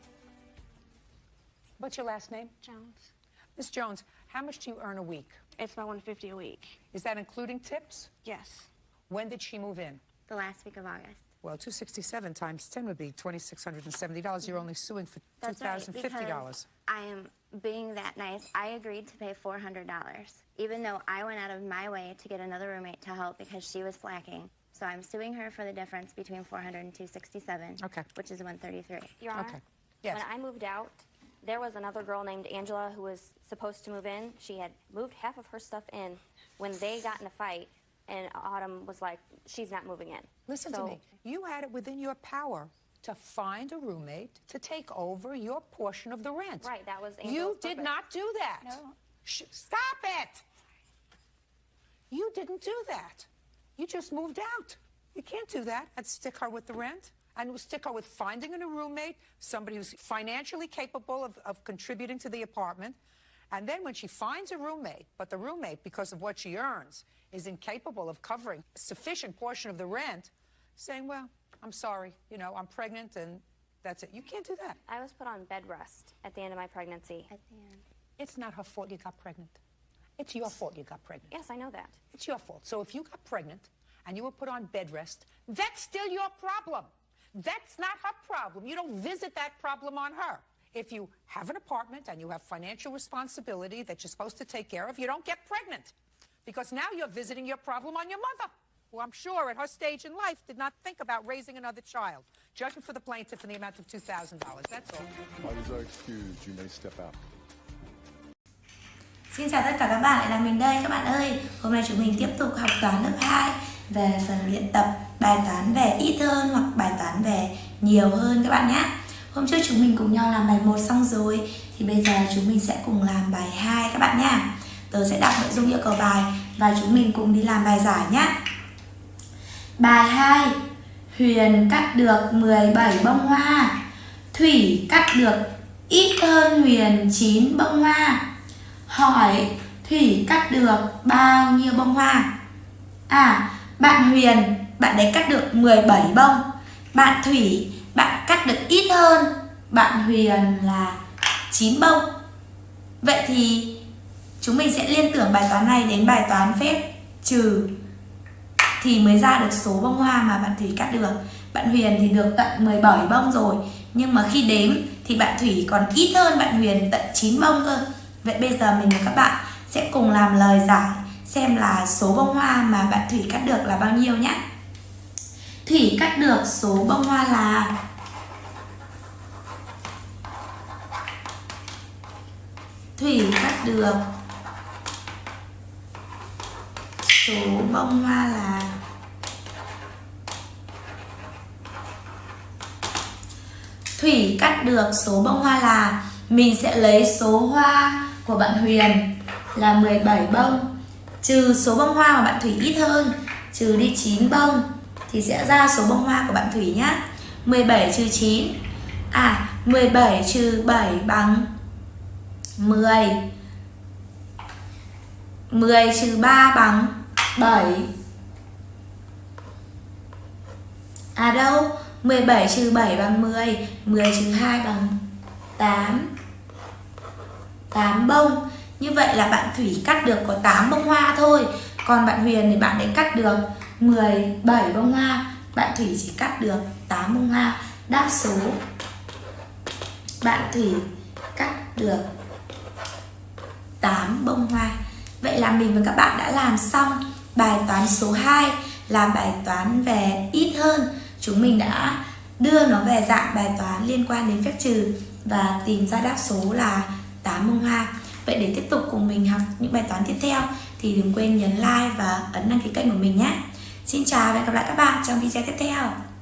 What's your last name? Jones. Miss Jones, how much do you earn a week? It's about $150 a week. Is that including tips? Yes. When did she move in? The last week of August. Well, 267 times 10 would be $2,670. You're only suing for $2,050. Because I am being that nice. I agreed to pay $400, even though I went out of my way to get another roommate to help because she was slacking. So I'm suing her for the difference between $400 and $267, which is $133. Your Honor, Yes. when I moved out, there was another girl named Angela who was supposed to move in. She had moved half of her stuff in when they got in a fight, and Autumn was like, she's not moving in. Listen to me. You had it within your power to find a roommate to take over your portion of the rent. Right, that was Angel's You did purpose. not do that. No. Stop it! You didn't do that. You just moved out. You can't do that and stick her with the rent. And stick her with finding a roommate, somebody who's financially capable of contributing to the apartment. And then when she finds a roommate, but the roommate, because of what she earns, is incapable of covering a sufficient portion of the rent, saying, well, I'm sorry, I'm pregnant and that's it. You can't do that. I was put on bed rest at the end of my pregnancy. At the end. It's not her fault you got pregnant. It's your fault you got pregnant. Yes, I know that. It's your fault. So if you got pregnant and you were put on bed rest, that's still your problem. That's not her problem. You don't visit that problem on her. If you have an apartment and you have financial responsibility that you're supposed to take care of, you don't get pregnant. Because now you're visiting your problem on your mother, who I'm sure at her stage in life did not think about raising another child. Judgment for the plaintiff in the amount of $2,000. That's all. Parties are excused. You may step out. Xin chào tất cả các bạn, lại là mình đây các bạn ơi. Hôm nay chúng mình tiếp tục học toán lớp 2 về phần luyện tập bài toán về ít hơn hoặc bài toán về nhiều hơn các bạn nhé. Hôm trước chúng mình cùng nhau làm bài 1 xong rồi, thì bây giờ chúng mình sẽ cùng làm bài 2 các bạn nhé. Tớ sẽ đọc nội dung yêu cầu bài và chúng mình cùng đi làm bài giải nhé. Bài 2. Huyền cắt được 17 bông hoa. Thủy cắt được ít hơn Huyền 9 bông hoa. Hỏi Thủy cắt được bao nhiêu bông hoa? Bạn Huyền, bạn ấy cắt được 17 bông. Bạn Thủy, bạn cắt được ít hơn bạn Huyền là 9 bông. Vậy thì chúng mình sẽ liên tưởng bài toán này đến bài toán phép trừ thì mới ra được số bông hoa mà bạn Thủy cắt được. Bạn Huyền thì được tận 17 bông rồi, nhưng mà khi đếm thì bạn Thủy còn ít hơn bạn Huyền tận 9 bông cơ. Vậy bây giờ mình và các bạn sẽ cùng làm lời giải xem là số bông hoa mà bạn Thủy cắt được là bao nhiêu nhé. Thủy cắt được số bông hoa là Thủy cắt được số bông hoa là Thủy cắt được số bông hoa là mình sẽ lấy số hoa của bạn Huyền là 17 bông trừ số bông hoa mà bạn Thủy ít hơn, trừ đi 9 bông thì sẽ ra số bông hoa của bạn Thủy nhá. 17 trừ 9 17 trừ 7 bằng 10. 10 trừ 3 bằng 7. Đâu, 17 trừ 7 bằng 10. 10 trừ 2 bằng 8. 8 bông. Như vậy là bạn Thủy cắt được có 8 bông hoa thôi. Còn bạn Huyền thì bạn ấy cắt được 17 bông hoa. Bạn Thủy chỉ cắt được 8 bông hoa. đáp số bạn Thủy cắt được 8 bông hoa. Vậy là mình và các bạn đã làm xong bài toán số 2 là bài toán về ít hơn. Chúng mình đã đưa nó về dạng bài toán liên quan đến phép trừ và tìm ra đáp số là 8 bông hoa. Vậy để tiếp tục cùng mình học những bài toán tiếp theo thì đừng quên nhấn like và ấn đăng ký kênh của mình nhé. Xin chào và hẹn gặp lại các bạn trong video tiếp theo.